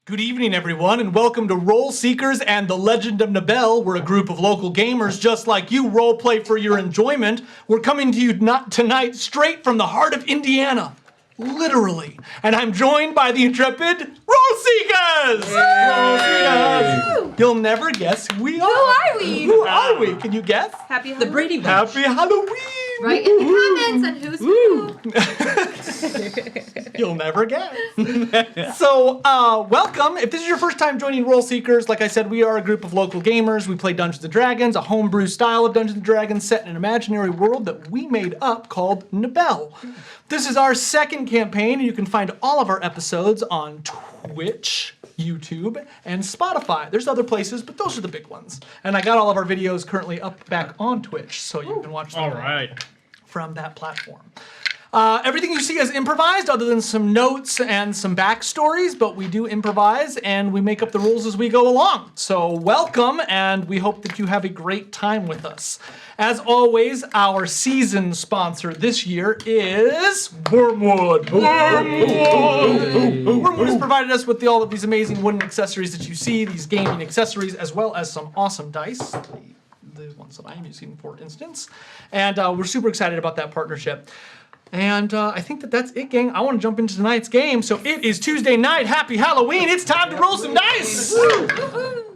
Good evening, everyone, and welcome to Role Seekers and the Legend of Nabell. We're a group of local gamers just like you, role play for your enjoyment. We're coming to you tonight straight from the heart of Indiana, literally. And I'm joined by the intrepid Role Seekers! Role Seekers! You'll never guess who we are. Who are we? Who are we? Can you guess? Happy Halloween. The Brady Bunch. Happy Halloween! Write in the comments on who's who. You'll never guess. So, welcome. If this is your first time joining Role Seekers, like I said, we are a group of local gamers. We play Dungeons & Dragons, a homebrew style of Dungeons & Dragons set in an imaginary world that we made up called Nabell. This is our second campaign, and you can find all of our episodes on Twitch, YouTube, and Spotify. There's other places, but those are the big ones. And I got all of our videos currently up back on Twitch, so you can watch them from that platform. Everything you see is improvised other than some notes and some backstories, but we do improvise and we make up the rules as we go along. So welcome, and we hope that you have a great time with us. As always, our season sponsor this year is Wormwood. Wormwood has provided us with all of these amazing wooden accessories that you see, these gaming accessories, as well as some awesome dice. The ones that I'm using, for instance. And we're super excited about that partnership. And I think that's it, gang. I want to jump into tonight's game. So it is Tuesday night. Happy Halloween. It's time to roll some dice. Woo!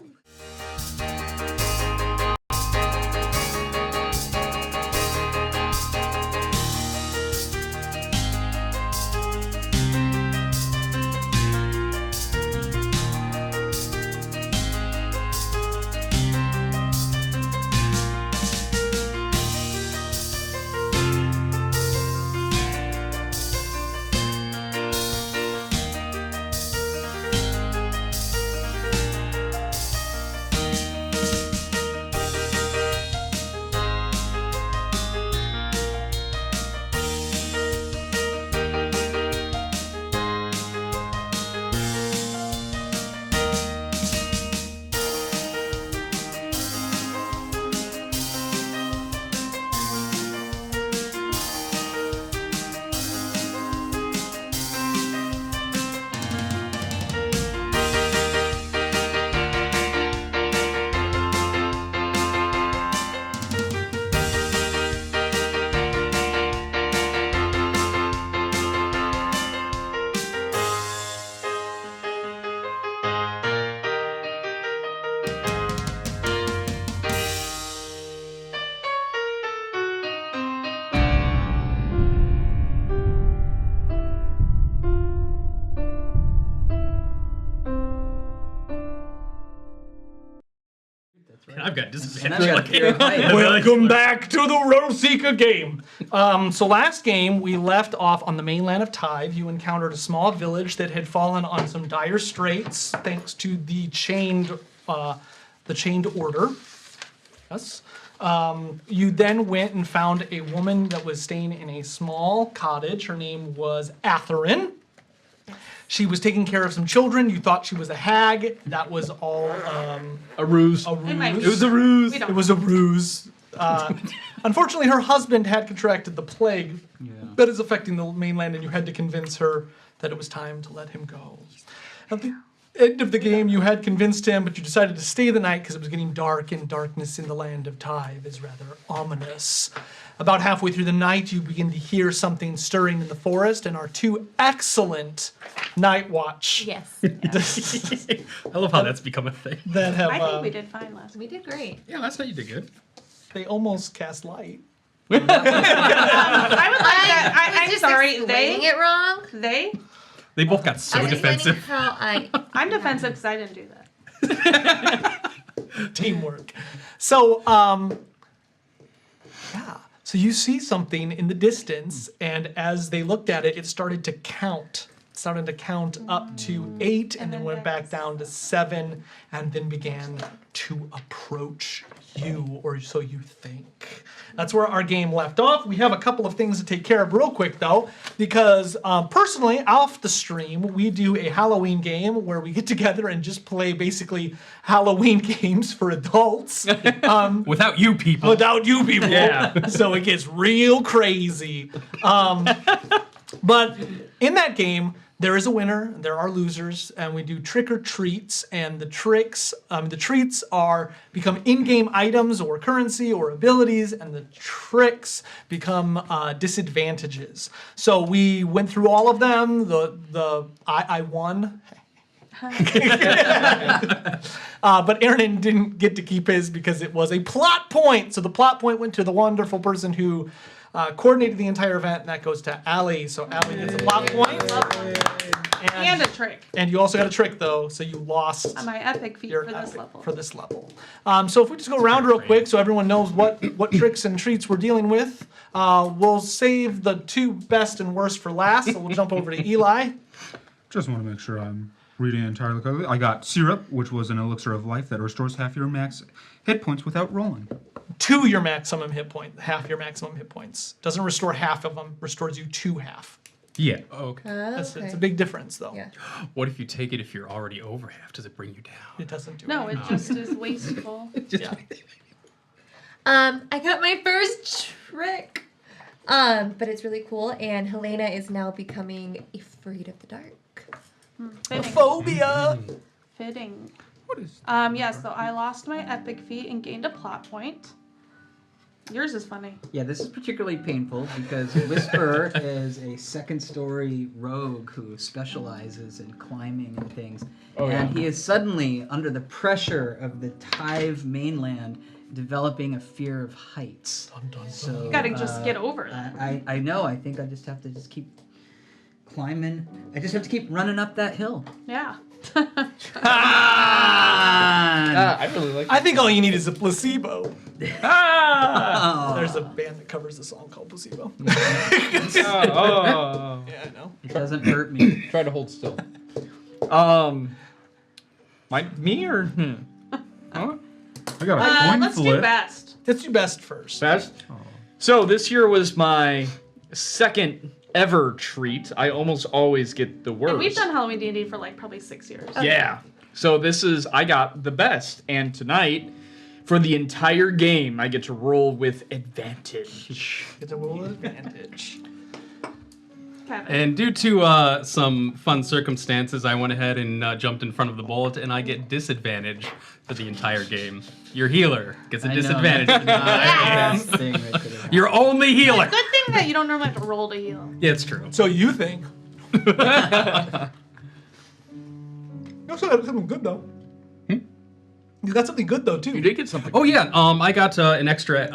I've got disadvantage. Welcome back to the Role Seeker game. So last game, we left off on the mainland of Tyve. You encountered a small village that had fallen on some dire straits thanks to the chained order. Yes. You then went and found a woman that was staying in a small cottage. Her name was Atherin. She was taking care of some children. You thought she was a hag. That was all A ruse. a ruse. It was a ruse. It was a ruse. Unfortunately, her husband had contracted the plague that is affecting the mainland, and you had to convince her that it was time to let him go. At the end of the game, you had convinced him, but you decided to stay the night because it was getting dark, and darkness in the land of Tyve is rather ominous. About halfway through the night, you begin to hear something stirring in the forest, and our two excellent night watch Yes. I love how that's become a thing. that have I think we did fine last week. We did great. Yeah, last night you did good. they almost cast light. I would like that. I'm just sorry. explaining it wrong. They both got so I'm defensive. explaining how I'm defensive because I didn't do that. Teamwork. So, yeah. So you see something in the distance, and as they looked at it, it started to count. It started to count up to 8, and then went back down to 7, and then began to approach you, or so you think. That's where our game left off. We have a couple of things to take care of real quick, though, because personally, off the stream, we do a Halloween game where we get together and just play basically Halloween games for adults. Without you people. Without you people. Yeah. So it gets real crazy. But in that game, There is a winner, there are losers, and we do trick or treats. And the tricks, the treats become in-game items or currency or abilities, and the tricks become disadvantages. So we went through all of them. I won. But Aaron didn't get to keep his because it was a plot point. So the plot point went to the wonderful person who coordinated the entire event, and that goes to Allie. So Allie gets a plot point. And a trick. And you also got a trick, though, so you lost My epic feat your for this epic level. for this level. So if we just go around real quick so everyone knows what tricks and treats we're dealing with, we'll save the two best and worst for last. So we'll jump over to Eli. Just want to make sure I'm reading it entirely correctly. I got Syrup, which was an elixir of life that restores half your max hit points without rolling. To your maximum hit point, half your maximum hit points. Doesn't restore half of them, restores you to half. Yeah. Oh, okay. It's a big difference, though. Yeah. What if you take it if you're already over half? Does it bring you down? It doesn't do No, anything. it just is wasteful. Yeah. I got my first trick. But it's really cool, and Helena is now becoming afraid of the dark. Fitting. Phobia. Fitting. What is... Yes, so I lost my epic feat and gained a plot point. Yours is funny. Yeah, this is particularly painful because Whisper is a second-story rogue who specializes in climbing and things. And he is suddenly, under the pressure of the Tyve mainland, developing a fear of heights. So You gotta just get over that. I know. I think I just have to just keep climbing. I just have to keep running up that hill. Yeah. I really like I think all you need is a placebo. Oh. There's a band that covers the song called Placebo. Oh. Yeah, I know. It doesn't hurt me. Try to hold still. Me or him? Huh? I got a coin Let's do flip. best. Let's do best first. Best. So this year was my second ever treat. I almost always get the worst. And we've done Halloween D&D for like probably 6 years. Yeah. So I got the best, and tonight, for the entire game, I get to roll with advantage. Get a roll advantage. Kevin. And due to some fun circumstances, I went ahead and jumped in front of the bullet, and I get disadvantage for the entire game. Your healer gets a I know, disadvantage. that's not Yes. the best thing I could have. Your only healer. Good thing that you don't normally have to roll to heal. Yeah, it's true. So you think? You also got something good though. You got something good though too. You did get something. Oh yeah, I got an extra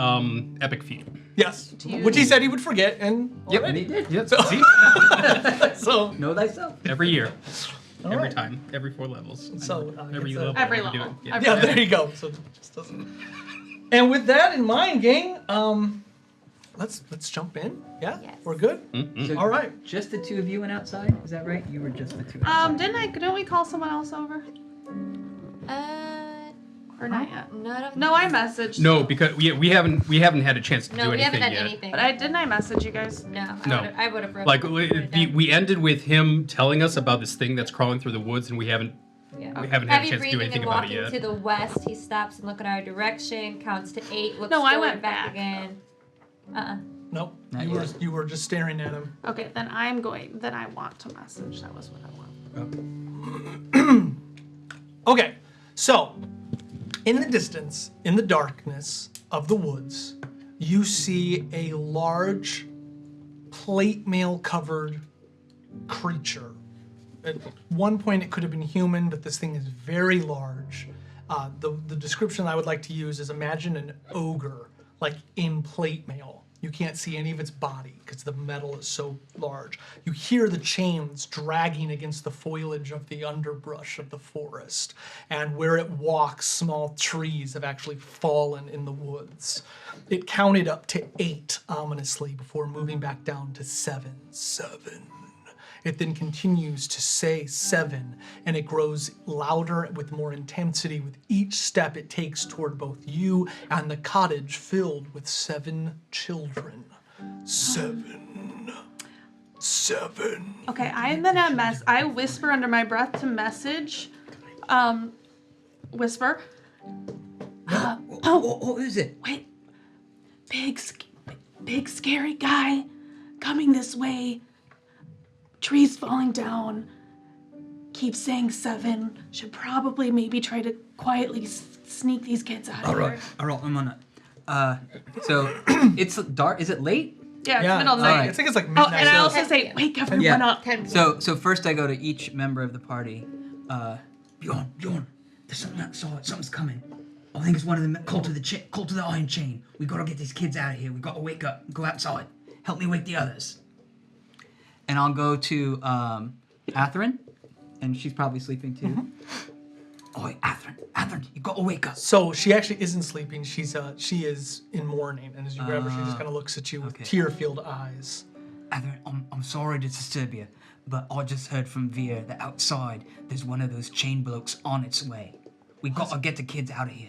epic feat. Yes, which he said he would forget, and Yep. And he did. Yep. So- See? so Know thyself. Every year. All Every right. time. Every 4 levels. So Every it's a- level. Every we do level. it. Yeah. Every Yeah, there you go. So it just doesn't. And with that in mind, gang, let's jump in. Yeah, Yes. we're good. So All right. Just the two of you went outside? Is that right? You were just the two Didn't we call someone else over? Or not yet? Not of No, I messaged. No, because we haven't had a chance to No, do we anything haven't done yet. anything. But didn't I message you guys? No, No. I would have wrote Like it. we ended with him telling us about this thing that's crawling through the woods, and we haven't Yeah. had a Heavy chance to do breathing anything and about walking it yet. to the west. He stops and looks in our direction, counts to 8, looks No, I forward, went back. again. Nope. Not You were, yet. you were just staring at him. Okay, then I want to message. That was what I want. Okay, so in the distance, in the darkness of the woods, you see a large plate mail covered creature. At one point, it could have been human, but this thing is very large. The description I would like to use is imagine an ogre, like in plate mail. You can't see any of its body because the metal is so large. You hear the chains dragging against the foliage of the underbrush of the forest. And where it walks, small trees have actually fallen in the woods. It counted up to 8 ominously before moving back down to 7. 7. It then continues to say 7, and it grows louder with more intensity with each step it takes toward both you and the cottage filled with 7 children. 7. 7. Okay, I'm gonna I whisper under my breath to message. Whisper. Oh, who is it? Wait, big scary guy coming this way. trees falling down. Keep saying 7. Should probably maybe try to quietly sneak these kids out of here. All right, I'm on it. So it's dark. Is it late? Yeah, it's middle of the all night. right. I think it's like Oh, midnight. and I So- also say, wake everyone Yeah. up. 10. So first I go to each member of the party. Bjorn, there's something outside. Something's coming. I think it's one of them. Call to the iron chain. We gotta get these kids out of here. We gotta wake up. Go outside. Help me wake the others. And I'll go to Athrun, and she's probably sleeping too. Mm-hmm. Oi, Athrun, you gotta wake up. So she actually isn't sleeping. She is in mourning, and as you grab her, she just kind of looks at you with okay. tear-filled eyes. Athrun, I'm sorry to disturb you, but I just heard from Veer that outside there's one of those chain blokes on its way. We gotta get the kids out of here.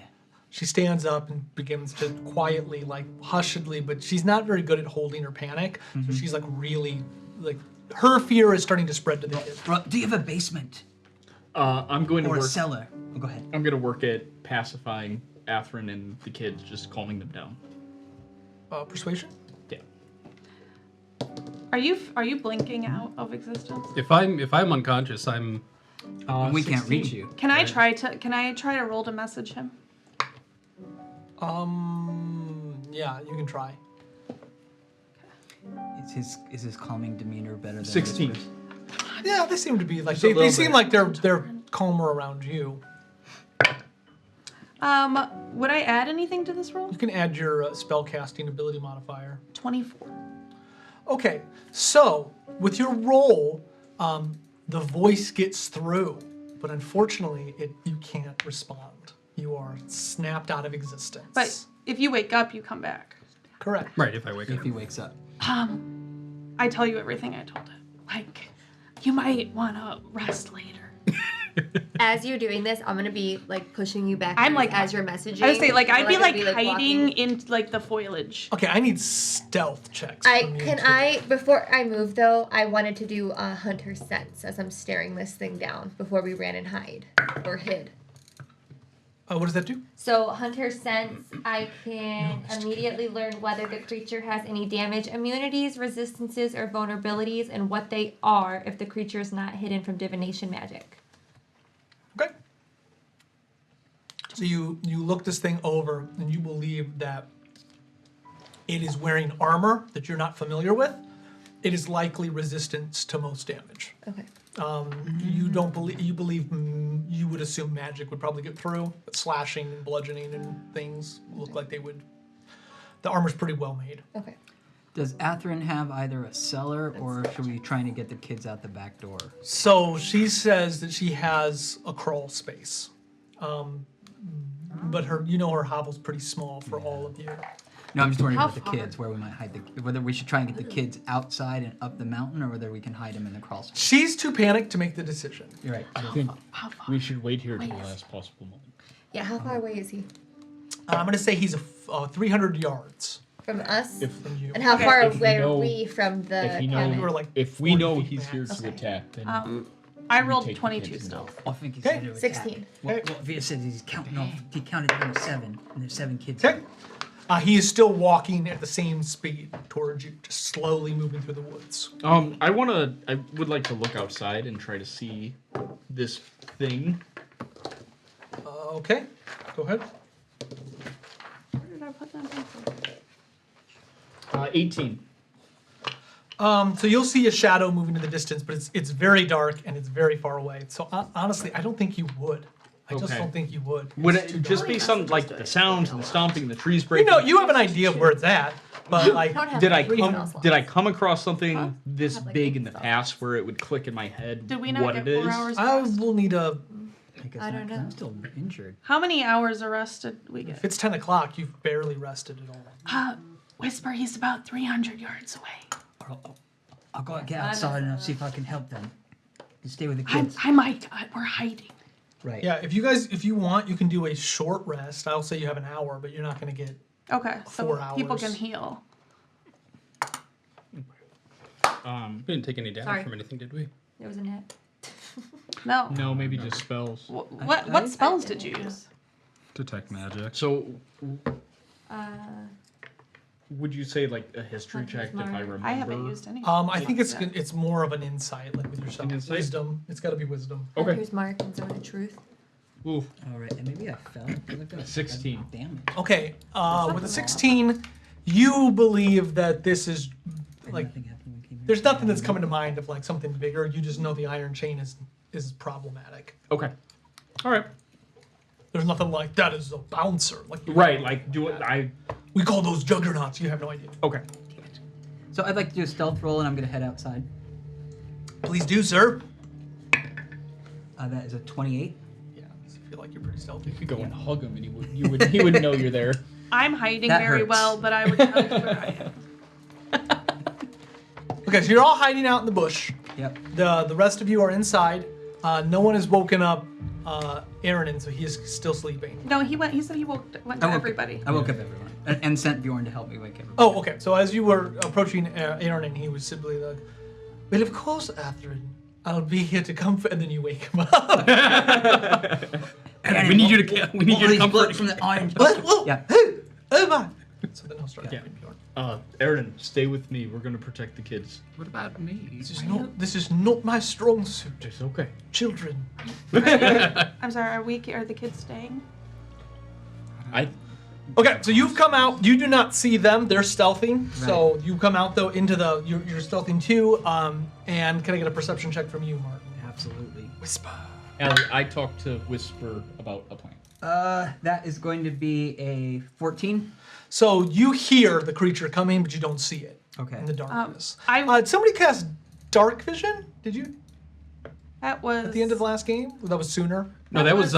She stands up and begins to quietly, like hushedly, but she's not very good at holding her panic. So she's like really, like her fear is starting to spread to the kids. Bro, do you have a basement I'm going to or a work. cellar? Oh, go ahead. I'm going to work at pacifying Athrun and the kids, just calming them down. Persuasion? Yeah. Are you blinking out of existence? If I'm unconscious, I'm. We can't 16. reach you. Can I try to roll to message him? Yeah, you can try. Is his calming demeanor better than 16. Whisper's? Yeah, they seem to be like Just a they little seem bit. like they're calmer around you. Would I add anything to this roll? You can add your spell casting ability modifier. 24. Okay, so with your roll, the voice gets through, but unfortunately, you can't respond. You are snapped out of existence. But if you wake up, you come back. Correct. Right, if I wake up. If he wakes up. I tell you everything I told him. Like, you might want to rest later. As you're doing this, I'm gonna be like pushing you back. I'm, like- as you're messaging. I would say, like, I'd be like walking. hiding in like the foliage. Okay, I need stealth checks. from you two. Before I move though, I wanted to do a hunter sense as I'm staring this thing down before we ran and hid. What does that do? So hunter sense, I can immediately learn whether the creature has any damage, immunities, resistances, or vulnerabilities, and what they are if the creature is not hidden from divination magic. Okay. So you look this thing over, and you believe that it is wearing armor that you're not familiar with. It is likely resistance to most damage. Okay. You believe you would assume magic would probably get through, but slashing and bludgeoning and things look like they would. The armor's pretty well made. Okay. Does Athrun have either a cellar or should we trying to get the kids out the back door? So she says that she has a crawl space, but her hovel's pretty small for all of you. No, I'm just wondering How with the far? kids where we might hide whether we should try and get the kids outside and up the mountain or whether we can hide them in the crawl space. She's too panicked to make the decision. You're right. I think we should wait here till the last possible moment. Yeah. How far away is he I'm gonna say he's 300 yards from us? from you. And how Okay. far If away you are know- we from the if you know- cabin? You were like If we 40 know feet he's here max. to attack, then I we rolled take the 22 kids still. I think he's Okay. going to 16. What Via said is he's counting off. He counted down to 7, and there's 7 kids. Okay. He is still walking at the same speed towards you, just slowly moving through the woods. I would like to look outside and try to see this thing. Okay, go ahead. Where did I put that pencil? 18. So you'll see a shadow moving in the distance, but it's very dark and it's very far away. So honestly, I don't think you would. I just Okay. don't think you would. Would It's too it just dark. be some like the sounds and the stomping, the trees You breaking? know, you have an idea of where it's at, but like, don't have Did I three come? spell slots. Did I come across something this Have, like, big eight in the spell past where it would click in my head Did we not what get it 4 is? hours I rest? will need a. I guess I not, don't 'cause know. I'm still injured. How many hours of rest did we If get? it's 10 o'clock, you've barely rested at all. Whisper, he's about 300 yards away. I'll go get outside and I'll see if I can help them. You stay with the kids. We're hiding. Right. Yeah, if you want, you can do a short rest. I'll say you have an hour, but you're not going to get. Okay, so 4 people hours. can heal. We didn't take any damage Sorry. from anything, did we? There was a net. No. No, maybe just spells. What spells did you use? Detect magic. So, Uh, would you say like a history Hunter's check if I mark. remember? I haven't used any. I think it's Yeah. it's more of an insight, like with yourself. An insight? Wisdom. It's got to be wisdom. Okay. Hunter's mark and zone of truth. Oof. All right, and maybe I fell. I looked at 16. Damage. Okay. With a 16, you believe that this is like Nothing happened when we came here. there's nothing that's coming to mind of like something bigger. You just know the iron chain is problematic. Okay. All right. There's nothing like that is a bouncer. Like Right. Like do it. we call those juggernauts. You have no idea. Okay. So I'd like to do a stealth roll, and I'm gonna head outside. Please do, sir. That is a 28. Yeah, I feel like you're pretty stealthy. You could go and hug him, and he would know you're there. I'm hiding That very hurts. well, but I would tell you where I am. Okay, so you're all hiding out in the bush. Yep. The rest of you are inside. No one has woken up Aaron, so he is still sleeping. No, he said he went to everybody. I woke up everyone and sent Bjorn to help me wake everyone. Oh, okay. So as you were approaching Aaron, he was simply like, "Well, of course, Athrun. I'll be here to comfort." And then you wake him up. We need you to comfort. from the iron. Whoa! Yeah. Oh my! So then I'll start Yeah. helping Bjorn. Aaron, stay with me. We're gonna protect the kids. What about me? This is not my strong suit. It's okay. Children. I'm sorry. Are the kids staying? Okay, so you've come out. You do not see them. They're stealthing. So you come out though into the. You're stealthing too. And can I get a perception check from you, Martin? Absolutely. Whisper. Allie, I talked to Whisper about a plan. That is going to be a 14. So you hear the creature coming, but you don't see it Okay. in the darkness. I Did somebody cast dark vision? Did you that was at the end of the last game? That was sooner. No, that was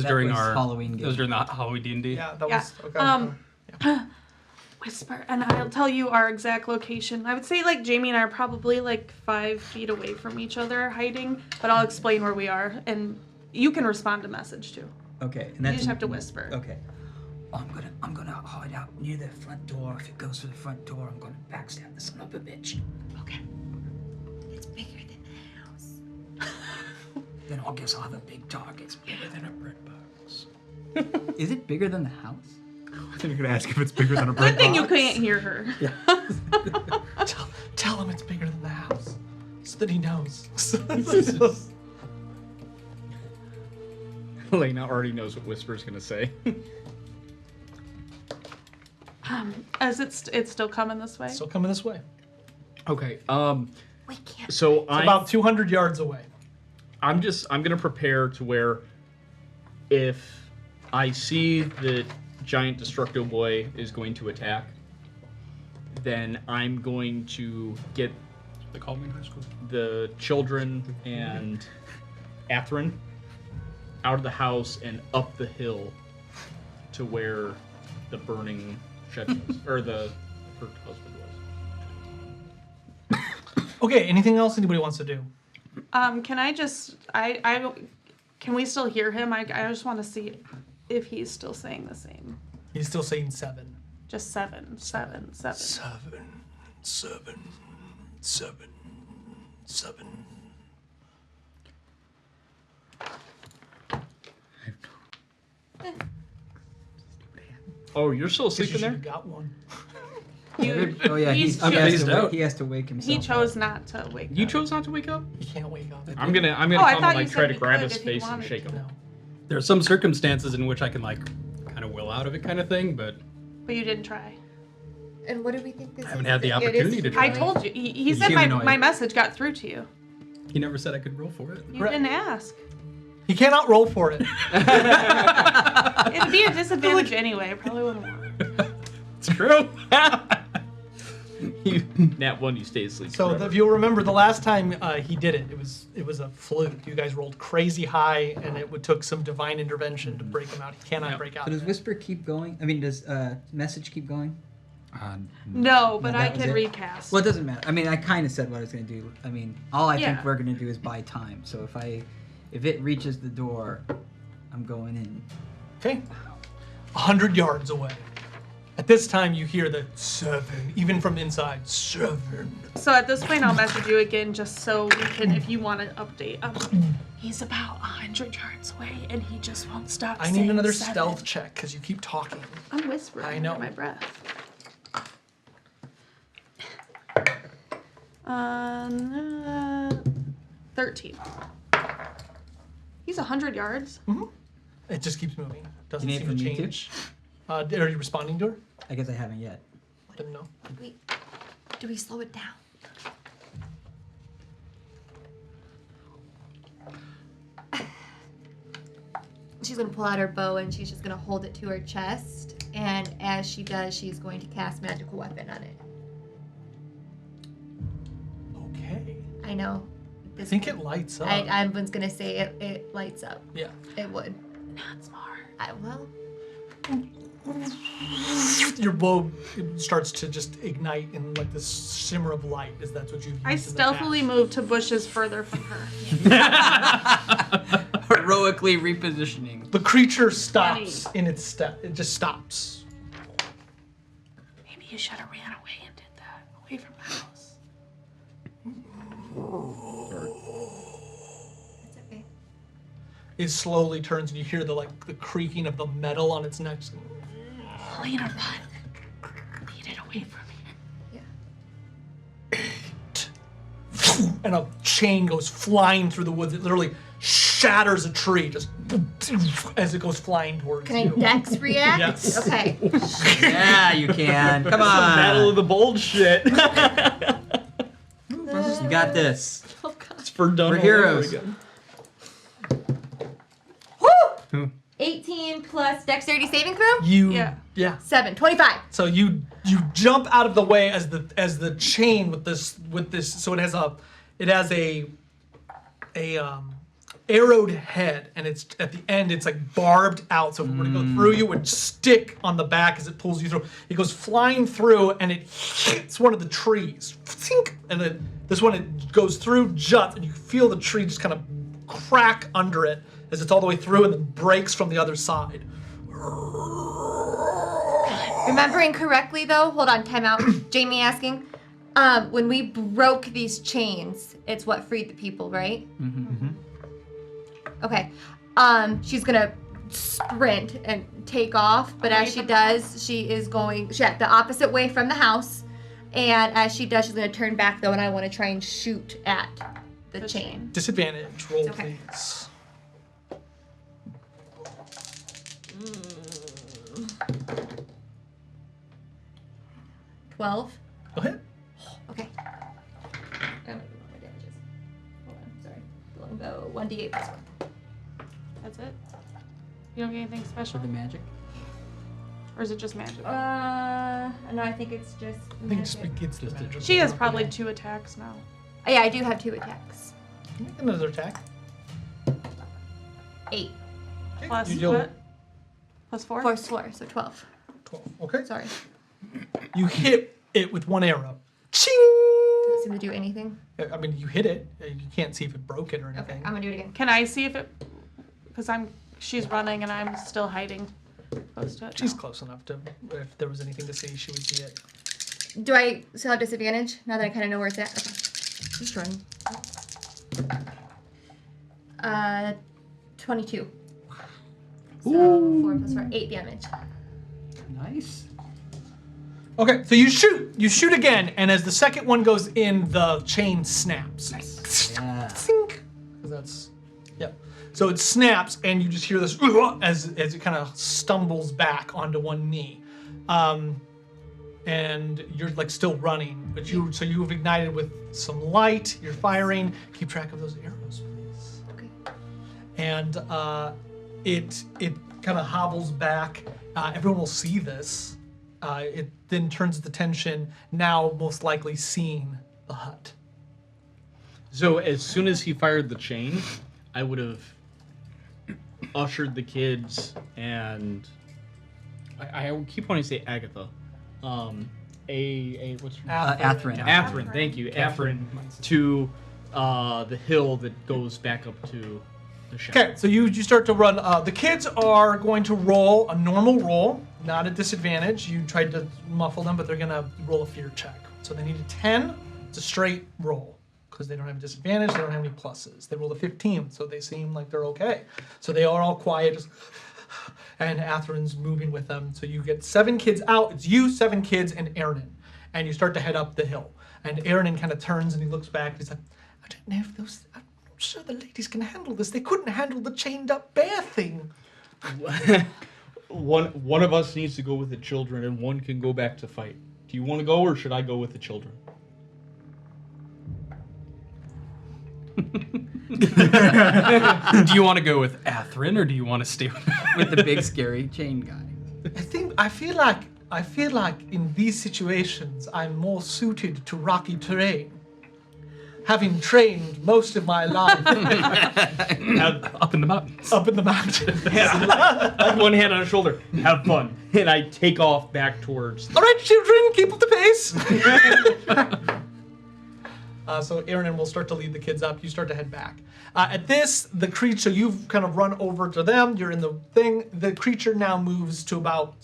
during was our Halloween That was game. during the Halloween D&D. Yeah, that Yeah. was okay. Whisper, and I'll tell you our exact location. I would say like Jamie and I are probably like 5 feet away from each other, hiding. But I'll explain where we are, and you can respond to message too. Okay. And You that's just have to whisper. Okay. I'm gonna hide out near the front door. If it goes for the front door, I'm gonna backstab the son of a bitch. Okay. It's bigger than the house. Then I guess I'll have a big target. It's bigger than a bread box. Is it bigger than the house? I think you're gonna ask if it's bigger than a bread Good thing you box. can't hear her. Tell him it's bigger than the house, so that he knows. Elena already knows what Whisper's gonna say. As it's still coming this way. Still coming this way. Okay. We can't. So It's about 200 yards away. I'm gonna prepare to where if I see that giant Destructo Boy is going to attack, then I'm going to get They called me in high school. the children and Athrun out of the house and up the hill to where the burning shed was, or the hurt husband was. Okay. Anything else anybody wants to do? Can I just can we still hear him? I just want to see if he's still saying the same. He's still saying 7. Just 7, 7, 7. 7, 7, 7, 7. Oh, you're still You sleeping should there? have got one. Oh yeah, He's he has phased to out. he has to wake himself. He up. chose not to wake You up. chose not to wake up? He can't wake up. I'm gonna Oh, I come thought and you like said try to he grab could his if he face and wanted shake him. No. There are some circumstances in which I can like kind of will out of it kind of thing, but But you didn't try. And what do we think this I haven't is? had the It is opportunity to try. I Right. told you. He He's said humanoid. my message got through to you. he never said I could roll for it. You Right. didn't ask. He cannot roll for it. It'd be a disadvantage anyway. I probably wouldn't want. It's true. Nat 1, you stay asleep. So forever. if you'll remember, the last time he did it, it was a fluke. You guys rolled crazy high, and it took some divine intervention to break him out. He cannot Yeah. break out. So does of it. Whisper keep going? I mean, does message keep going? No, but No, I that was can it? recast. Well, it doesn't matter. I mean, I kind of said what I was going to do. I mean, all I Yeah. think we're going to do is buy time. So if it reaches the door, I'm going in. Okay, 100 yards away. At this time, you hear the 7, even from inside. 7. So at this point, I'll message you again just so we can, if you want an update. He's about 100 yards away, and he just won't stop. I need saying another 7. stealth check because you keep talking. I'm whispering. I know. under my breath. 13. He's 100 yards. It just keeps moving. Doesn't You need seem to from me too? change. Are you responding to her? I guess I haven't yet. Didn't know. Do we slow it down? She's gonna pull out her bow and she's just gonna hold it to her chest. And as she does, she's going to cast magical weapon on it. Okay. I know. I think it lights up. I was gonna say it lights up. Yeah. It would. Not smart. Well. Your bow starts to just ignite in like this shimmer of light. Is that's what you? I stealthily move to bushes further from her. Heroically repositioning. The creature stops in its step. It just stops. Maybe you should have ran away and did that. Away from the house. It's okay. It slowly turns, and you hear the creaking of the metal on its neck. Helena, run. Lead it away from me. Yeah. And a chain goes flying through the woods. It literally shatters a tree just as it goes flying towards Can I you. dex react? Yes. Okay. Yeah, you can. Come on. Battle of the bold shit. You got this. Oh god. It's for done We're all heroes. over again. Woo! 18 plus dexterity saving throw? Yeah. 7. 25. So you jump out of the way as the chain with this so it has a arrowed head, and it's at the end it's like barbed out, so if it were to go through you, it would stick on the back as it pulls you through. It goes flying through and it hits one of the trees, and then this one it goes through just, and you feel the tree just kind of crack under it as it's all the way through and then breaks from the other side. Remembering correctly though, hold on, time out. Jamie asking, when we broke these chains, it's what freed the people, right? Mm-hmm. Okay. She's gonna sprint and take off, but as she does, she is going the opposite way from the house. And as she does, she's gonna turn back though, and I want to try and shoot at the chain. Disadvantage roll, Okay. please. 12. Go ahead. Okay. My damages. Hold on, sorry. Longbow, 1d8 plus 1. That's it? You don't get anything For special? the magic. Or is it just magic? No, I think it's just. I think it just magic. gets the magic. She has probably 2 attacks now. Oh, yeah, I do have 2 attacks. Make another attack. 8. Plus You deal what? Plus 4? Plus 4, so 12. 12. Okay. Sorry. You hit it with one arrow. Ching! Doesn't seem to do anything. I mean, you hit it. You can't see if it broke it or Okay, anything. I'm gonna do it again. Can I see if it... Because she's running and I'm still hiding close to it. She's now. close enough to, if there was anything to see, she would see it. Do I still have disadvantage now that I kind of know where it's at? Okay. Just trying. 22. So 4 plus 4, 8 damage. Nice. Okay, so you shoot again, and as the second one goes in, the chain snaps. Yeah. Sink. 'Cause that's, yep. So it snaps, and you just hear this as it kind of stumbles back onto one knee, and you're like still running, but so you've ignited with some light. You're firing. Keep track of those arrows, please. Okay. And it kind of hobbles back. Everyone will see this. It then turns its attention, now most likely seeing the hut. So as soon as he fired the chain, I would have ushered the kids and I keep wanting to say Agatha. What's her Atherin. Atherin, thank you. Atherin to the hill that goes back up to the shack. Okay, so you start to run. The kids are going to roll a normal roll, not a disadvantage. You tried to muffle them, but they're going to roll a fear check. So they need a 10. It's a straight roll because they don't have a disadvantage. They don't have any pluses. They rolled a 15, so they seem like they're okay. So they are all quiet, just, and Atherin's moving with them. So you get 7 kids out. It's you, 7 kids, and Ernan. And you start to head up the hill. And Aaron kind of turns and he looks back and he's like, I don't know if those... I'm not sure the ladies can handle this. They couldn't handle the chained up bear thing. One of us needs to go with the children, and one can go back to fight. Do you want to go, or should I go with the children? Do you want to go with Atherin, or do you want to stay With the big scary chain guy. I feel like in these situations I'm more suited to rocky terrain. Having trained most of my life up in the mountains? up in the mountains. Like one hand on a shoulder. Have fun. And I take off back towards. All right, children, keep up the pace. So Aaron will start to lead the kids up. You start to head back. At this, the creature, you've kind of run over to them. You're in the thing. The creature now moves to about,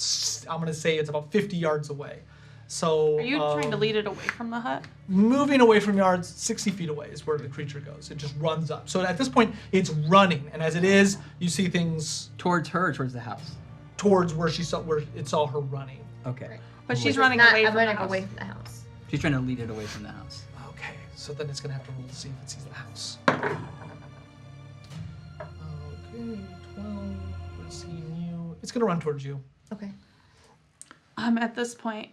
I'm going to say it's about 50 yards away. So Are you trying to lead it away from the hut? moving away from yards, 60 feet away is where the creature goes. It just runs up. So at this point, it's running. And as it is, you see things Towards her or towards the house? towards where it saw her running. Okay. But she's It's running not- away I'm from the running house. away from the house. She's trying to lead it away from the house. Okay, so then it's gonna have to roll to see if it sees the house. Okay, 12. We're seeing you. It's gonna run towards you. Okay. At this point,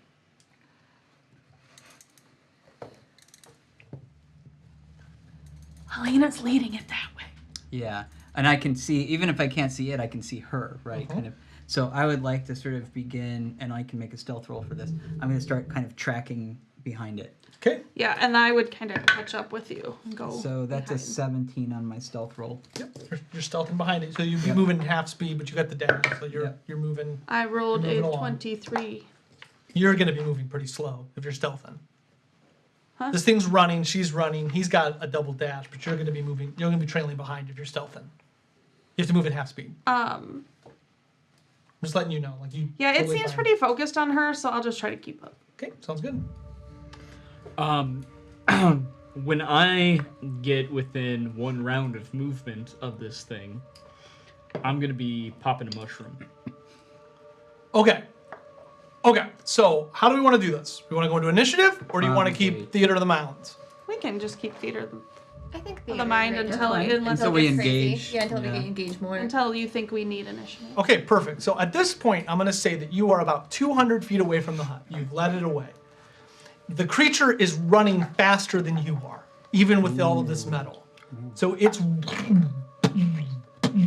Helena's leading it that way. Yeah. And I can see, even if I can't see it, I can see her, right? Kind of. So I would like to sort of begin, and I can make a stealth roll for this. I'm going to start kind of tracking behind it. Okay. Yeah, and I would kind of catch up with you and go. So that's a behind. 17 on my stealth roll. Yep. You're stealthing behind it, so you'd be moving half speed, but you got the dash, so you're Yep. you're moving. I rolled You're a moving along. 23. You're gonna be moving pretty slow if you're stealthing. Huh? This thing's running. She's running. He's got a double dash, but you're gonna be moving. You're gonna be trailing behind if you're stealthing. You have to move at half speed. I'm just letting you know, like you. Yeah, it totally seems fine. pretty focused on her, so I'll just try to keep up. Okay, sounds good. When I get within one round of movement of this thing, I'm gonna be popping a mushroom. Okay. Okay, so how do we want to do this? We want to go into initiative, or do you want to keep Probably. Theater of the Mounds? We can just keep theater I think of the mind until Until we engage. Yeah, until we Yeah. get engaged more. until you think we need initiative. Okay, perfect. So at this point, I'm going to say that you are about 200 feet away from the hut. You've led it away. The creature is running faster than you are, even with all of this metal. So it's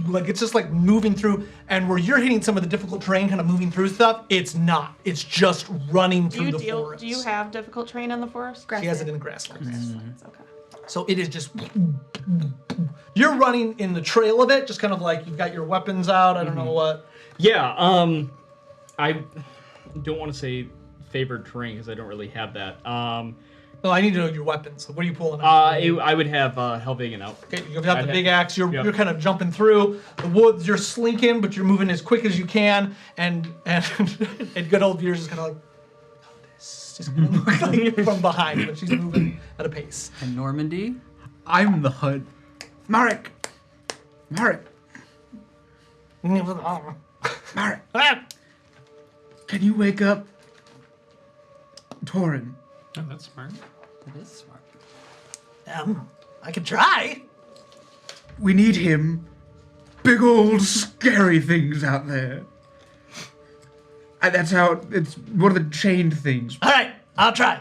like it's just like moving through, and where you're hitting some of the difficult terrain, kind of moving through stuff, it's not. It's just running through the forest. Do you have difficult terrain in the forest? She has it in the grasslands. It's okay. So it is just. You're running in the trail of it, just kind of like you've got your weapons out. I don't know what. Yeah, I don't want to say favored terrain because I don't really have that. No, I need to know your weapons. What are you pulling out? I would have Helvegan out. Okay, you've got the I'd big have- axe. You're yep. kind of jumping through the woods. You're slinking, but you're moving as quick as you can. And and good old Veers is kind of like, oh, this just kind of like from behind, but she's moving at a pace. And Normandy? I'm the HUD. Marek! Marek! Marek! Can you wake up Torin? Oh, that's smart. That is smart. I could try. We need him. Big old scary things out there. And that's how it's one of the chained things. All right, I'll try.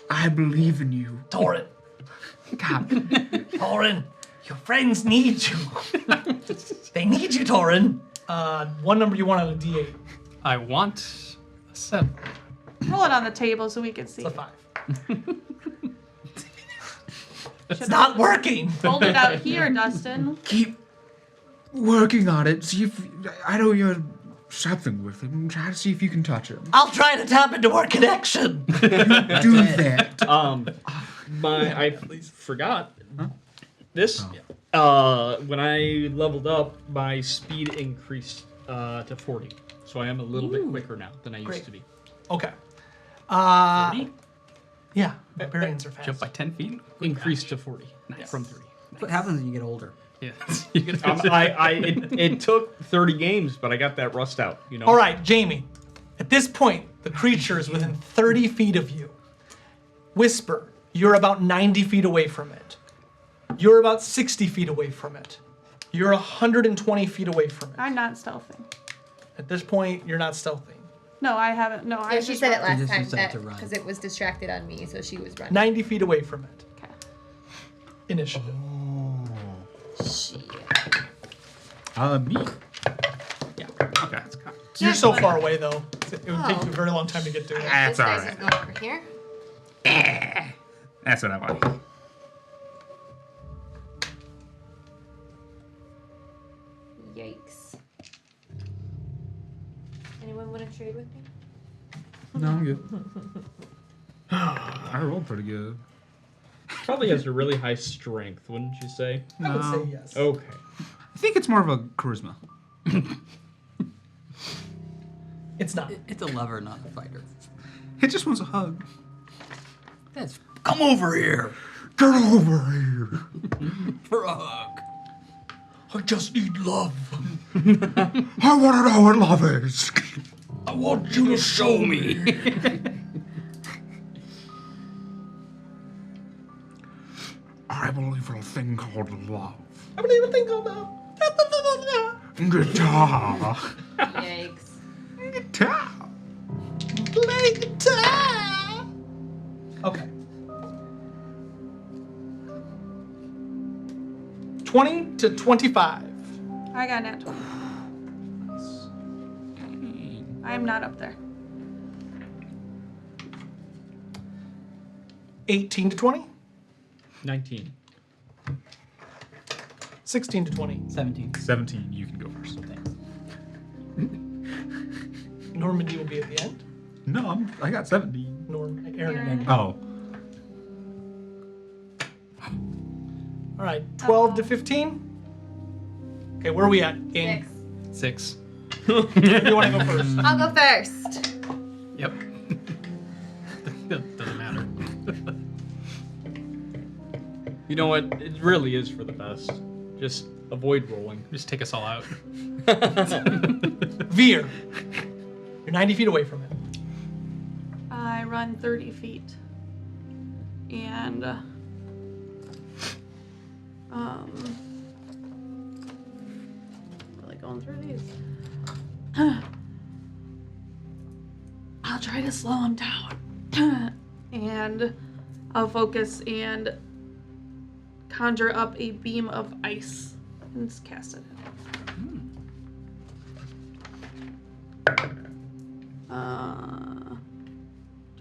I believe in you. Torin, God. Torin, your friends need you. They need you, Torin. One number you want on a D8. I want a 7. Roll it on the table so we can see. It's a 5. It's not working. Hold it out here, Dustin. Keep working on it. See if I know you're something with him. Try to see if you can touch him. I'll try to tap into our connection. Do that. I forgot this. When I leveled up, my speed increased to 40, so I am a little bit quicker now than I used to be. Okay. 40? Yeah, barbarians are fast. Jump by 10 feet? Increased to 40 Nice. from 30. What happens when you get older? Yeah. You're gonna It took 30 games, but I got that rust out. You know. All right, Jamie. At this point, the creature is within 30 feet of you. Whisper, You're about 90 feet away from it. You're about 60 feet away from it. You're 120 feet away from it. I'm not stealthing. At this point, you're not stealthing. No, I haven't. No, I Yeah, she just said it run. You last just time decide to run. because it was distracted on me, so she was running. 90 feet away from it. Okay. Initiative. Shit. Me. Yeah. Okay, that's kind You're so far away, though. It would take you a very long time to get to it. That's This all guy's right. just going over here. That's what I want. Yikes. Anyone want to trade with me? No, I'm good. I rolled pretty good. Probably has a really high strength, wouldn't you say? I would say yes. Okay. I think it's more of a charisma. It's not. It's a lover, not a fighter. It just wants a hug. That's come over here Get over here. for a hug. I just need love. I want to know what love is. I want you to show me. I believe in a thing called love. I don't even think about Guitar. Yikes. Guitar. play guitar. Okay. 20 to 25. I got nat 20. I'm not up there. 18 to 20. 19. 16 to 20. 17. 17, you can go first. Thanks. Normandy will be at the end. No, I got 17. Aaron. Oh. All right. 12 to 15. Okay, where are we at? Game. 6. 6. You want to go first? I'll go first. Yep. Doesn't matter. You know what? It really is for the best. Just avoid rolling. Just take us all out. Veer. You're 90 feet away from it. I run 30 feet. And really going through these. I'll try to slow him down. And I'll focus and conjure up a beam of ice and just cast it.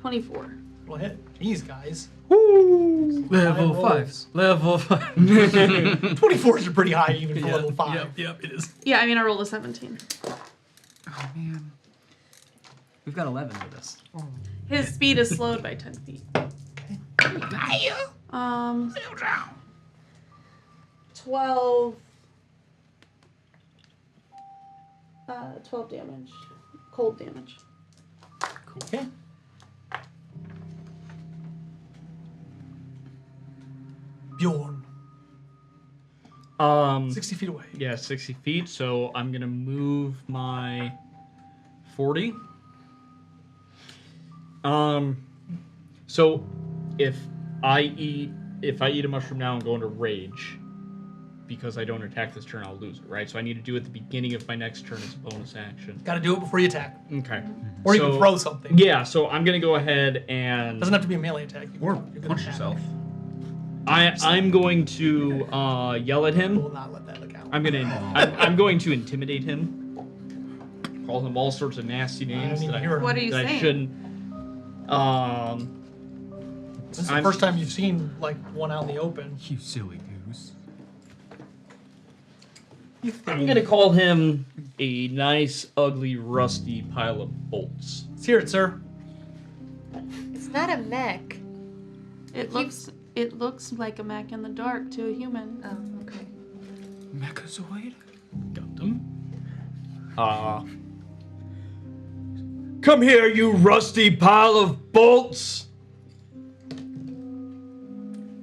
24. We'll hit these guys. Level High 5. Level 5. 24 is pretty high even for level 5. Yep, it is. Yeah, I mean I rolled a 17. Oh, man. We've got 11 with us. His speed is slowed by 10 feet. 12 12 damage. Cold damage. Okay. Bjorn. 60 feet away. Yeah, 60 feet. So I'm gonna move my 40. So if I eat a mushroom now and go into rage, because I don't attack this turn, I'll lose it, right? So I need to do it at the beginning of my next turn as a bonus action. Got to do it before you attack. Okay. Or you So- can throw something. Yeah, so I'm gonna go ahead and Doesn't have to be a melee attack. You Or can- you can punch attack. yourself. I'm going to yell at We'll him. not let that look out. I'm going to intimidate him. Call him all sorts of nasty names mean, that you're- What are you that I saying? shouldn't. This is the I'm- first time you've seen like one out in the open. You silly goose. I'm gonna call him a nice, ugly, rusty pile of bolts. Let's hear it, sir. It's not a mech. It looks like a mech in the dark to a human. Oh, okay. Mechazoid? Gundam. Come here, you rusty pile of bolts.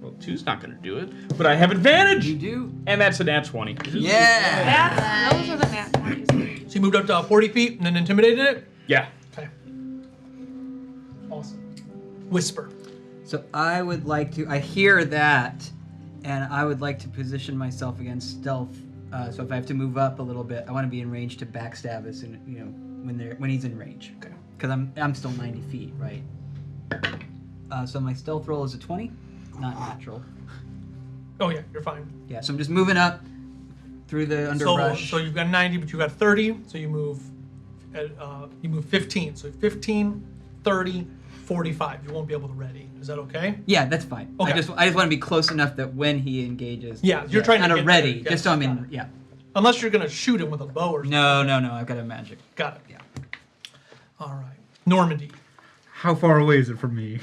Well, 2's not gonna do it, but I have advantage, You do? and that's a nat 20. Yeah! Those are the nat 20s. So you moved up to 40 feet and then intimidated it? Yeah. Okay. Awesome. Whisper. So I would like to. I hear that, and I would like to position myself against stealth. So if I have to move up a little bit, I want to be in range to backstab us, and when he's in range. Okay. Because I'm still 90 feet, right? So my stealth roll is a 20, not natural. Oh yeah, you're fine. Yeah. So I'm just moving up through the underbrush. So you've got 90, but you got 30. So you move 15. So 15, 30, 45. You won't be able to ready. Is that okay? Yeah, that's fine. Okay. I just want to be close enough that when he engages, Yeah, you're trying to kind get of ready, there, just so I'm yes, in. got it. Yeah. Unless you're gonna shoot him with a bow or something. No. I've got a magic. Got it. Yeah. All right. Normandy. How far away is it from me?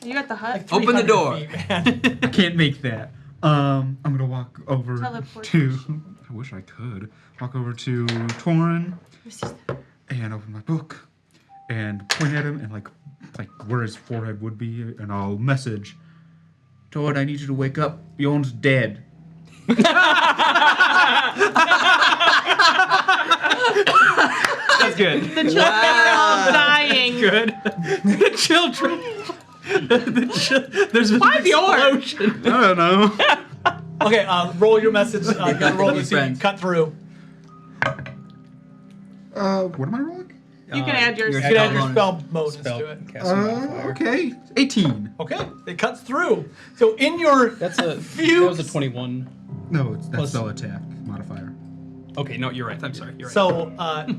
You got the hut? Open the 300 door. feet, man. I can't make that. I'm gonna walk over Teleportation. I wish I could. Walk over to Torin and open my book and point at him and like where his forehead would be, and I'll message, Torin, I need you to wake up. Bjorn's dead. That's good. The children are all dying. Good. The children. There's been Why an explosion. I don't know. Okay, roll your message. You gotta roll to see if you Friends. cut through. What am I rolling? You can add yours. You your can add your bonus. spell bonus to it. Okay. 18. Okay, it cuts through. So in your That was a fugues- 21. No, that's Plus- spell attack modifier. Okay, no, you're right. I'm sorry. You're right. So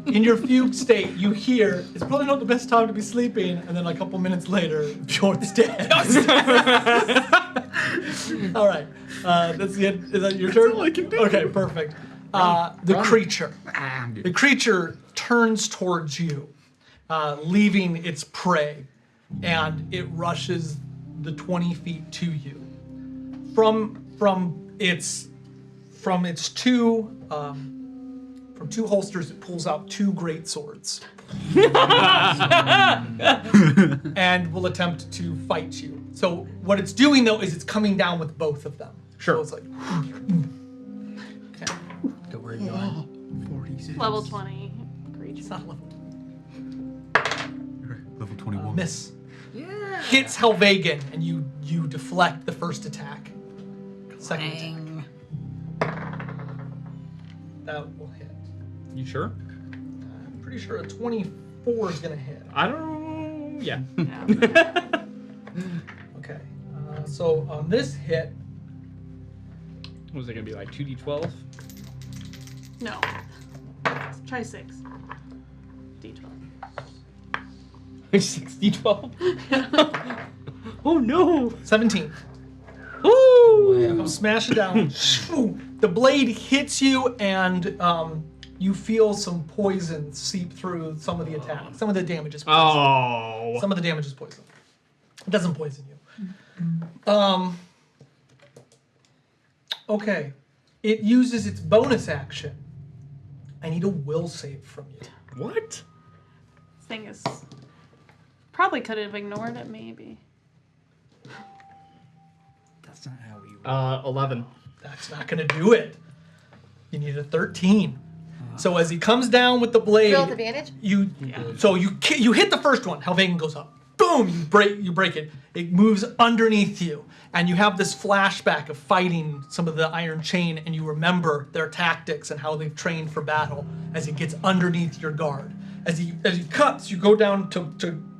in your fugue state, you hear it's probably not the best time to be sleeping, and then a couple minutes later, Bjorn's dead. All right, that's the end. Is that your turn? all I can do. Okay, perfect. The creature. I'm The good. creature turns towards you, leaving its prey, and it rushes the 20 feet to you. From its two holsters, it pulls out two great swords, and will attempt to fight you. So what it's doing though is it's coming down with both of them. Sure. So it's like. Okay. Don't worry, Bjorn. 46. Level 20 creature. It's not level. Level 21. Miss. Yeah. Hits Helvagen, and you deflect the first attack. Second attack. That will hit. You sure? I'm pretty sure a 24 is gonna hit. I don't. Yeah. Okay. So on this hit, Was it gonna be like 2d12? No. Try 6. D12. 6d12? Oh no! 17. Woo! Come smash it down. The blade hits you, and you feel some poison seep through some of the attack. Some of the damage is poison. Oh. Some of the damage is poison. It doesn't poison you. Okay. It uses its bonus action. I need a will save from you. What? This thing is. Probably could have ignored it, maybe. That's not how we roll. 11. That's not gonna do it. You need a 13. So as he comes down with the blade, Roll with advantage? you hit the first one. Helvagen goes up. Boom! You break it. It moves underneath you, and you have this flashback of fighting some of the Iron Chain, and you remember their tactics and how they've trained for battle. As it gets underneath your guard, as he cuts, you go down to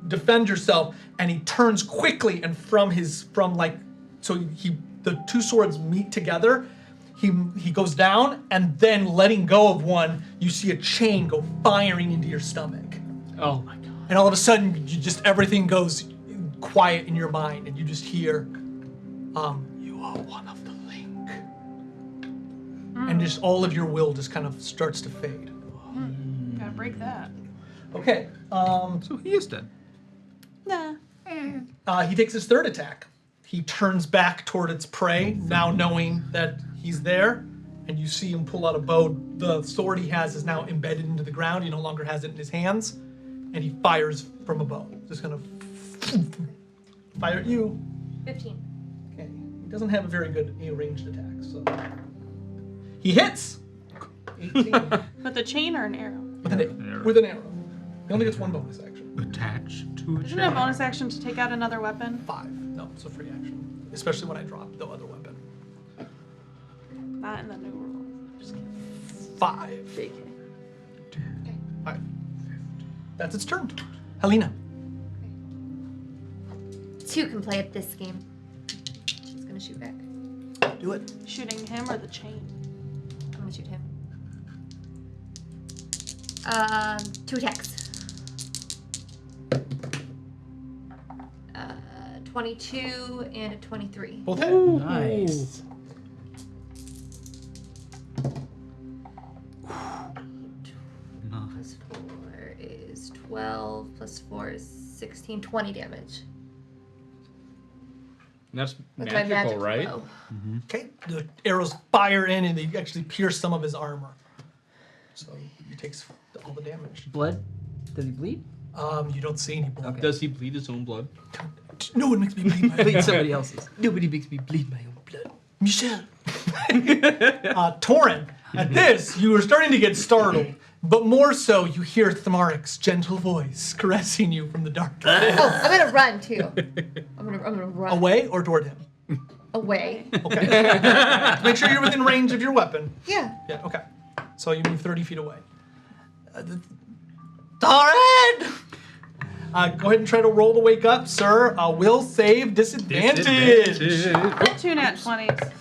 defend yourself, and he turns quickly, and the two swords meet together. He goes down, and then letting go of one, you see a chain go firing into your stomach. Oh my god. And all of a sudden, everything goes quiet in your mind, and you just hear, you are one of the link. And just all of your will just kind of starts to fade. Gotta break that. Okay, So he is dead. Nah. he takes his third attack. He turns back toward its prey, now knowing that he's there, and you see him pull out a bow. The sword he has is now embedded into the ground. He no longer has it in his hands, and he fires from a bow. Just gonna fire at you. 15. Okay, he doesn't have a very good ranged attack, so he hits. 18 With a chain or an arrow? with an arrow. He only gets one bonus action. attached to a Isn't it a shack? bonus action to take out another weapon? 5. No, it's a free action. Especially when I drop the other weapon. Not in the new rule. Just kidding. 5. JK. Alright. That's its turn. Helena. 2 can play at this game. She's gonna shoot back. Do it. Shooting him or the chain? I'm gonna shoot him. 2 attacks. 22 and a 23. Both hit. Nice. Plus 4 is 12. Plus 4 is 16. 20 damage. That's With magical, my magic right? bow. Okay. The arrows fire in and they actually pierce some of his armor. So he takes all the damage. Blood? Does he bleed? You don't see any blood. Okay. Does he bleed his own blood? No one makes me bleed my Bleed somebody else's. Nobody makes me bleed my own blood. Michelle. Torin, at this, you are starting to get startled, but more so, you hear Thamarik's gentle voice caressing you from the darkness. Oh, I'm gonna run too. I'm gonna run. Away or toward him? Away. Okay. Make sure you're within range of your weapon. Yeah. Yeah, okay. So you move 30 feet away. Torin! Go ahead and try to roll to wake up, sir. Will save disadvantage. 2 nat 20s.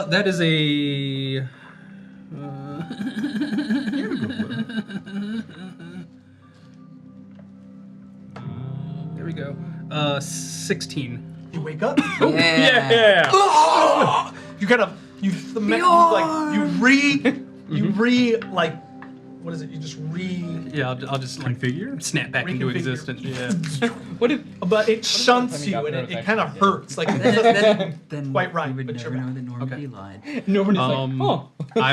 That is a. There we go. 16. You wake up. Yeah. You kind of you like what is it? You just Yeah, I'll just like Configure? snap back into Reconfigure. existence. Yeah. What if? but it shunts something you got and bonus it action? kind of hurts. Like Then Quite right, we would but never you're know back. that Normandy lied. Nobody's I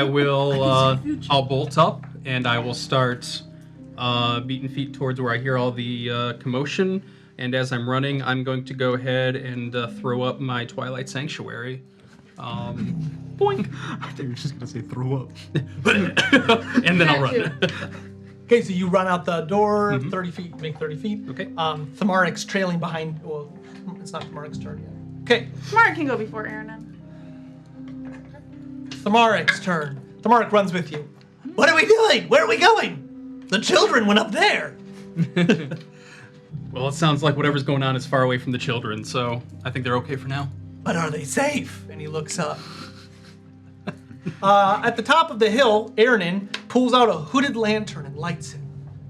will. I can see the future. I'll bolt up and I will start beating feet towards where I hear all the commotion. And as I'm running, I'm going to go ahead and throw up my Twilight Sanctuary. Boink. I thought you were just gonna say throw up. And then I'll run. okay, so you run out the door 30 feet, make 30 feet. Okay. Thamarik's trailing behind. Well, it's not Thamarik's turn yet. Okay, Mark can go before Aaron. Thamarik's turn. Thamarik runs with you. What are we doing? Where are we going? The children went up there. Well, it sounds like whatever's going on is far away from the children, so I think they're okay for now. But are they safe? And he looks up. At the top of the hill, Aaronin pulls out a hooded lantern and lights it.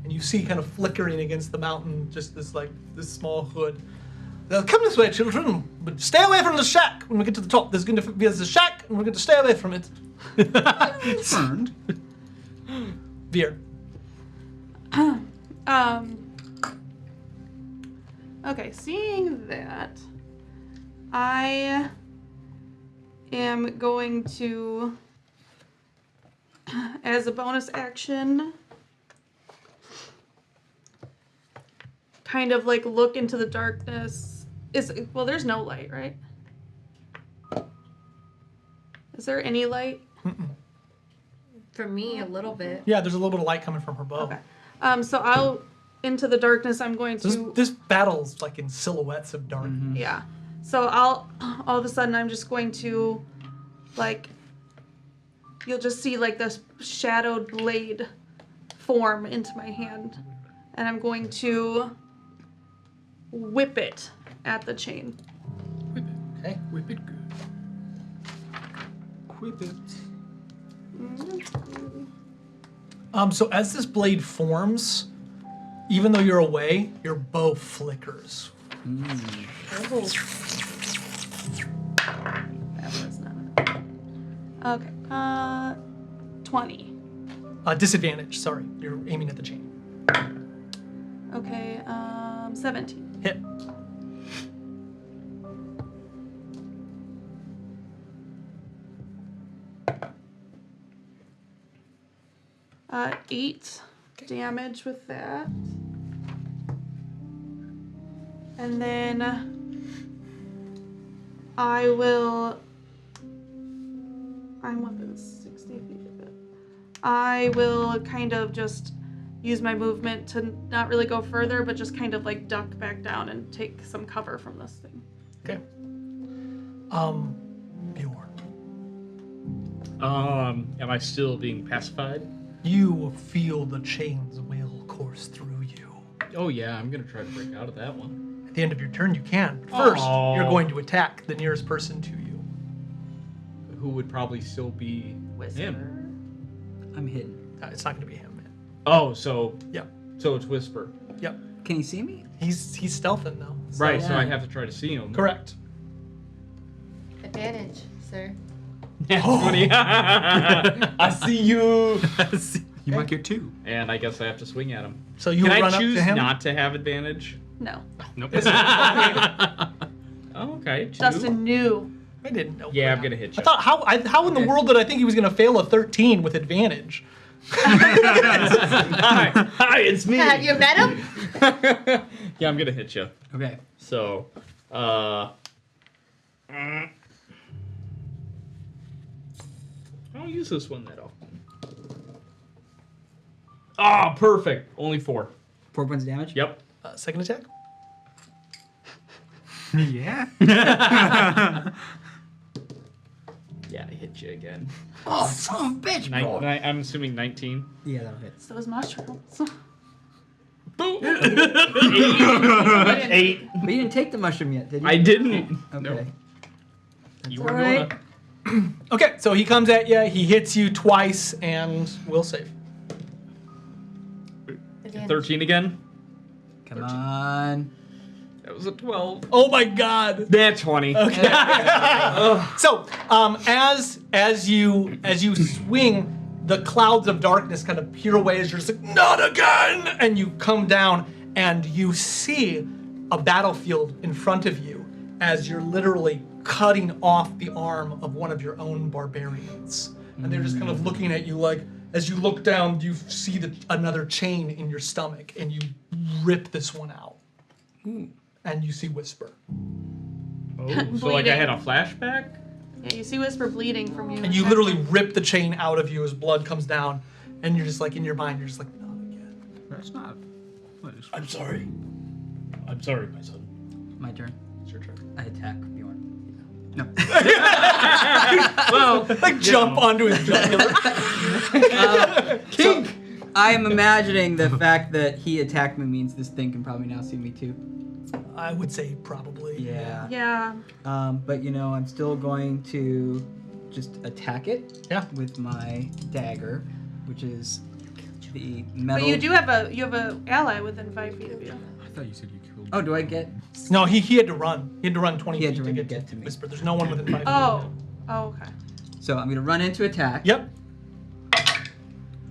And you see kind of flickering against the mountain, just this small hood. Come this way, children, but stay away from the shack when we get to the top. There's going to be a shack, and we're going to stay away from it. Burned. Veer. Okay, seeing that, I am going to, as a bonus action, kind of like look into the darkness. Well, there's no light, right? Is there any light? For me, a little bit. Yeah, there's a little bit of light coming from her bow. Okay. So I'll, into the darkness, I'm going to... This battle's like in silhouettes of dark. Yeah. So all of a sudden, I'm just going to, like, you'll just see, like, this shadowed blade form into my hand. And I'm going to whip it at the chain. Okay. Whip it good. Whip it. So as this blade forms, even though you're away, your bow flickers. That was not it. Okay. 20. Disadvantage, sorry. You're aiming at the chain. Okay. 17. Hit. Uh, 8 damage with that. And then I will... I'm within 60 feet of it. I will kind of just use my movement to not really go further, but just kind of like duck back down and take some cover from this thing. Okay. Bjorn. Am I still being pacified? You feel the chain's will course through you. Oh yeah, I'm gonna try to break out of that one. At the end of your turn, you can. But first, Oh. you're going to attack the nearest person to you. Who would probably still be him? I'm hidden. It's not going to be him, man. Oh, so Yep. so it's Whisper. Yep. Can you see me? He's stealthing though. So- Right, so Yeah. I have to try to see him. Correct. Advantage, sir. That's funny. I see you. You might get 2. And I guess I have to swing at him. So you Can I run up choose to him. not to have advantage? No. Nope. Oh, okay. 2. Justin knew. I didn't know. Yeah, that. I'm gonna hit I you. thought how in the Okay. world did I think he was going to fail a 13 with advantage? Hi, it's me. Have you met him? Yeah, I'm gonna hit you. Okay. So, I don't use this one that often. Ah, perfect. Only 4. 4 points of damage? Yep. Second attack. Yeah. Yeah, I hit you again. Oh, son of a bitch, bro. I'm assuming 19. Yeah, that'll hit. So is mushrooms. Boom. 8. But you didn't take the mushroom yet, did you? I didn't. Okay. You were alright. gonna. Okay, so he comes at you. He hits you twice and will save. Advantage. 13 again. Come on. That was a 12. Oh my God. That's 20. Okay. So, as you swing, the clouds of darkness kind of peer away as you're just like, not again, and you come down and you see a battlefield in front of you as you're literally cutting off the arm of one of your own barbarians, and they're just kind of looking at you like, as you look down, you see another chain in your stomach, and you rip this one out, and you see Whisper. Oh, so like I had a flashback? Yeah, you see Whisper bleeding from you. And you literally rip the chain out of you as blood comes down, and you're just like, in your mind, you're just like, not again. That's not. I'm sorry. I'm sorry, my son. My turn. It's your turn. I attack Bjorn. No. Well, Like jump onto his jugular. So, I am imagining the fact that he attacked me means this thing can probably now see me too. I would say probably. Yeah. Yeah. But I'm still going to just attack it. Yeah. With my dagger, which is the metal. But you do have a ally within 5 feet of you. I thought you said you killed. Oh, do I get? No, he had to run. He had to run 20 He had feet to to run get to get to me. Whisper. There's no one within 5 feet. Oh. Oh, okay. So I'm gonna run into attack. Yep.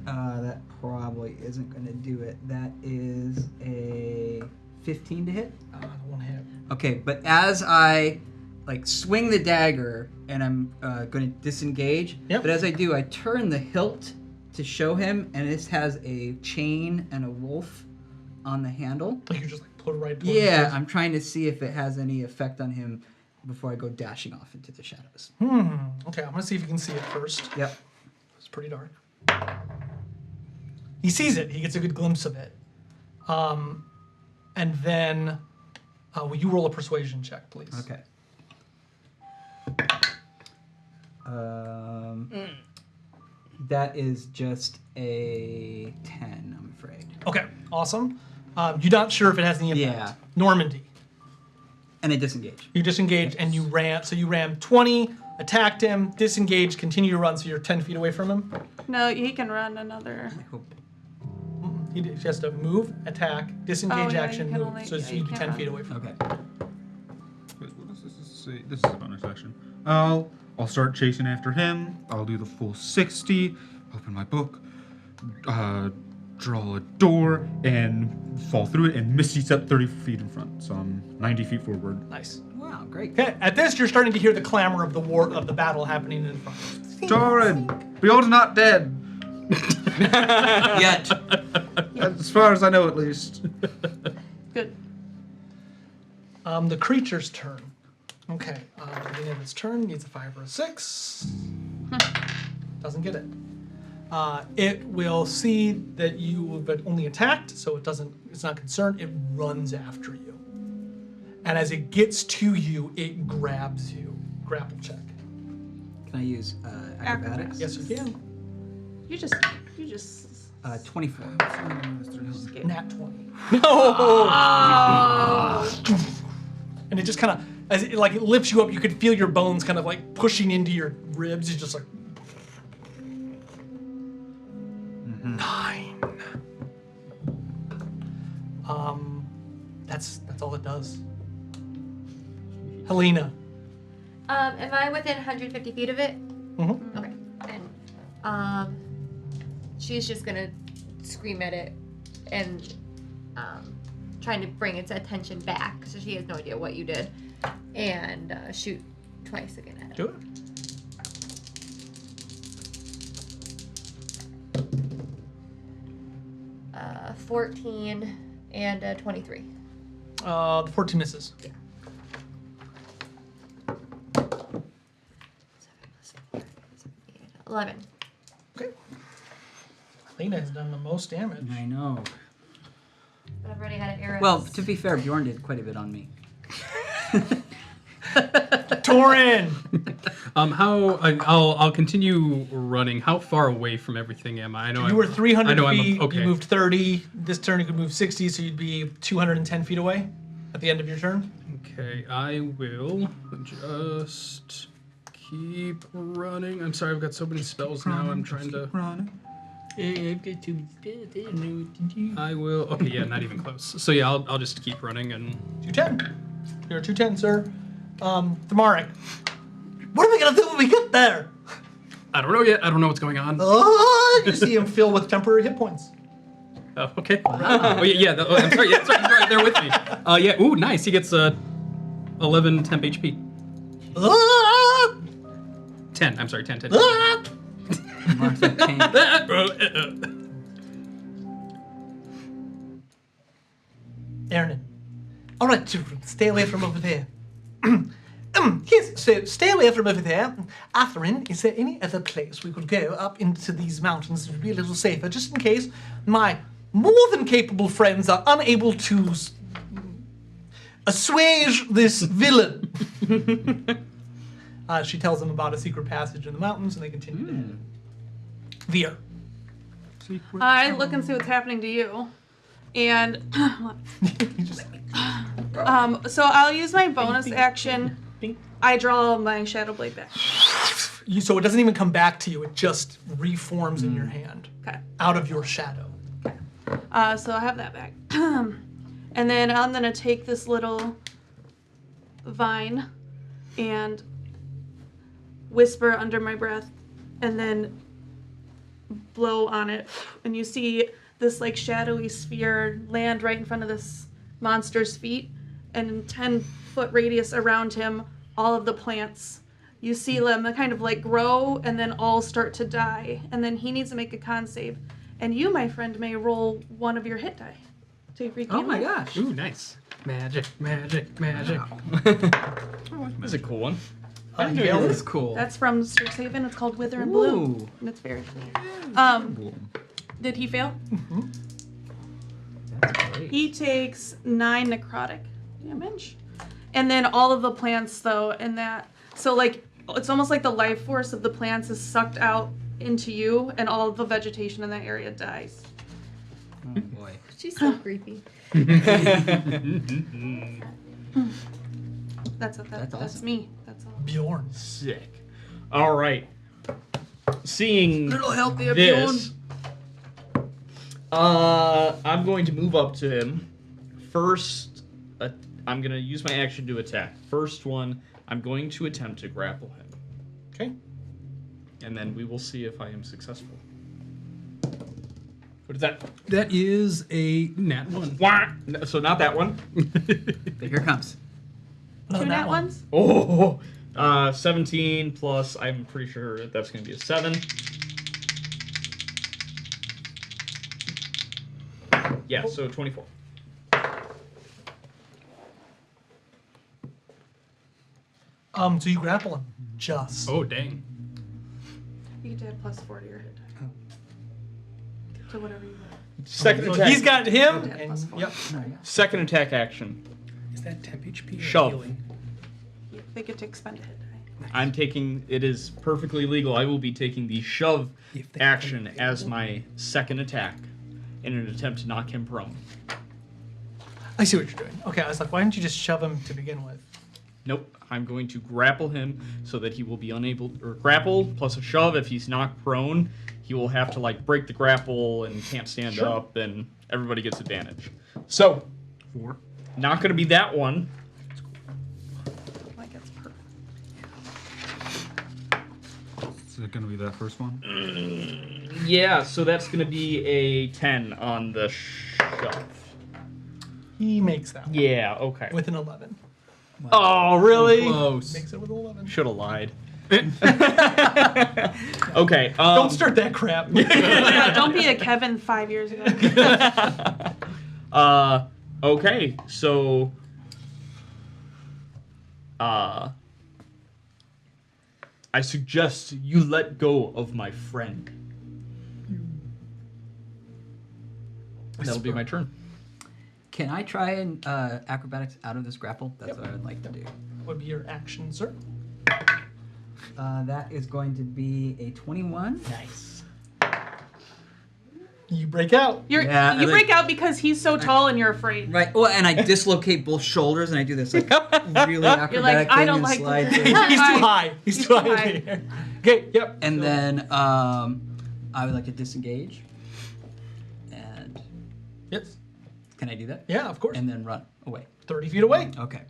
That probably isn't gonna do it. That is a 15 to hit. That won't hit. Okay, but as I swing the dagger and I'm going to disengage, Yep. but as I do, I turn the hilt to show him, and this has a chain and a wolf on the handle. Like you just like put it right towards Yeah, his- I'm trying to see if it has any effect on him before I go dashing off into the shadows. Okay, I'm gonna see if you can see it first. Yep. It's pretty dark. He sees it. He gets a good glimpse of it. And then, will you roll a persuasion check, please? Okay. That is just a 10, I'm afraid. Okay, awesome. You're not sure if it has any effect. Yeah. Normandy. And I disengage. You disengaged and you ran. So you ran 20, attacked him, disengaged, continue to run. So you're 10 feet away from him. No, he can run another. I hope. He has to move, attack, disengage, Oh, yeah, action, you can move. only- So yeah, you'd you be can't 10 run. feet away from him. Okay. Wait, what does this say? This is a bonus action. I'll start chasing after him. I'll do the full 60. Open my book. Draw a door and fall through it and misty step 30 feet in front. So I'm 90 feet forward. Nice. Wow, great. Okay, at this, you're starting to hear the clamor of the battle happening in front of you. Torin, Bjorn's not dead. Yet. As far as I know, at least. Good. The creature's turn. Okay, beginning of its turn, needs a 5 or a 6. Doesn't get it. It will see that you have only attacked, so it's not concerned. It runs after you. And as it gets to you, it grabs you. Grapple check. Can I use acrobatics? Yes, you can. You just 24. Nat 20. Oh. And it just kind of, as it lifts you up, you could feel your bones kind of like pushing into your ribs. It's just like 9. That's all it does. Helena. Am I within 150 feet of it? Mm-hmm. Okay. And she's just gonna scream at it and trying to bring its attention back, so she has no idea what you did, and shoot twice again at it. Do it. Uh, 14 and 23. The 14 misses. 11. Okay. Helena has done the most damage. I know. But I've already had an arrow. Well, to be fair, Bjorn did quite a bit on me. Torin! I'll continue running. How far away from everything am I? I know You were 300 feet. Okay. You moved 30. This turn you could move 60, so you'd be 210 feet away at the end of your turn. Okay, I will just keep running. I'm sorry, I've got so many spells now. I'm trying to. I've got two spells. I don't know what to do. I will. Okay, yeah, not even close. So yeah, I'll just keep running and. 210. You're 210, sir. Thamaric. What are we gonna do when we get there? I don't know yet. I don't know what's going on. Oh, you see him fill with temporary hit points. Oh, okay. Oh yeah. I'm sorry. Yeah, sorry. They're with me. Yeah. Ooh, nice. He gets 11 temp HP. Ah! 10. I'm sorry. 10. Ah! Martha Kane. Ernan. All right, children, stay away from over there. Yes, so stay away from over there. Atherin, is there any other place we could go up into these mountains to be a little safer, just in case my more than capable friends are unable to assuage this villain? She tells them about a secret passage in the mountains, and they continue to head. Veer. I look and see what's happening to you, and You just- so I'll use my bonus action. I draw my shadow blade back. so it doesn't even come back to you; it just reforms in your hand, Okay. out of your shadow. So I have that back. And then I'm gonna take this little vine and whisper under my breath, and then blow on it, and you see this like shadowy sphere land right in front of this monster's feet, and in 10-foot radius around him, all of the plants. You see them kind of like grow and then all start to die, and then he needs to make a con save. And you, my friend, may roll one of your hit die to regain Oh my life. gosh. Ooh, nice. Magic. That's a cool one. That is cool. That's from Strixhaven. It's called Wither and Bloom, Ooh. and it's very cool. Did he fail? That's great. He takes 9 necrotic damage. And then all of the plants, though, and that... So, like, it's almost like the life force of the plants is sucked out into you, and all of the vegetation in that area dies. Oh boy. She's so creepy. That's awesome. me. That's all. Bjorn. Sick. All right. Seeing Little help there, this, I'm going to move up to him. First, I'm going to use my action to attack. First one, I'm going to attempt to grapple him. Okay. And then we will see if I am successful. What is that? That is a nat 1. Wah! No, so not that one. Here it comes. Another Two nat nat one. ones? Oh, 17 plus, I'm pretty sure that's going to be a 7. Yeah, so 24. So you grapple him. Just. Oh, dang. You get to add +4 to your hit die. So whatever you want. Second So attack. he's got him, Yeah, and plus four. yep. Second attack action. Is that temp HP? Or Shove. healing? They get to expend a hit die. I'm taking. It is perfectly legal. I will be taking the shove If they action as my second attack in an attempt to knock him prone. I see what you're doing. Okay, I was like, why didn't you just shove him to begin with? Nope. I'm going to grapple him so that he will be unable, or grapple plus a shove. If he's knocked prone, he will have to like break the grapple and can't stand Sure. up, and everybody gets advantage. So, 4. not going to be that one. Like it's perfect. Is it going to be that first one? Yeah, so that's going to be a 10 on the shove. He makes that one Yeah, okay. with an 11. Oh, really? Close. Makes it with an 11. Should have lied. Okay. Don't start that crap. Yeah, don't be a Kevin 5 years ago. Okay, so I suggest you let go of my friend. That'll be my turn. Can I try and acrobatics out of this grapple? That's what I'd like to do. Would be your action, sir. That is going to be a 21. Nice. You break out. You Yeah, I break out because he's so tall and you're afraid. Right. Well, and I dislocate both shoulders, and I do this like really acrobatic I thing don't and like slide this. through. He's too Fine. high. He's too high. in the air. Okay, yep. And So- then I would like to disengage. And Yes. can I do that? Yeah, of course. And then run away. 30 feet away. Okay.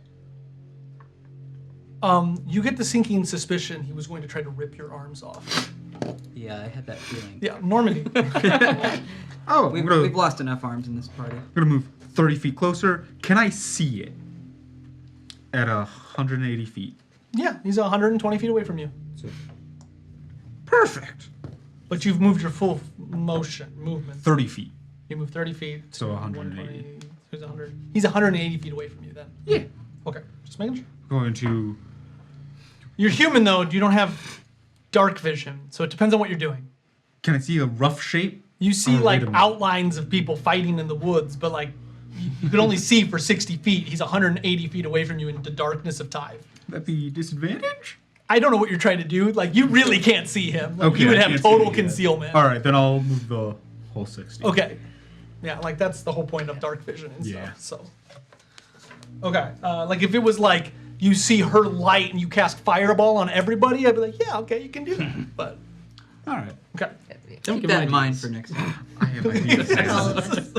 You get the sinking suspicion he was going to try to rip your arms off. Yeah, I had that feeling. Yeah, Normandy. Oh, We've, I'm gonna, we've lost enough arms in this party. I'm gonna move 30 feet closer. Can I see it? At 180 feet. Yeah, he's 120 feet away from you. Perfect. But you've moved your full movement. 30 feet. You move 30 feet. So to 180. He's 100. He's 180 feet away from you then. Yeah. Okay, just making sure. Going to. You're human though. You don't have dark vision, so it depends on what you're doing. Can I see a rough shape? You see Oh, wait like a minute. outlines of people fighting in the woods, but like you can only see for 60 feet. He's 180 feet away from you in the darkness of Tyve. That'd be disadvantage? I don't know what you're trying to do. Like you really can't see him. Like, Okay, you would I have can't see total it yet. concealment. Alright, then I'll move the whole 60. Okay. Yeah, like that's the whole point of dark vision and Yeah. stuff. So. Okay. Like if it was like you see her light and you cast fireball on everybody, I'd be like, yeah, okay, you can do that. But Alright. okay. Don't Keep give that him in mind ideas. for next time. I have ideas. All of us.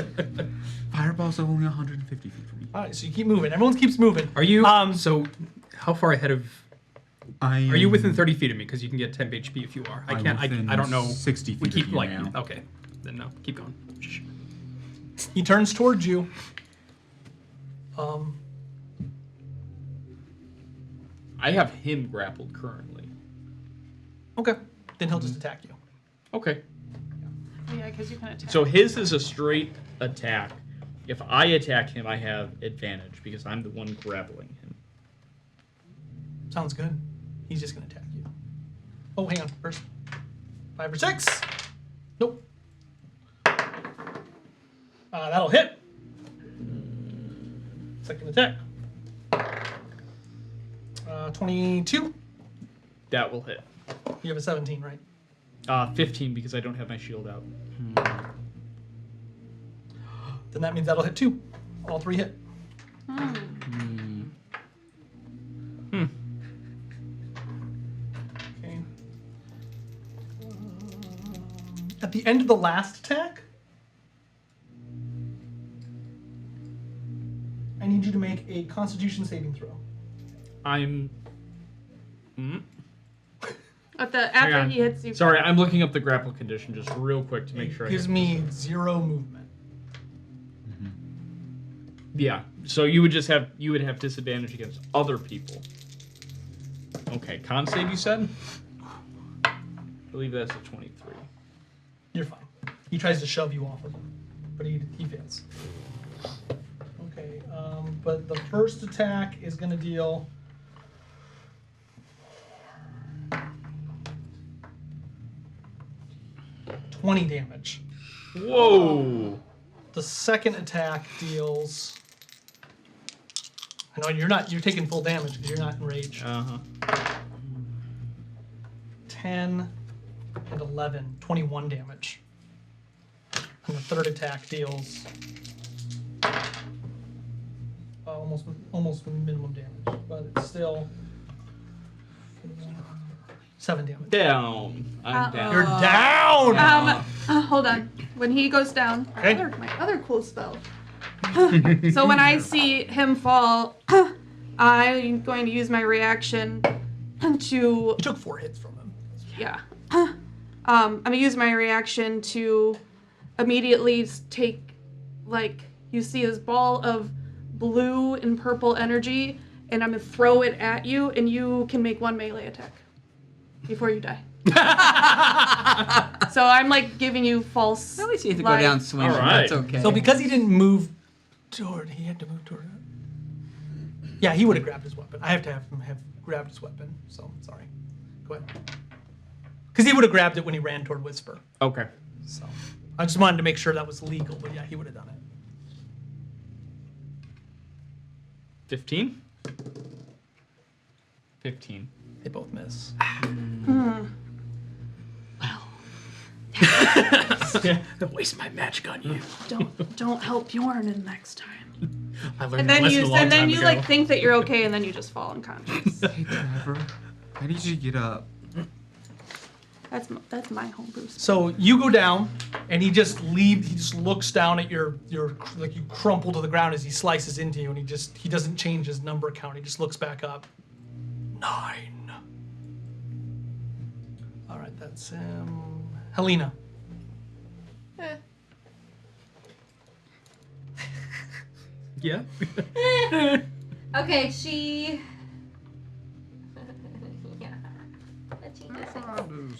Fireballs are only 150 feet from me. All right, so you keep moving. Everyone keeps moving. Are you? Um, So, how far ahead of? Are you within 30 feet of me? Because you can get 10 HP if you are. I I'm can't. within I don't know. 60 We feet keep of you like. now. Okay. Then no. Keep going. Shh. He turns towards you. I have him grappled currently. Okay. Then he'll just attack you. Okay. Yeah, because you can attack. So his is a straight attack. If I attack him, I have advantage because I'm the one grappling him. Sounds good. He's just gonna attack you. Oh, hang on. First, 5 or 6. Nope. That'll hit. Second attack. 22. That will hit. You have a 17, right? 15 because I don't have my shield out. Then that means that'll hit 2. All 3 hit. Okay. At the end of the last attack, I need you to make a Constitution saving throw. I'm. But the Hang after on. he hits you. Sorry, I'm looking up the grapple condition just real quick to make sure. It gives me 0 movement. Yeah. So you would have disadvantage against other people. Okay, con save you said? I believe that's a 23. You're fine. He tries to shove you off of him, but he fails. Okay, but the first attack is going to deal 20 damage. Whoa. The second attack deals. I know you're taking full damage because you're not enraged. 10 and 11, 21 damage. And the third attack deals almost minimum damage, but it's still 7 damage. Down. I'm down. You're down. Hold on. When he goes down, Okay. my other cool spell. So when I see him fall, I'm going to use my reaction to. You took 4 hits from him. Yeah. I'm gonna use my reaction to immediately take, like, you see this ball of blue and purple energy, and I'm gonna throw it at you, and you can make 1 melee attack before you die. So I'm like giving you false. At least you have to life. go down swinging. All right. That's okay. So because he didn't move toward, he had to move toward. Yeah, he would have grabbed his weapon. I have to have him have grabbed his weapon. So sorry. Go ahead. Because he would have grabbed it when he ran toward Whisper. Okay. So I just wanted to make sure that was legal. But yeah, he would have done it. 15? 15. They both miss. Waste my magic on you. Don't help Bjorn in next time. I learned And that then lesson you a long time ago. like think that you're okay, and then you just fall unconscious. Hey, Trevor. I need you to get up. That's my homebrew. So you go down, and he just looks down at your like you crumple to the ground as he slices into you, and he doesn't change his number count. He just looks back up. 9. All right, that's Helena. Yeah. Okay, she. Yeah. Let's change this thing.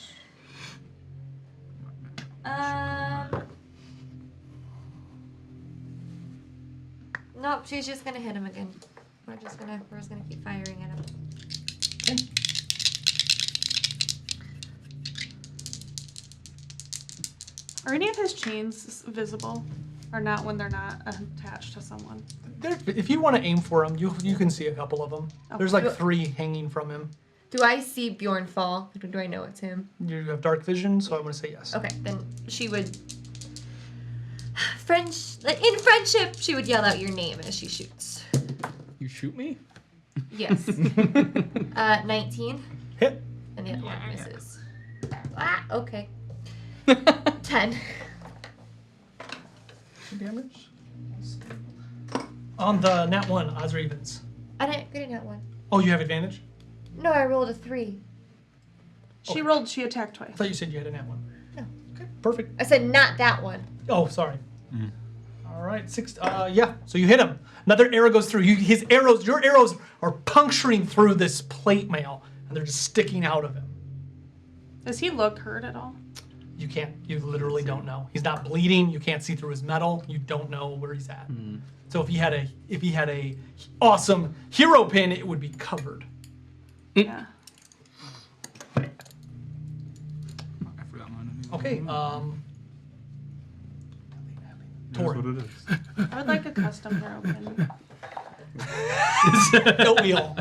Nope, she's just gonna hit him again. We're just gonna keep firing at him. Okay. Are any of his chains visible, or not when they're not attached to someone? If you want to aim for him, you can see a couple of them. There's like Okay. 3 hanging from him. Do I see Bjorn fall? Or do I know it's him? You have dark vision, so I'm going to say yes. Okay, then she would. In friendship, she would yell out your name as she shoots. You shoot me? Yes. 19. Hit. And the other one misses. Ah, okay. 10. Damage. On the nat 1, odds or evens. I didn't get a nat 1. Oh, you have advantage? No, I rolled a 3. She attacked twice. I thought you said you had a nat 1. No. Okay, perfect. I said not that one. Oh, sorry. All right, 6. Yeah. So you hit him. Another arrow goes through. Your arrows are puncturing through this plate mail, and they're just sticking out of him. Does he look hurt at all? You can't. You literally don't know. He's not bleeding. You can't see through his metal. You don't know where he's at. So if he had a awesome hero pin, it would be covered. Yeah. I forgot mine. Okay. That's what Torin. it is. I would like a custom hero pin. Oatmeal.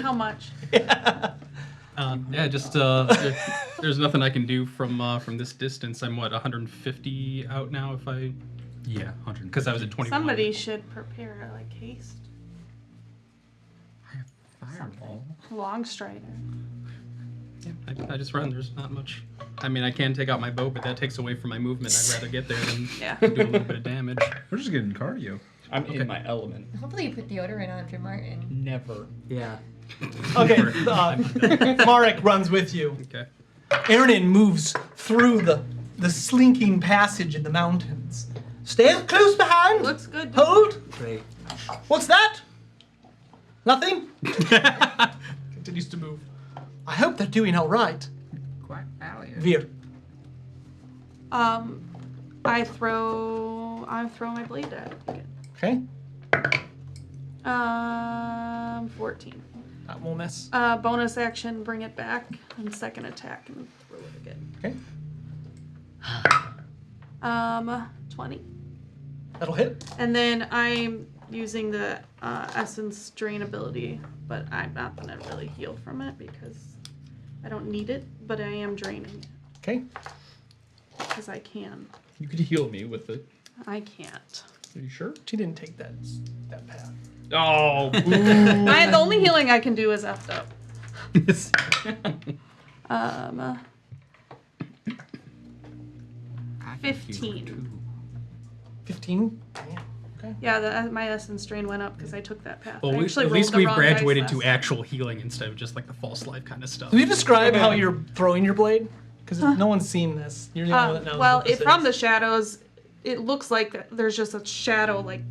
How much? Yeah, just there's nothing I can do from this distance. I'm 150 out now if I Yeah, 100. because I was at 21. Somebody should prepare like haste. Fireball. Long strider. Yeah, I just run. There's not much. I mean, I can take out my bow, but that takes away from my movement. I'd rather get there than Yeah. do a little bit of damage. We're just getting cardio. I'm in my element. Hopefully you put deodorant on after Martin. Never. Yeah. Okay. Marek runs with you. Okay. Aaron moves through the slinking passage in the mountains. Stay close behind. Looks good. Hold. Great. What's that? Nothing? Continues to move. I hope they're doing all right. Quite valiant. Veer. I throw my blade at it again. Okay. 14. That won't miss. Bonus action, bring it back, and second attack, and throw it again. Okay. 20. That'll hit. And then I'm using the essence drain ability, but I'm not gonna really heal from it because I don't need it, but I am draining it Okay. because I can. You could heal me with it. I can't. Are you sure? She didn't take that path. Oh. The only healing I can do is effed up. 15. 15. Damn. Okay. Yeah, my essence drain went up because I took that path. Well, I actually at rolled least the we've wrong graduated dice to last actual healing instead of just like the false life kind of stuff. Can you describe how you're throwing your blade? Because no one's seen this. You're the only one that knows. Well, what this from is. the shadows, it looks like there's just a shadow like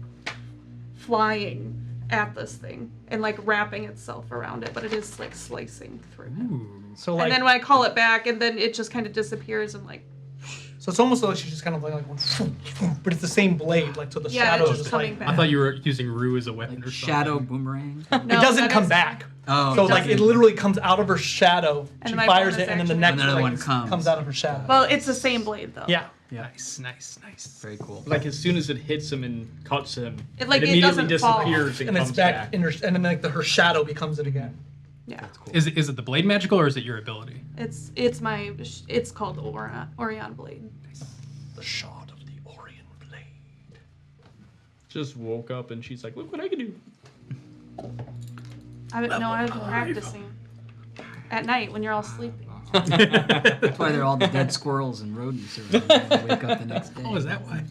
flying at this thing and like wrapping itself around it, but it is like slicing through it. So like, And then when I call it back, and then it just kind of disappears and like. so it's almost like she's just kind of like but it's the same blade, like so the Yeah, shadow it's is just just coming like back. I thought you were using Rue as a weapon Like or something. shadow boomerang. it No, doesn't that come is- back. Oh, So it like it doesn't. literally comes out of her shadow. And She my fires bonus it, and then the action- next Another like, one comes. out of her shadow. Well, it's the same blade though. Yeah. Nice, nice, nice. Very cool. Like as soon as it hits him and cuts him, It, like, it immediately doesn't fall. disappears and And comes it's back, in her, and then like her shadow becomes it again. Yeah. That's cool. Is it the blade magical or is it your ability? It's called Orion Blade. The shard of the Orion blade. Just woke up and she's like, "Look what I can do." I was practicing at night when you're all sleeping. That's why they're all the dead squirrels and rodents around. They wake up the next day. Oh, is that why?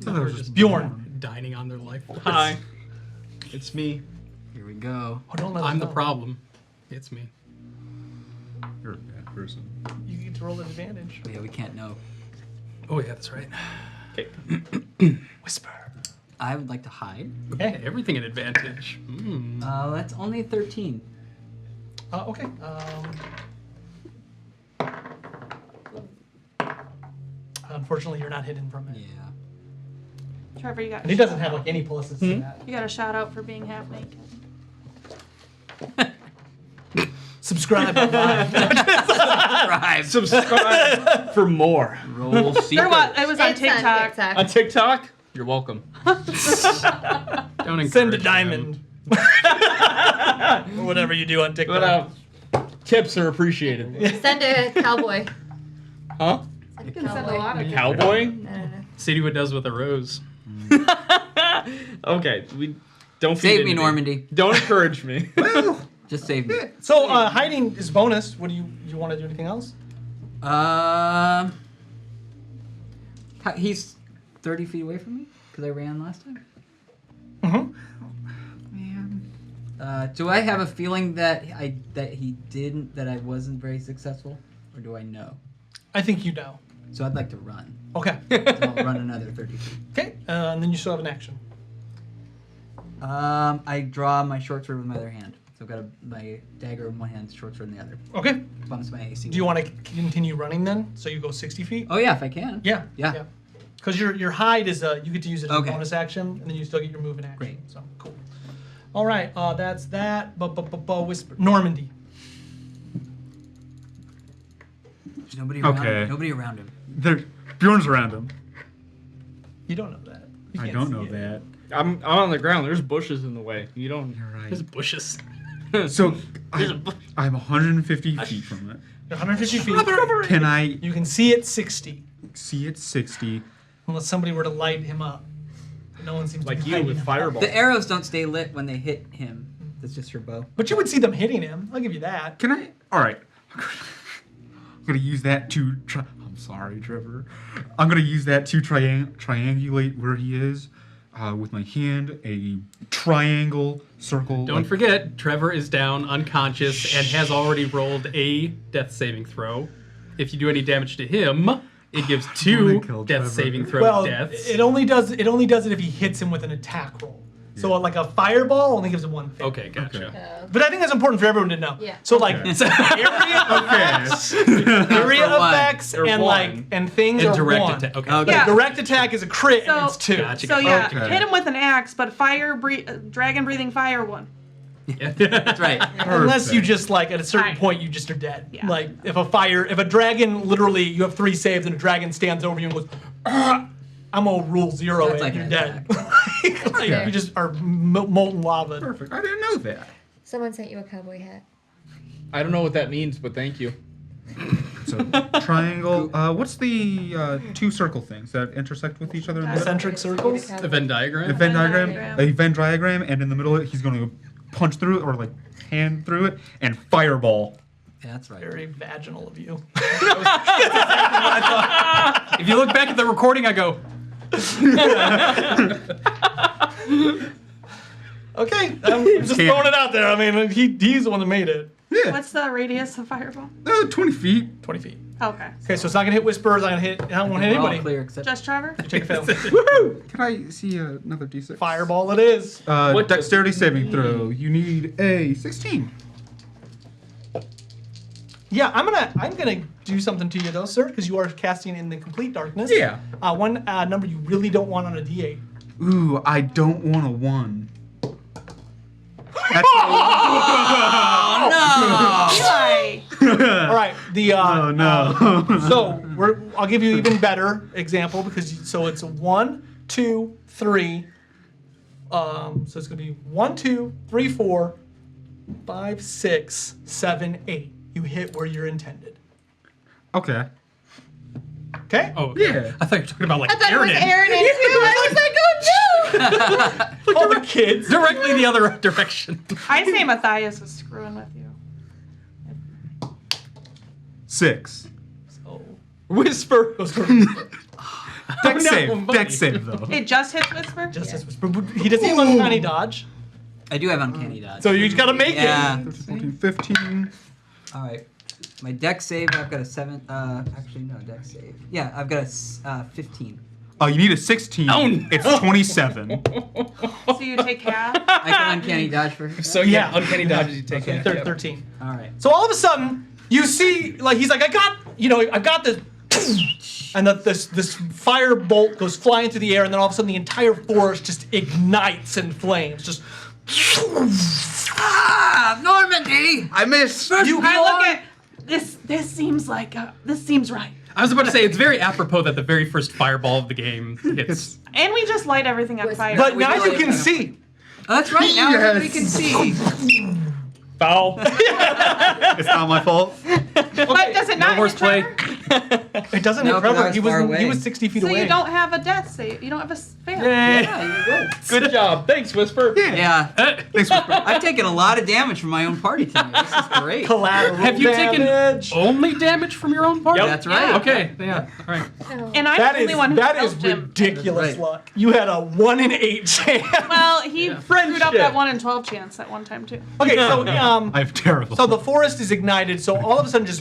So that was just Bjorn. Dining on their life. Hi, it's me. Here we go. Oh, don't let I'm us the know. problem. It's me. You're a bad person. You get to roll an advantage. Oh, yeah, we can't know. Oh yeah, that's right. Okay. Whisper. I would like to hide. Okay. Everything an advantage. That's only 13. Okay. Unfortunately, you're not hidden from it. Yeah. Trevor, you got. And he doesn't have like any pluses to that. You got a shout out for being half naked. Subscribe online. Subscribe for more Roll There secret. was. It was on It's TikTok. on TikTok. You're welcome. Don't encourage Send a them. diamond. Or whatever you do on TikTok. But tips are appreciated. Send a cowboy. Huh? Send a Send a lot of Cowboy? No. See what does with a rose. Okay, we don't feed Save into me, Normandy. Don't encourage me. Just save me. So hiding is bonus. What do you want to do? Anything else? He's 30 feet away from me because I ran last time. Mm-hmm. Do I have a feeling that I wasn't very successful, or do I know? I think you know. So I'd like to run. Okay. So I'll run another 30 feet. Okay. And then you still have an action. I draw my short sword with my other hand. So I've got my dagger in one hand, short sword in the other. Okay. Bumps my AC. Do you want to continue running then? So you go 60 feet? Oh yeah, if I can. Yeah. Yeah. Because your hide is you get to use it as Okay. a bonus action, and then you still get your move in action. Great. So cool. All right. That's that. Whisper. Normandy. There's nobody around. Okay. Nobody around him. Bjorn's around him. You don't know that. You I can't don't see know it. that. I'm on the ground. There's bushes in the way. You don't. You're There's right. bushes. So I'm 150 feet from it. You're 150 feet. Can I You can see it 60, see it 60? unless somebody were to light him up. But no one seems Like to be you lighting with him up. fireball. The arrows don't stay lit when they hit him. That's just your bow. But you would see them hitting him. I'll give you that. Can I? All right. I'm gonna use that to try. I'm sorry, Trevor. I'm gonna use that to triangulate where he is with my hand. A triangle circle. Don't like- forget, Trevor is down unconscious and has already rolled a death saving throw. If you do any damage to him, it gives I'm 2 gonna kill death Trevor. saving throw Well, deaths. it only does it if he hits him with an attack roll. So like a fireball only gives him 1 fail. Okay, gotcha. Okay. But I think that's important for everyone to know. Yeah. So like Okay. area effects, area For one. effects, Or and one. like and things And are direct 1. attack. Okay. Okay. Yeah. Direct attack is a crit and So- it's 2. Gotcha. So yeah, Okay. hit him with an axe, but dragon breathing fire one. That's right. Unless you Perfect. just like at a certain Right. point you just are dead. Yeah. Like if a dragon literally you have 3 saves and a dragon stands over you and goes, "Argh," I'm gonna rule 0 That's and like you're an dead. Like, Yeah. you just are molten lava. Perfect. I didn't know that. Someone sent you a cowboy hat. I don't know what that means, but thank you. So triangle. What's the 2 circle things that intersect with each other in the middle? Eccentric circles. The Venn diagram. A Venn diagram. diagram. A Venn diagram, and in the middle of it, he's going to punch through it or like hand through it and fireball. Yeah, that's right. Very vaginal of you. If you look back at the recording, I go. Okay, I'm just throwing it out there. I mean, he's the one that made it. Yeah. What's the radius of fireball? 20 feet. 20 feet. Okay. Okay, so it's not gonna hit whispers. I don't want to hit We're all anybody. clear except Just Trevor? Take a fail. Woohoo! Can I see another d6? Fireball it is. What does Dexterity it saving mean? throw. You need a 16. Yeah, I'm gonna do something to you though, sir, because you are casting in the complete darkness. Yeah. One number you really don't want on a D8. Ooh, I don't want a 1. That's Eli! All right, the Oh no. so I'll give you even better example because so it's a 1, 2, 3. So it's gonna be 1, 2, 3, 4, 5, 6, 7, 8. You hit where you're intended. Okay. Okay. Oh, Yeah. I thought you were talking about like I thought Aaron. it was Aaron and too. I was like, oh no! All the kids. Directly the other direction. I say Matthias is screwing with you. 6. So Whisper. goes for Dex no, save. buddy. Dex save though. It just hits Whisper? just as whisper. He doesn't have uncanny dodge, I do have uncanny dodge. so you just gotta make Yeah. it. 14, 15. All right. My dex save, I've got a 7. Actually, no, dex save. Yeah, I've got a 15. Oh, you need a 16. Oh, no. It's 27. So you take half? I can uncanny dodge for. So yeah, uncanny dodges you take. Okay, 13. All right. So all of a sudden, you see, like he's like, I've got this, and this fire bolt goes flying through the air, and then all of a sudden the entire forest just ignites in flames. Just Normandy! I missed. you I look at this. This seems like this seems right. I was about to say it's very apropos that the very first fireball of the game hits. And we just light everything on fire. But We now really you can have- see. Oh, that's right. Now Yes. everybody can see. Foul. It's not my fault. But does it not hit horseplay. Trevor? It doesn't No, hit 'cause I Trevor. was He was far away. he was 60 feet So away. you don't have a death save. You don't have a fail. Yeah, you go. Good job. Thanks, Whisper. Yeah. Thanks for. I've taken a lot of damage from my own party tonight. This is great. Collateral Have you damage. taken only damage from your own party? Yep. That's right. Okay. Yeah. All right. Oh. And I'm That the is only one who that is helped him. ridiculous Right. luck. You had a 1 in 8 chance. Well, he screwed up Friendship. that 1 in 12 chance that one time too. Okay, so I have terrible. so the forest is ignited. So all of a sudden, just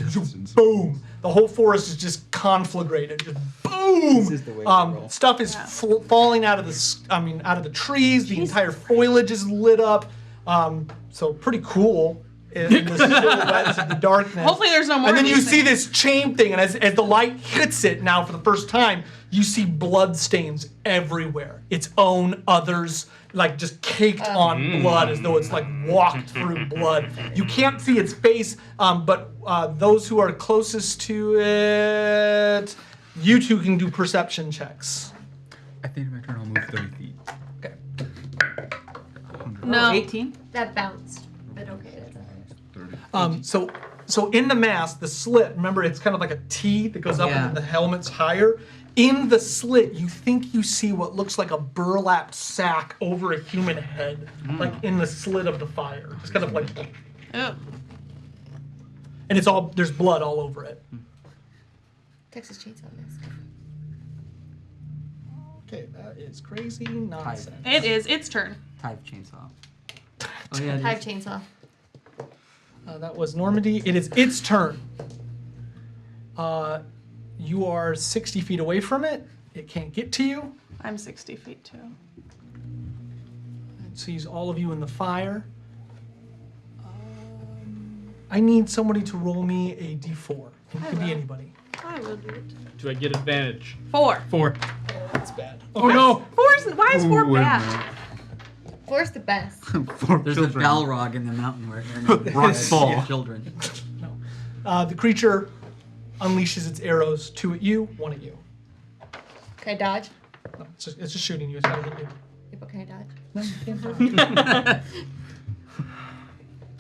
boom, the whole forest is just conflagrated. Just boom. This is the way to roll. Stuff is falling out of out of the trees. The entire foliage is lit up. So pretty cool in the silhouettes of the darkness. Hopefully there's no more And then of you these see things. this chain thing, and as the light hits it now for the first time, you see blood stains everywhere. Its own, others, like just caked on blood, as though it's like walked through blood. You can't see its face, but those who are closest to it, you two can do perception checks. I think my turn. I'll move 30 feet. Okay. No. 18? That bounced, but okay, that's all right. So in the mask, the slit, remember it's kind of like a T that goes up Yeah. and then the helmet's higher. In the slit, you think you see what looks like a burlap sack over a human head, like in the slit of the fire. It's kind of like, Ew. and it's all, there's blood all over it. Texas Chainsaw Massacre. Okay, that is crazy nonsense. It is its turn. Tyve chainsaw. Oh, yeah. it Tyve is. chainsaw. That was Normandy. It is its turn. You are 60 feet away from it. It can't get to you. I'm 60 feet too. It sees all of you in the fire. I need somebody to roll me a d4. It could be anybody. I will do it. Do I get advantage? 4. 4. That's bad. Oh no. 4's, why is 4 Ooh, wait a bad? minute. course, the best. 4 There's children. a Balrog in the mountain where there are no Rock dead fall. children. The creature unleashes its arrows, 2 at you, 1 at you. Can I dodge? No, it's just shooting you. It's not hitting you. Yeah, but can I dodge? No, you can't dodge.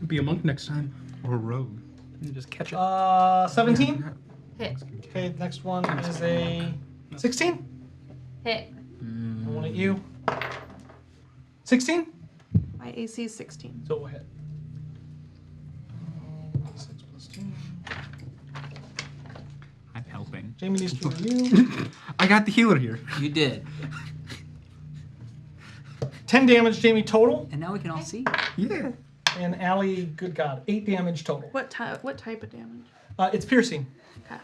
Be a monk next time. Or rogue. You just catch it. 17. Hit. Okay, the next one is a 16. Hit. 1 at you. 16. My AC is 16. So we'll hit. 6 plus 2. I'm helping. Jamie, these 2 are you. I got the healer here. You did. 10 damage, Jamie, total. And now we can all see. Yeah. And Allie, good God, 8 damage total. What type of damage? It's piercing. Okay.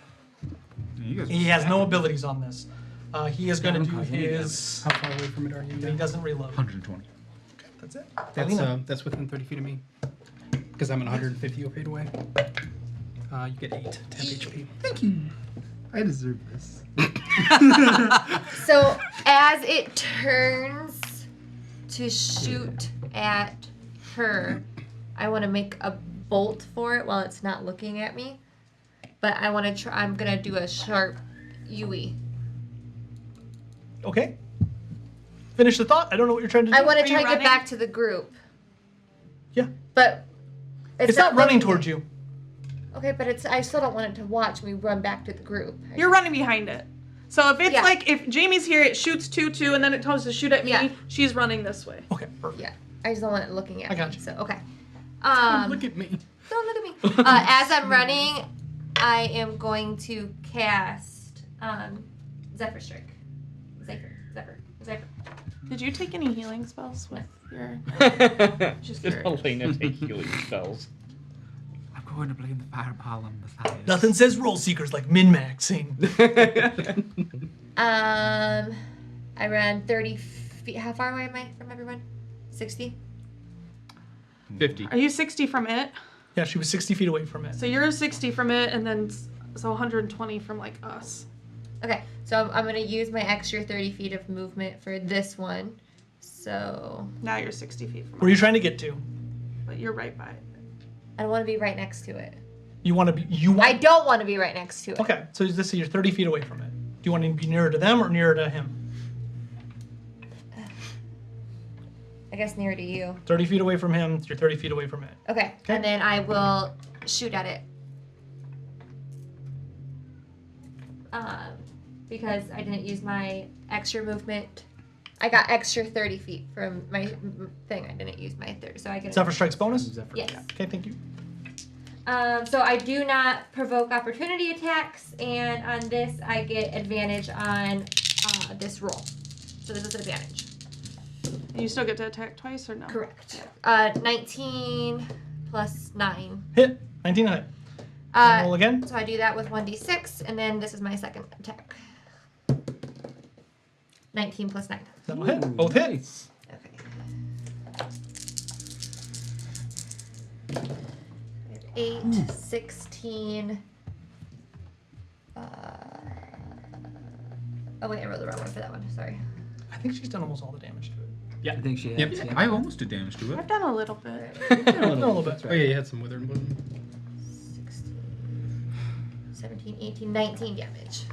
You guys He has no abilities on this. He is going to Don't do cause any his. How far away from it are you? He doesn't reload. 120. That's it. That's within 30 feet of me. Because I'm at 150 feet away. You get 10 HP. Thank you. I deserve this. So as it turns to shoot at her, I want to make a bolt for it while it's not looking at me. But I want to try. I'm gonna do a sharp Yui. Okay. Finish the thought. I don't know what you're trying to do. I want to Are try you to get running? back to the group, Yeah. but It's not running looking- towards you. Okay, but it's. I still don't want it to watch me run back to the group. You're running behind it. So if it's Yeah. like if Jamie's here, it shoots 2-2, and then it tells to shoot at me. Yeah. She's running this way. Okay, perfect. Yeah, I just don't want it looking at I got me. you. So okay. Look at me. Don't look at me. As I'm running, I am going to cast Zephyr Strike. Zephyr. Did you take any healing spells with your? Just Did curious. Helena take healing spells? I'm going to blame the fireball on Matthias. Nothing says roll seekers like min-maxing. I ran 30 feet. How far away am I from everyone? 60? 50. Are you 60 from it? Yeah, she was 60 feet away from it. So you're 60 from it, and then so 120 from like us. Okay, so I'm going to use my extra 30 feet of movement for this one. So Now you're 60 feet from Where are you us, trying to get to? but you're right by it. I don't want to be right next to it. You want to be. You want. I don't want to be right next to it. Okay, so this you're 30 feet away from it. Do you want to be nearer to them or nearer to him? I guess nearer to you. 30 feet away from him. You're 30 feet away from it. Okay, and then I will shoot at it. Because I didn't use my extra movement. I got extra 30 feet from my thing. I didn't use my 30, so I get. Zephyr Strike's bonus. Yes. Okay, thank you. So I do not provoke opportunity attacks, and on this I get advantage on this roll. So this is advantage. And you still get to attack twice, or no? Correct. 19 plus 9. Hit. 19 hit. Roll again. So I do that with 1d6, and then this is my second attack. 19 plus 9. That'll hit. Both hit. Nice. Okay. 8, 16. Oh wait, I rolled the wrong one for that one. Sorry. I think she's done almost all the damage to it. I think she has. Yep. Yeah. I almost did damage to it. I've done a little bit. A little bit. Oh yeah, you had some withered bloom. 16, 17, 18, 19 damage.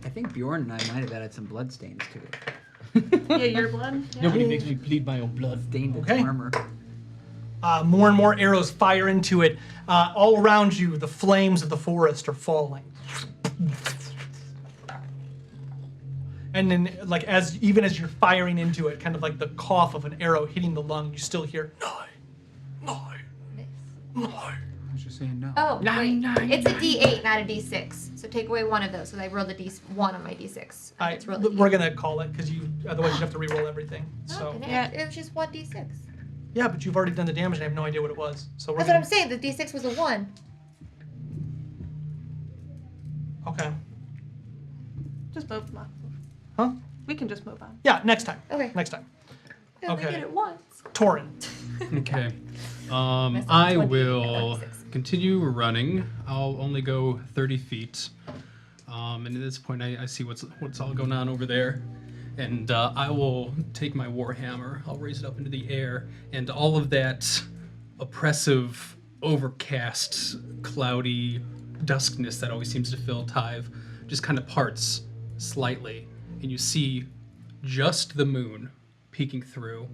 I think Bjorn and I might have added some blood stains to it. Yeah, your blood. Yeah. Nobody makes me bleed my own blood. Stained its Okay. armor. More and more arrows fire into it. All around you, the flames of the forest are falling. And then, like, even as you're firing into it, kind of like the cough of an arrow hitting the lung, you still hear, no, no, no. I was just saying no. Oh, Nine, wait. nine, It's a D8, not a D6. So take away one of those. So I rolled a D1 on my D6. I get to roll the We're D8. gonna call it because otherwise you have to re-roll everything. So Okay, Yeah. it was just 1d6. yeah, but you've already done the damage and I have no idea what it was. So we're That's what gonna, I'm saying. The D6 was a 1. Okay. Just move on. Huh? We can just move on. Yeah, next time. Okay. Next time. I only Okay. did it once. Torin. Okay. That's I 20, will 26. continue running. I'll only go 30 feet. And at this point, I see what's all going on over there. And I will take my warhammer, I'll raise it up into the air, and all of that oppressive, overcast, cloudy duskness that always seems to fill Tyve just kind of parts slightly, and you see just the moon peeking through,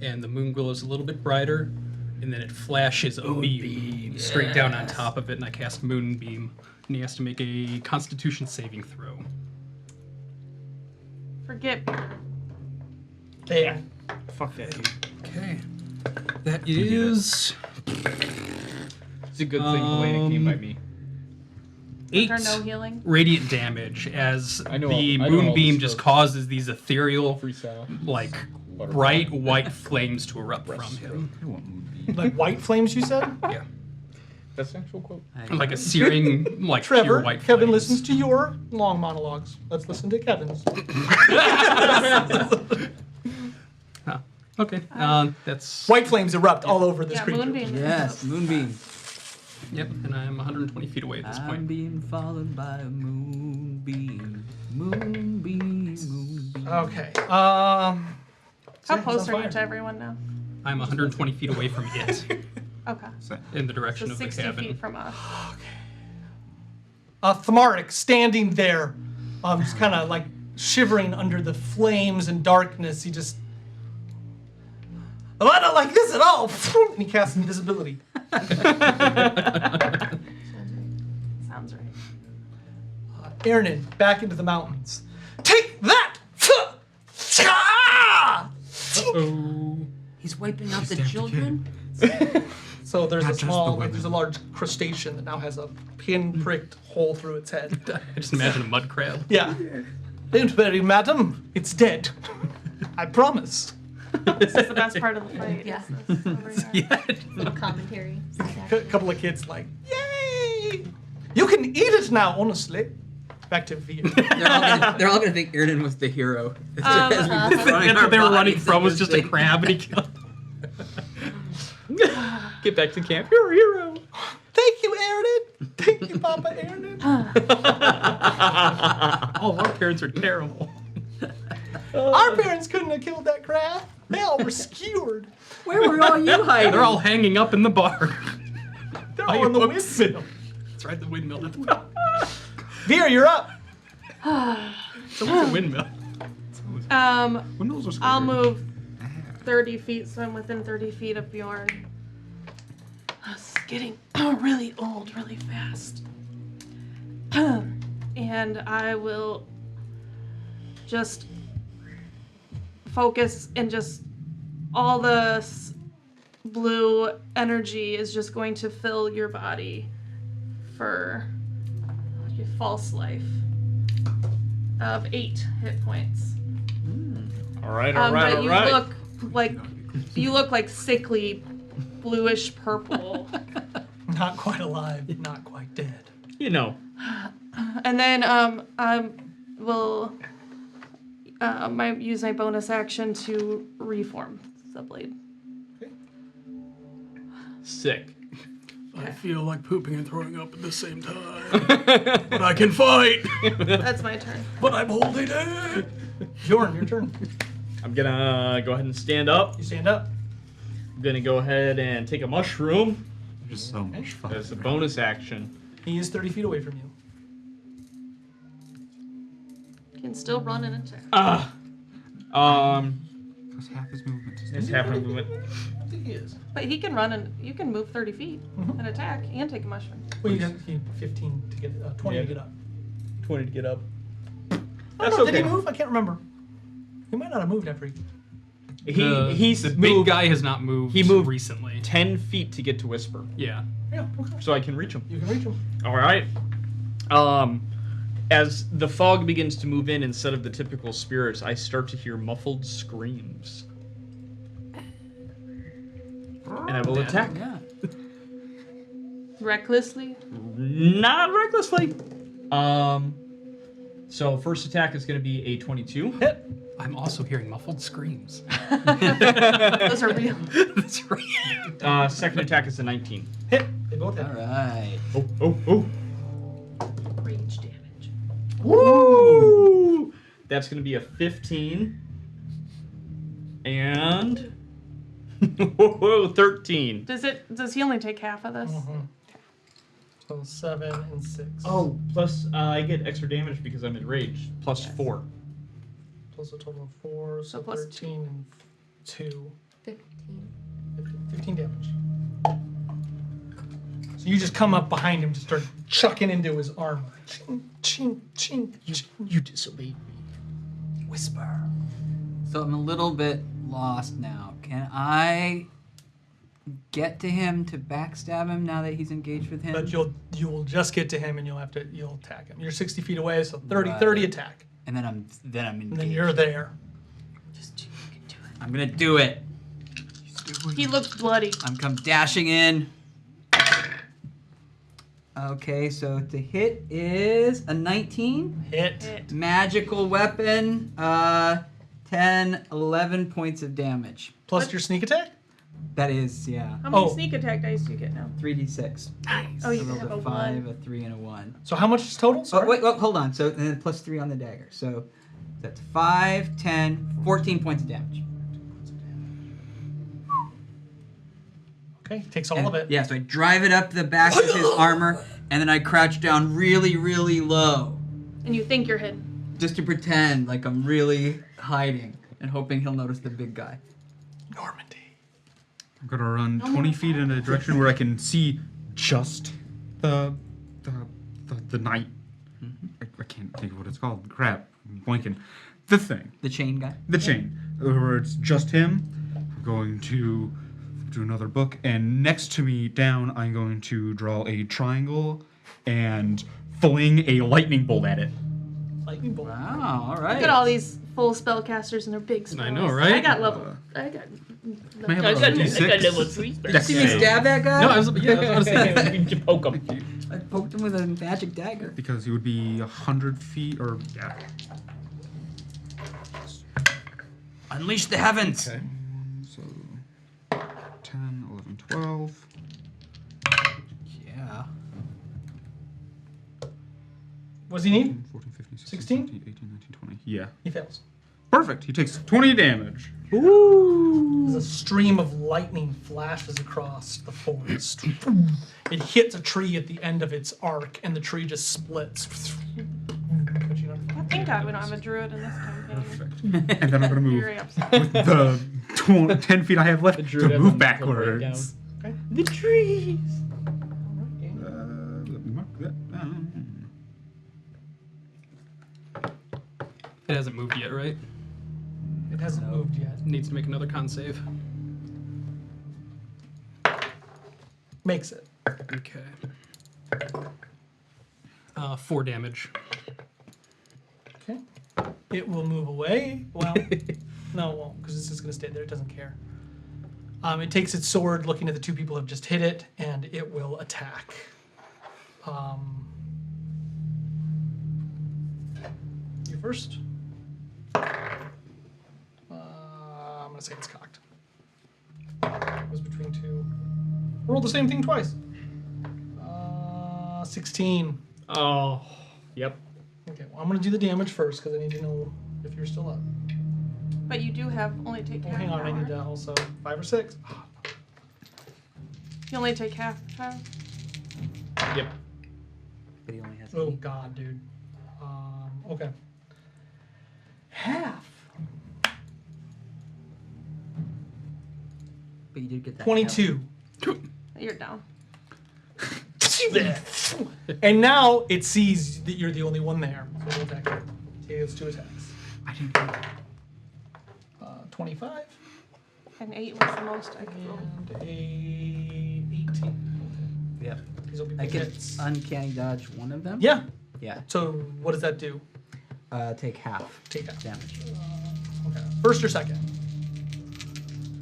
and the moon glows a little bit brighter, and then it flashes a beam straight down on top of it, and I cast Moonbeam, and he has to make a Constitution saving throw. Forget. There. Fuck that dude. Okay. That is It's a good thing the way it came by me. 8 Or no healing. radiant damage as I know the all- I know all moonbeam the just strokes. causes these ethereal, Freestyle. like, bright white flames to erupt from him. I want Moonbeam. Like white flames, you said? Yeah. That's an actual quote. Like a searing, like, pure Trevor, white Kevin flames. listens to your long monologues. Let's listen to Kevin's. Huh. Okay. That's... White flames erupt all over this Yeah, creature. moonbeam. Yes, moonbeam. Yep, and I'm 120 feet away at this I'm point. being followed by a moonbeam. Moonbeam, moonbeam. Okay. How It's close on are you fire. to everyone now? I'm 120 feet away from it, Okay. in the So direction of the 60 cabin. feet from us. Thmartic standing there, just kind of like shivering under the flames and darkness. He just, oh, I don't like this at all. And he casts invisibility. Sounds right. Ernan, back into the mountains. Take that! Oh. He's wiping out the stabbed a children? So there's Not a just small, the like, women. there's a large crustacean that now has a pin-pricked hole through its head. I just imagine a mud crab. Yeah. Don't worry, madam. It's dead. I promise. This is the best part of the fight. Yeah. Is this over here. Little commentary. A couple of kids like, yay! You can eat it now, honestly. Back to Veer. They're all gonna think Erden was the hero. As we've been throwing That's our what they were running bodies from, into was just a things. crab, and he killed. Get back to camp. You're a hero. Thank you, Ernan. Thank you, Papa Ernan. All of our parents are terrible. Our parents couldn't have killed that crab. They all were skewered. Where were all you hiding? They're all hanging up in the bar. They're all in the Whoops. windmill. That's right, the windmill. Veer, you're up. So what's a windmill? Windows are scary. I'll move 30 feet, so I'm within 30 feet of Bjorn. This is getting really old really fast. And I will just focus and just all the blue energy is just going to fill your body for your false life of 8 hit points. All right, But you look like sickly, bluish purple. Not quite alive, not quite dead. You know. And then I will use my bonus action to reform the blade. Sick. I feel like pooping and throwing up at the same time. But I can fight. That's my turn. But I'm holding it. Bjorn, your turn. I'm gonna go ahead and stand up. You stand up. I'm gonna go ahead and take a mushroom There's so much fun. as a bonus action. He is 30 feet away from you. Can still run and attack. Because half his movement is It's half a movement. I think he is. But he can run and you can move 30 feet Mhm. and attack and take a mushroom. Well, you got 15 to get, 20 to Yeah. get up. 20 to get up. I That's don't know, did okay. he move? I can't remember. He might not have moved after he... He's the big moved guy has not moved. He moved recently. 10 feet to get to Whisper, Yeah. Yeah, okay. so I can reach him. You can reach him. All right. As the fog begins to move in instead of the typical spirits, I start to hear muffled screams. And I will attack. Yeah. Recklessly. Not recklessly. So first attack is going to be a 22. Hit. I'm also hearing muffled screams. Those are real. That's right. Second attack is a 19. Hit. They both hit. All right. Oh. Range damage. Woo! That's going to be a 15. And... Whoa, 13. Does he only take half of this? So 7 and 6. Oh, plus I get extra damage because I'm enraged. Plus 4. Plus a total of 4, so plus 13 and 2. 15. 15 damage. So you just come up behind him to start chucking into his armor. Ching, ching, ching, ching. You disobeyed me. Whisper. So I'm a little bit lost now. Can I get to him to backstab him now that he's engaged with him? But you will just get to him and you'll attack him. You're 60 feet away, so 30 Right. attack. And then I'm engaged. And then you're there. Just you can do it. I'm gonna do it. He looks bloody. I'm come dashing in. Okay, so to hit is a 19. Hit. Magical weapon, 10, 11 points of damage. Plus your sneak attack? That is, yeah, How many Oh. sneak attack dice do you get now? 3d6. Nice. Oh, you I can rolled have a a 5, 1. a 3, and a 1. So how much is total? Oh, Sorry. wait, hold on. So then plus 3 on the dagger. So that's 5, 10, 14 points of damage. Okay, takes all of it. Yeah, so I drive it up the back of his armor, and then I crouch down really, really low, And you think you're hidden. just to pretend like I'm really hiding and hoping he'll notice the big guy. Normandy. I'm gonna run 20 feet in a direction where I can see just the knight. I can't think of what it's called. Crap, I'm blanking. The thing, The chain guy. the chain, where it's just him. I'm going to do another book, and next to me down, I'm going to draw a triangle and fling a lightning bolt at it. Lightning bolt. Wow, all right. Look at all these full spellcasters and their big spells. I know, right? I got level. May I have I a got D6? level 3. Did you see me stab that guy? No, I was gonna say. You poke him. I poked him with a magic dagger. Because he would be 100 feet, or yeah. Unleash the heavens. Okay. So 10, 11, 12. Yeah. What does he need? 14, 15, 16, 16? 17, 18, 19, 20. Yeah. He fails. Perfect. He takes 20 damage. As a stream of lightning flashes across the forest. It hits a tree at the end of its arc, and the tree just splits. Thank God we don't have a druid in this campaign. Perfect. And then I'm going to move Very upset. with the 10 feet I have left druid to has move a mental backwards. The trees. Let me mark that down. It hasn't moved yet, right? It hasn't moved yet. Needs to make another con save. Makes it. Okay. 4 damage. Okay. It will move away. Well, no, it won't, because it's just going to stay there. It doesn't care. It takes its sword, looking at the 2 people who have just hit it, and it will attack. You first. I'm going to say it's cocked. It was between 2. Roll the same thing twice. 16. Oh, yep. Okay, well, I'm going to do the damage first, because I need to know if you're still up. But you do have only take Oh, half. hang on, I now, need right? to also 5 or 6. You only take half. Yep. But he only has Oh 8. God, dude. Okay. Half. But you did get that. 22. You're down. And now it sees that you're the only one there. So we'll attack you. He gets 2 attacks. I didn't get that. 25 And 8 was the most I could roll. and a 18. Yep. These will be I big can hits. uncanny dodge one of them. Yeah. Yeah. So what does that do? Take half Take half. damage. Okay. First or second?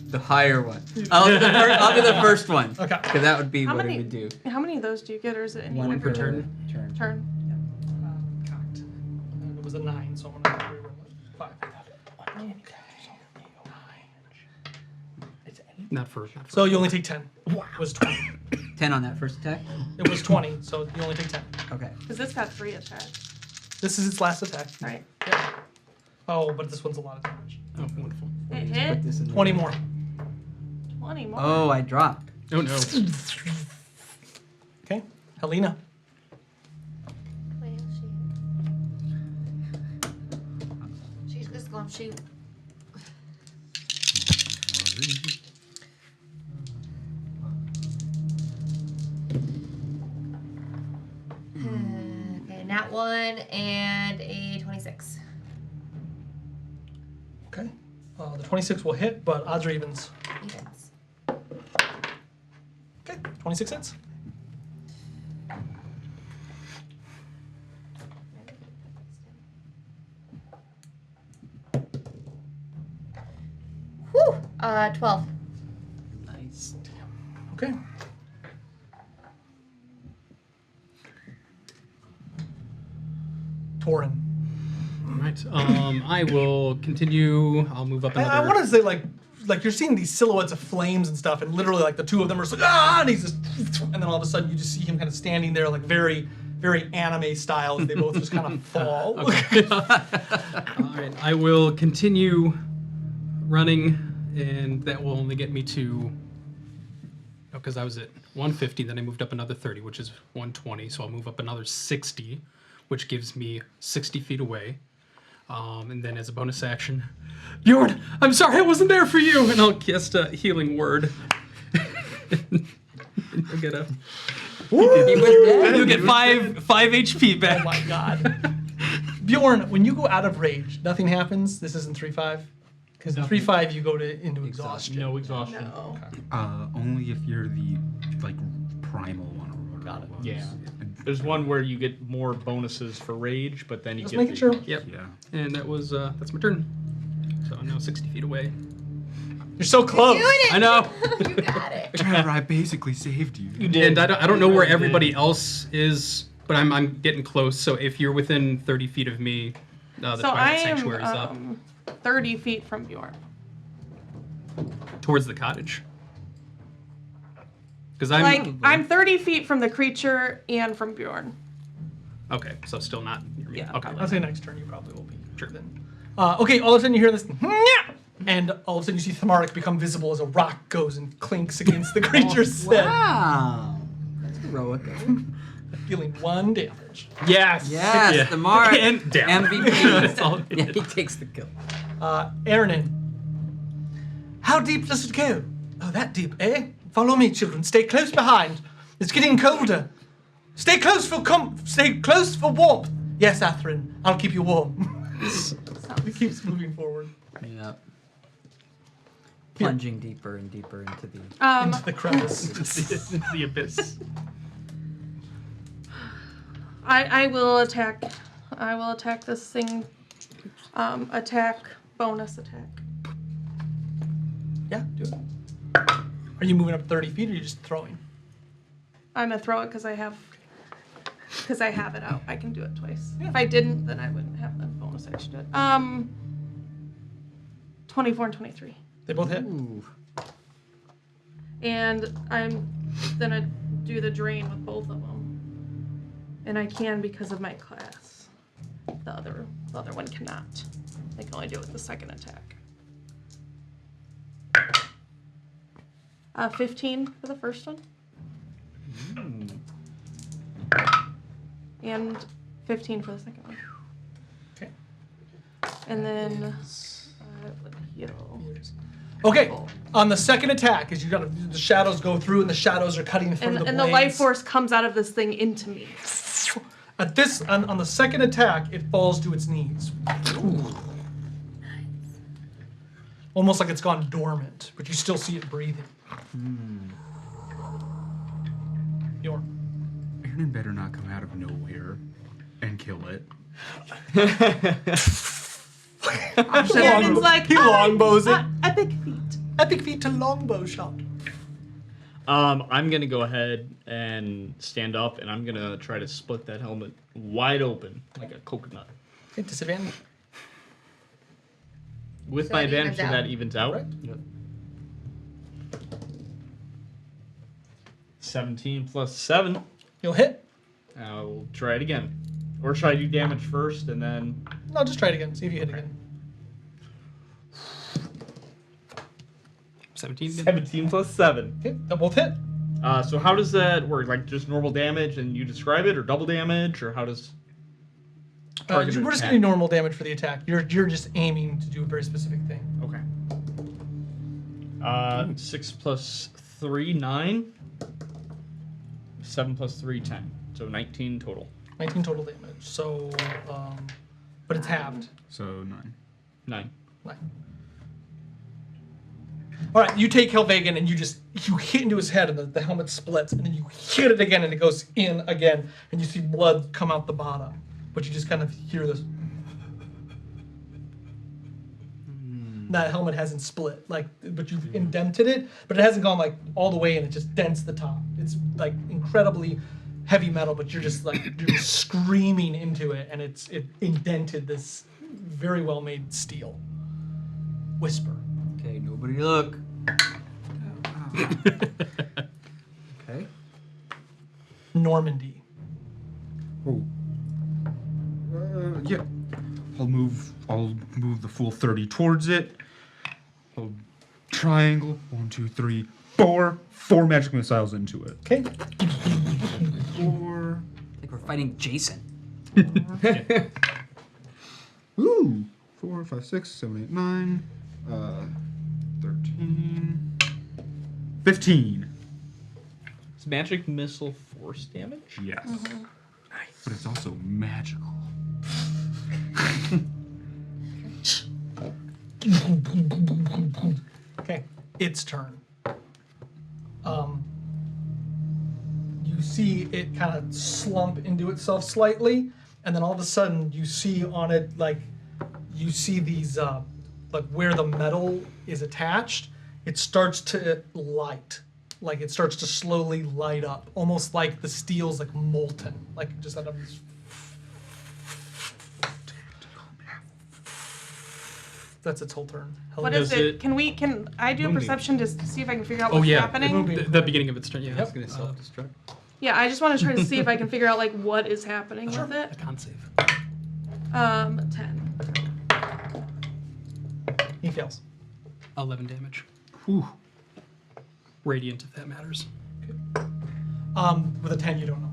The higher one. I'll do the first one. Okay. Because that would be How what many- it would do. How many of those do you get, or is it any One every per turn. turn? Cocked. And it was a 9, so I'm gonna reroll it. 5. Not for. So you only take 10. It was 20. 10 on that first attack. It was 20, so you only take 10. Okay. Because this got 3 attacks. This is its last attack. Right. Yeah. Oh, but this one's a lot of damage. Oh, wonderful. It Put hit. this in the- 20 more. 20 more. Oh, I dropped. Oh no. Okay, Helena. Well, she's just gonna shoot. Okay, nat 1 and a 26. Okay. The 26 will hit, but odds or evens. Evens. Okay, 26 hits. Whew! 12. Nice. Okay. Torin. All right. I will continue. I'll move up another. I want to say like you're seeing these silhouettes of flames and stuff, and literally like the two of them are just like and he's just, and then all of a sudden you just see him kind of standing there like very, very anime style as they both just kind of fall. All right. I will continue running, and that will only get me to. Oh, because I was at 150, then I moved up another 30, which is 120. So I'll move up another 60, which gives me 60 feet away. And then as a bonus action, Bjorn, I'm sorry I wasn't there for you, and I'll cast a healing word. You'll get a. You'll get 5 HP back. Oh my god. Bjorn, when you go out of rage, nothing happens. This isn't 3-5. Because in 3-5 you go into exhaustion. No exhaustion. No. Only if you're the like primal one or whatever. Got it. was. Yeah. There's one where you get more bonuses for rage, but then you Just get making sure. Yep. Yeah. And that was that's my turn. So I'm now 60 feet away. You're so close. Doing it! I know. You got it. Trevor, I basically saved you. You did. And I don't know where everybody else is, but I'm getting close. So if you're within 30 feet of me, the So I Twilight am Sanctuary is up 30 feet from Bjorn. towards the cottage. Because I'm 30 feet from the creature and from Bjorn. okay, so still not near me. Yeah. Okay. I'll say next turn you probably will be. Sure. Then. Okay, all of a sudden you hear this, and all of a sudden you see Thamartic become visible as a rock goes and clinks against the creature's head, Wow. That's heroic. dealing 1 damage. Yes. Yes, Yeah. the mark. And down. MVP. That's all. Yeah, he takes the kill. Erinin. How deep does it go? Oh, that deep, eh? Follow me, children. Stay close behind. It's getting colder. Stay close for warmth. Yes, Atherin. I'll keep you warm. It keeps moving forward Yep. Plunging deeper and deeper into the. into the crevice. It's the abyss. I will attack. I will attack this thing. Bonus attack. Yeah, do it. Are you moving up 30 feet, or are you just throwing? I'm gonna throw it because I have it out. I can do it twice. If I didn't, then I wouldn't have the bonus action to it. 24 and 23. They both hit. Ooh. And I'm gonna do the drain with both of them. And I can because of my class. The other one cannot. I can only do it with the second attack. 15 for the first one. And 15 for the second one. Okay. And then would heal. Okay. On the second attack, as you got the shadows go through, and the shadows are cutting through the And blades. the life force comes out of this thing into me. At this, on the second attack, it falls to its knees. Almost like it's gone dormant, but you still see it breathing. Bjorn. Aaron better not come out of nowhere and kill it. Shannon's like, He longbows it. Epic feat. Epic feat to longbow shot. I'm gonna go ahead and stand up, and I'm gonna try to split that helmet wide open like a coconut. Okay, disadvantage. With So my it advantage, evens so out. that evens out. Right. Yep. 17 plus 7. You'll hit. I'll try it again. Or should I do damage first and then... No, just try it again. See if you hit again. 17. 17 plus 7. Okay, that both hit. So how does that work? Like just normal damage and you describe it, or double damage, or how does? We're targeted just attack? getting normal damage for the attack. You're just aiming to do a very specific thing. Okay. 6 plus 3, 9. 7 plus 3, 10. So 19 total. 19 total damage. So, but it's halved. So 9. 9. 9. All right, you take Helvagan and you hit into his head and the helmet splits, and then you hit it again and it goes in again, and you see blood come out the bottom, but you just kind of hear this. That helmet hasn't split, but you've indented it, but it hasn't gone all the way in. It just dents the top. It's incredibly heavy metal, but you're just screaming into it, and it indented this very well made steel. Whisper. Okay, nobody look. Okay. Normandy. Oh. Yeah. I'll move the full 30 towards it. I'll triangle. 1, 2, 3, 4. 4 magic missiles into it. Okay. 4. I think we're fighting Jason. Ooh. 4, 5, 6, 7, 8, 9. 13. 15. Is magic missile force damage? Yes. But it's also magical. Okay, its turn. You see it kind of slump into itself slightly, and then all of a sudden you see on it you see these where the metal is attached, it starts to light. It starts to slowly light up, almost like the steel's molten, just out of this. That's its whole turn. What is Does it? it- Can I do a Moonbeam. perception just to see if I can figure out Oh what's yeah, happening? the beginning of its turn. Yeah, Yep. it's gonna self-destruct. Yeah, I just want to try to see if I can figure out what is happening with A it. con save. 10. He fails. 11 damage. Whew. Radiant, if that matters. With a 10, you don't know.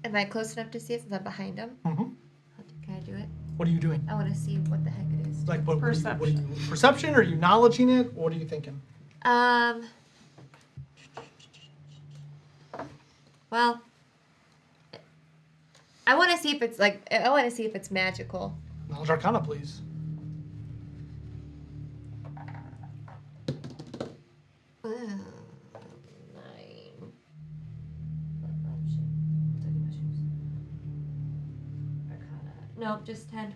Am I close enough to see it since I'm behind him? Mm-hmm. Can I do it? What are you doing? I want to see what the heck it is. Perception? Are you acknowledging it? What are you thinking? Well, I want to see if it's I want to see if it's magical. Knowledge Arcana, please. Ugh, 9. Arcana. Nope, just 10.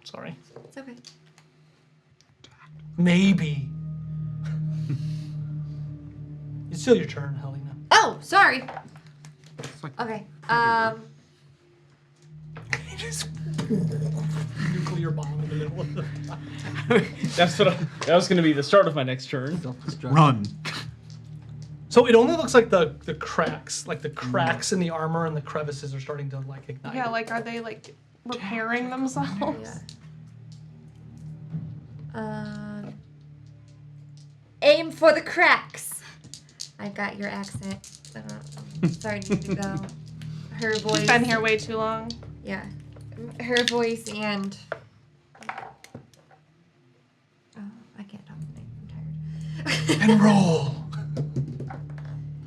Sorry. It's okay. Maybe. It's still your turn, Helena. Oh, sorry. It's like Okay. Just nuclear bomb in the middle of the. That was going to be the start of my next turn. Self-destruct. run. So it only looks like the cracks, the cracks in the armor and the crevices are starting to ignite. Yeah, are they repairing themselves? Yeah. Aim for the cracks. I got your accent. Starting to go. Her voice. You've been here way too long. Yeah. Her voice and. Oh, I can't talk tonight. I'm tired. And roll.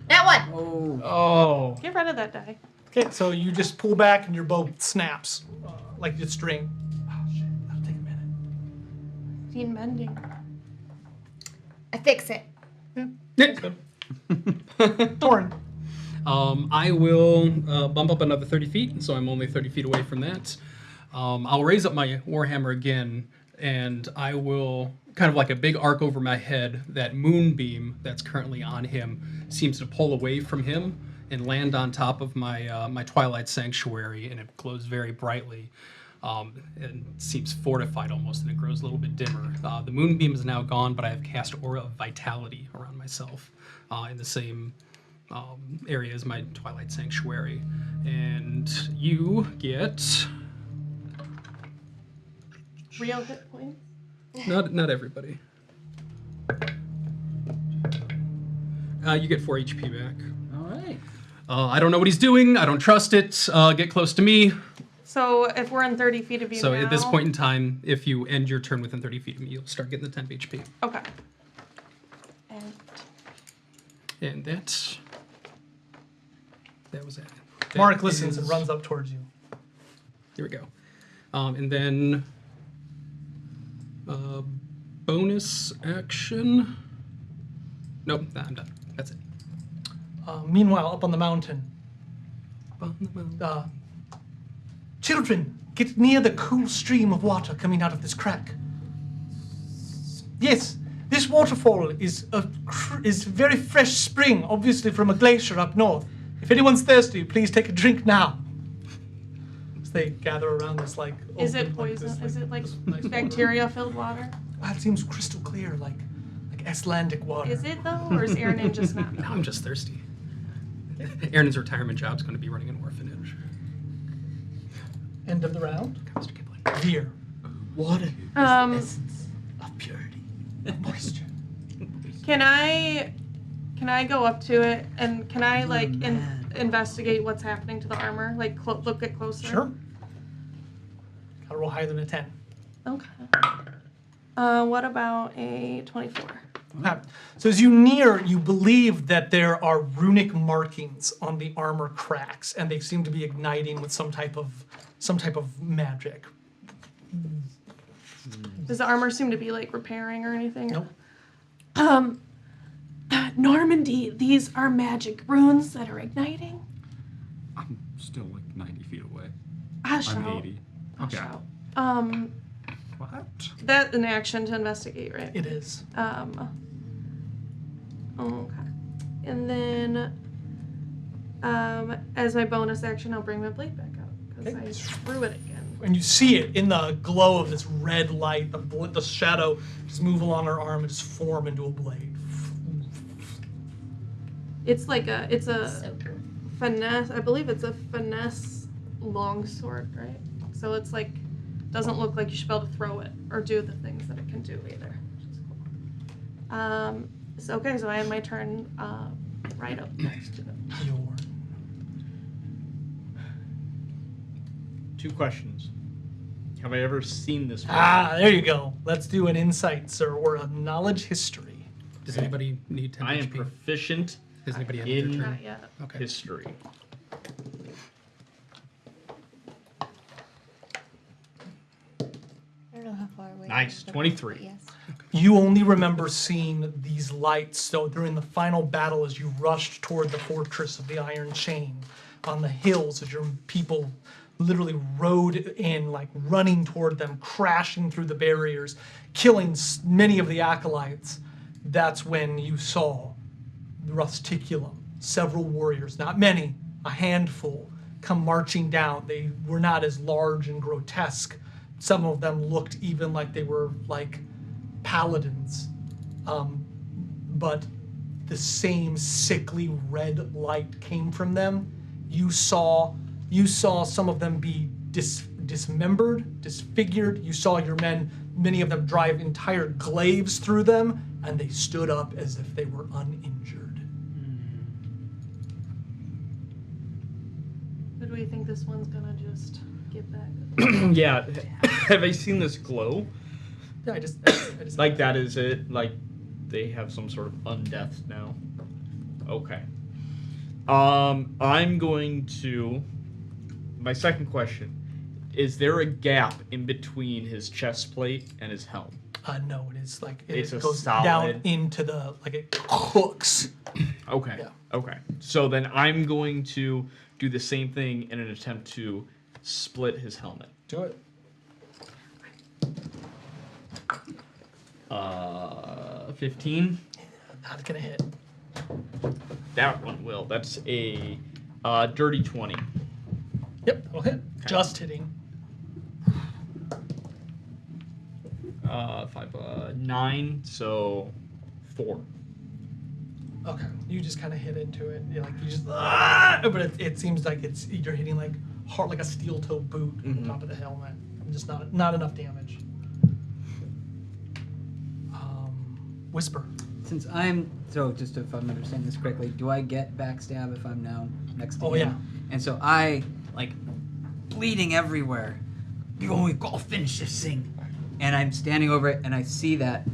That one! Oh. Oh. Get rid of that die. Okay, so you just pull back and your bow snaps like it's string. Oh shit, that'll take a minute. Need mending. I fix it. That's good. Torin. I will bump up another 30 feet, so I'm only 30 feet away from that. I'll raise up my Warhammer again, and I will, kind of like a big arc over my head, that moonbeam that's currently on him seems to pull away from him and land on top of my my Twilight Sanctuary, and it glows very brightly. And seems fortified almost, and it grows a little bit dimmer. The moonbeam is now gone, but I have cast Aura of Vitality around myself in the same area as my Twilight Sanctuary. And you get... Real hit points. Not everybody. You get 4 HP back. All right. I don't know what he's doing. I don't trust it. Get close to me. So if we're in 30 feet of you So now... at this point in time, if you end your turn within 30 feet of me, you'll start getting the 10 HP. Okay. And that was it. Mark listens and runs up towards you. Here we go. And then bonus action. Nope, I'm done. That's it. Meanwhile, up on the mountain, children, get near the cool stream of water coming out of this crack. Yes, this waterfall is very fresh spring, obviously from a glacier up north. If anyone's thirsty, please take a drink now. As they gather around this, like... Is it open, poison? this, Is it like nice bacteria-filled water? It seems crystal clear, like Icelandic water. Is it though, or is Aaron just not? No, I'm just thirsty. Aaron's retirement job's going to be running an orphanage. End of the round. Mr. Kipling. Veer. Water. Essence of purity. Moisture. Can I go up to it and can I like investigate what's happening to the armor? Like look at closer. Sure. Gotta roll higher than a 10. Okay. What about a 24? Okay. So as you near, you believe that there are runic markings on the armor cracks, and they seem to be igniting with some type of magic. Does the armor seem to be like repairing or anything? Nope. Normandy, these are magic runes that are igniting. I'm still like 90 feet away. I'll shout. I'm 80. I'll Okay. shout. What? That's an action to investigate, right? It is. Okay. And then, as my bonus action, I'll bring my blade back out because Okay. I threw it again. And you see it in the glow of this red light, the shadow just move along her arm and just form into a blade. It's like it's a So cool. finesse. I believe it's a finesse longsword, right? So it's like doesn't look like you should be able to throw it or do the things that it can do either, which is cool. So okay, so I have my turn right up next to it. Your 2 questions. Have I ever seen this one? there you go. Let's do an insight, sir, or a knowledge history. Does anybody need 10 I am HP? proficient Does anybody have in- their turn? Not yet. Okay. history. I don't know how far away. Nice, the- 23. Yes. You only remember seeing these lights, so during the final battle as you rushed toward the fortress of the Iron Chain on the hills, as your people literally rode in, like running toward them, crashing through the barriers, killing many of the acolytes. That's when you saw the Rusticulum, several warriors, not many, a handful, come marching down. They were not as large and grotesque. Some of them looked even like they were like paladins, but the same sickly red light came from them. You saw some of them be dismembered, disfigured. You saw your men, many of them drive entire glaives through them, and they stood up as if they were uninjured. But do we think this one's gonna just get back? Yeah. Have I seen this glow? Yeah, I just Like that is it? Like they have some sort of undeath now? Okay. I'm going to... My second question. Is there a gap in between his chest plate and his helm? No, it is like It's it a goes solid- down into the, like it hooks. Okay. Yeah. Okay. So then I'm going to do the same thing in an attempt to split his helmet. Do it. 15. Not gonna hit. That one will. That's a dirty 20. Yep, that'll hit. Just hitting. 9, so 4. Okay, you just kind of hit into it. You're like you just, but it seems like you're hitting like hard, like a steel toe boot on top of the helmet. Just not enough damage. Whisper. Since I'm just if I'm understanding this correctly, do I get backstab if I'm now next to him? Yeah. And so I bleeding everywhere. We gotta finish this thing. And I'm standing over it, and I see that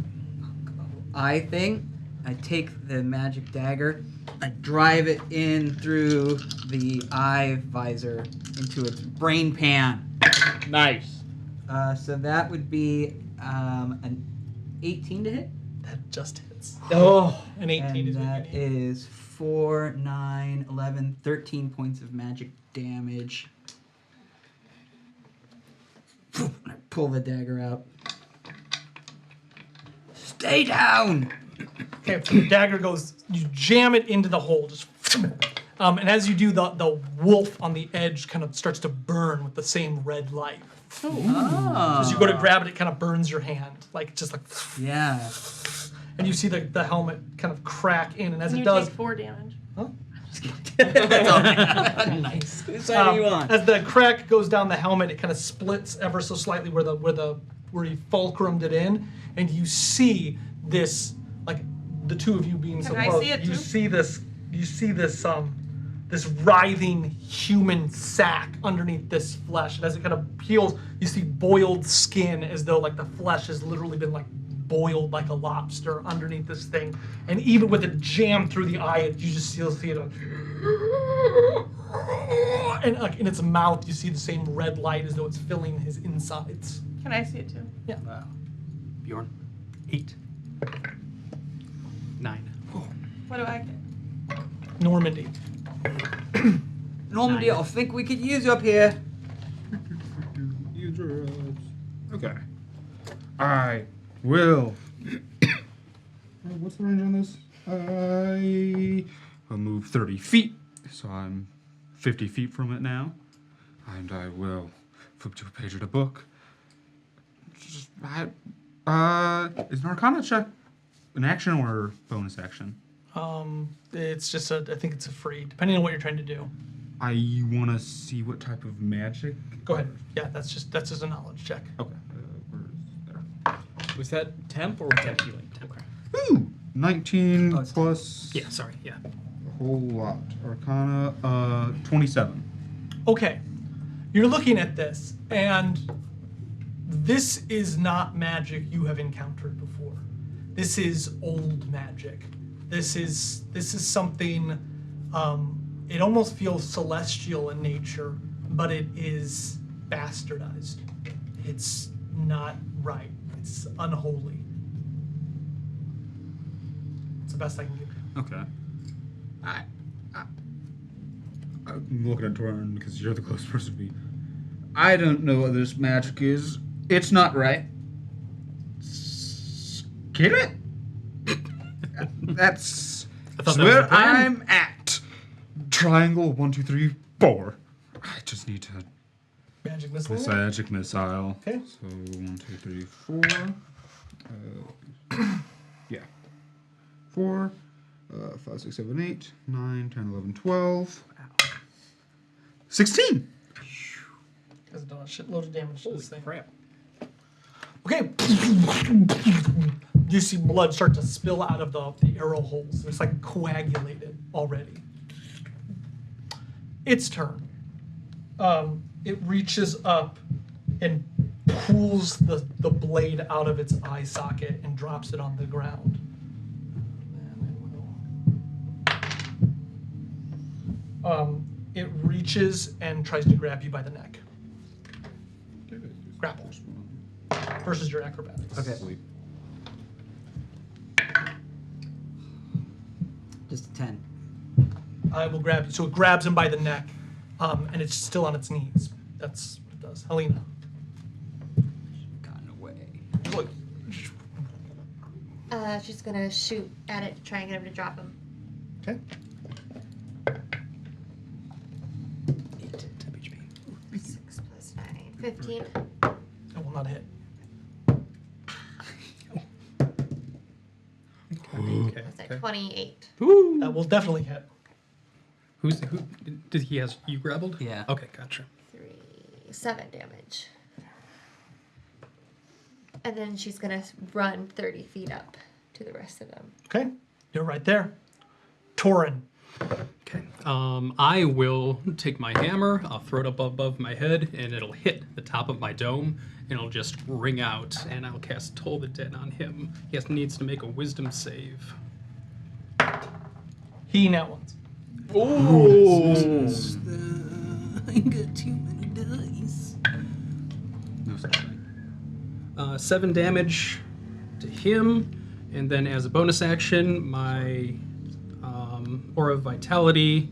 eye thing. I take the magic dagger, I drive it in through the eye visor into its brain pan. Nice. So that would be an 18 to hit. That just hits. Oh. An 18 is And what that you need. is 4, 9, 11, 13 points of magic damage. I pull the dagger out. Stay down! Okay, so the dagger goes, you jam it into the hole, just, and as you do, the wolf on the edge kind of starts to burn with the same red light. Oh. As you go to grab it, it kind of burns your hand, just like, Yeah. and you see the helmet kind of crack in, and as And it you does, take 4 damage. Nice. Whose side are you on? as the crack goes down the helmet, it kind of splits ever so slightly where he fulcrumed it in, and you see this, the two of you being so Can I close, see it you too? see this this writhing human sack underneath this flesh, and as it kind of peels, you see boiled skin as though the flesh has literally been boiled like a lobster underneath this thing, and even with it jammed through the eye, you just still see it. And in its mouth, you see the same red light as though it's filling his insides. Can I see it too? Yeah. Wow. Bjorn. 8. 9. What do I get? Normandy. Normandy, I think we could use you up here. Okay. I will. What's the range on this? I will move 30 feet, so I'm 50 feet from it now. And I will flip to a page of the book. Is an Arcana check an action or bonus action? It's just I think it's a free, depending on what you're trying to do. I want to see what type of magic. Go ahead. Yeah, that's just a knowledge check. Okay. Where is there? Was that temp or was that healing? Okay. Ooh, 19 Oh, it's plus Yeah, sorry. Yeah. a whole lot. Arcana, 27. Okay, you're looking at this, and this is not magic you have encountered before. This is old magic. This is something. It almost feels celestial in nature, but it is bastardized. It's not right. It's unholy. It's the best I can give you. Okay. I'm looking at Torin because you're the closest person to me. I don't know what this magic is. It's not right. Get it? That's thought that was where the plan. I'm at. Triangle 1, 2, 3, 4. I just need to. Magic missile. This magic missile. Okay. So 1, 2, 3, 4. Yeah. 4, 5, 6, 7, 8, 9, 10, 11, 12. 16. Has done a shitload of damage to this thing. Crap. Okay. You see blood start to spill out of the arrow holes. It's coagulated already. Its turn. It reaches up and pulls the blade out of its eye socket and drops it on the ground. It reaches and tries to grab you by the neck. Grapple. Versus your acrobatics. Okay. Just a 10. I will grab you. So it grabs him by the neck, and it's still on its knees. That's what it does. Helena. Gotten away. Look. She's gonna shoot at it to try and get him to drop him. Okay. 6 plus 9, 15. That will not hit. That's like 28. That will definitely hit. Who did he has you grappled? Yeah. Okay, gotcha. 7 damage. And then she's gonna run 30 feet up to to the rest of them. Okay, you're right there. Torin. Okay. I will take my hammer, I'll throw it up above my head, and it'll hit the top of my dome, and it'll just ring out, and I'll cast Toll the Dead on him. He needs to make a wisdom save. He now wants. Ooh. I got too many dice. No such thing. 7 damage to him, and then as a bonus action, my Aura of Vitality,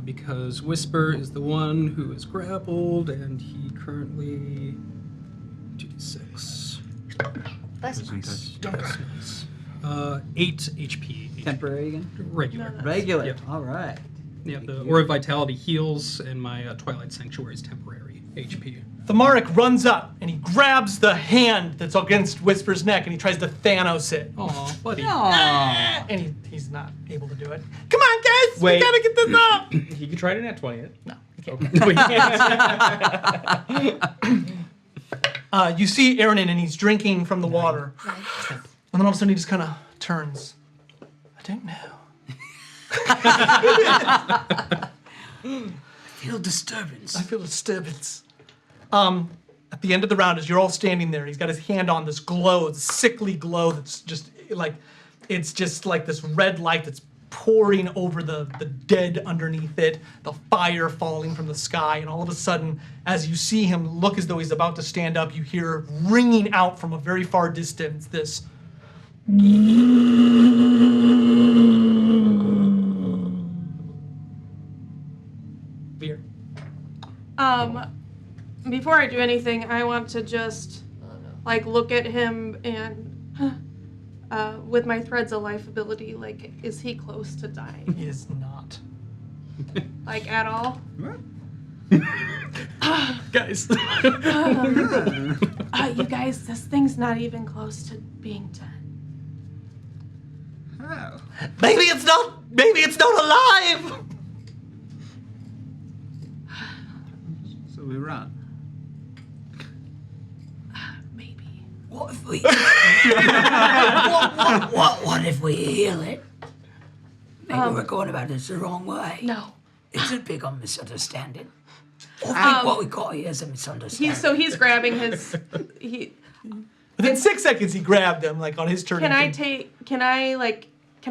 because Whisper is the one who is grappled, and he currently 2d6. That's Wisdom test. 8 HP. Temporary again? Regular. Regular. Yep. All right. Yeah, the Aura of Vitality heals, and my Twilight Sanctuary is temporary HP. Thamaric runs up and he grabs the hand that's against Whisper's neck and he tries to Thanos it. Aw, buddy. Aww. And he's not able to do it. Come on, guys! Wait. We gotta get this up! He could try it at 20. No, you can't. Okay. No, he can't. You see Aaron and he's drinking from the water. And then all of a sudden he just kind of turns. I don't know. Feel disturbance. I feel a disturbance. At the end of the round, as you're all standing there, he's got his hand on this glow, this sickly glow that's just like, it's just like this red light that's pouring over the dead underneath it, the fire falling from the sky, and all of a sudden, as you see him look as though he's about to stand up, you hear ringing out from a very far distance this beer. Before I do anything, I want to just like look at him and with my threads of life ability, like, is he close to dying? He is not. Like at all? What? Guys. You guys, this thing's not even close to being done. Oh. Maybe it's not alive! So we run. Maybe. What if we? what if we heal it? Maybe we're going about this the wrong way. No. It's a big on misunderstanding. I think what we got here is a misunderstanding. He's grabbing his. Within 6 seconds, he grabbed him, like on his turn. Can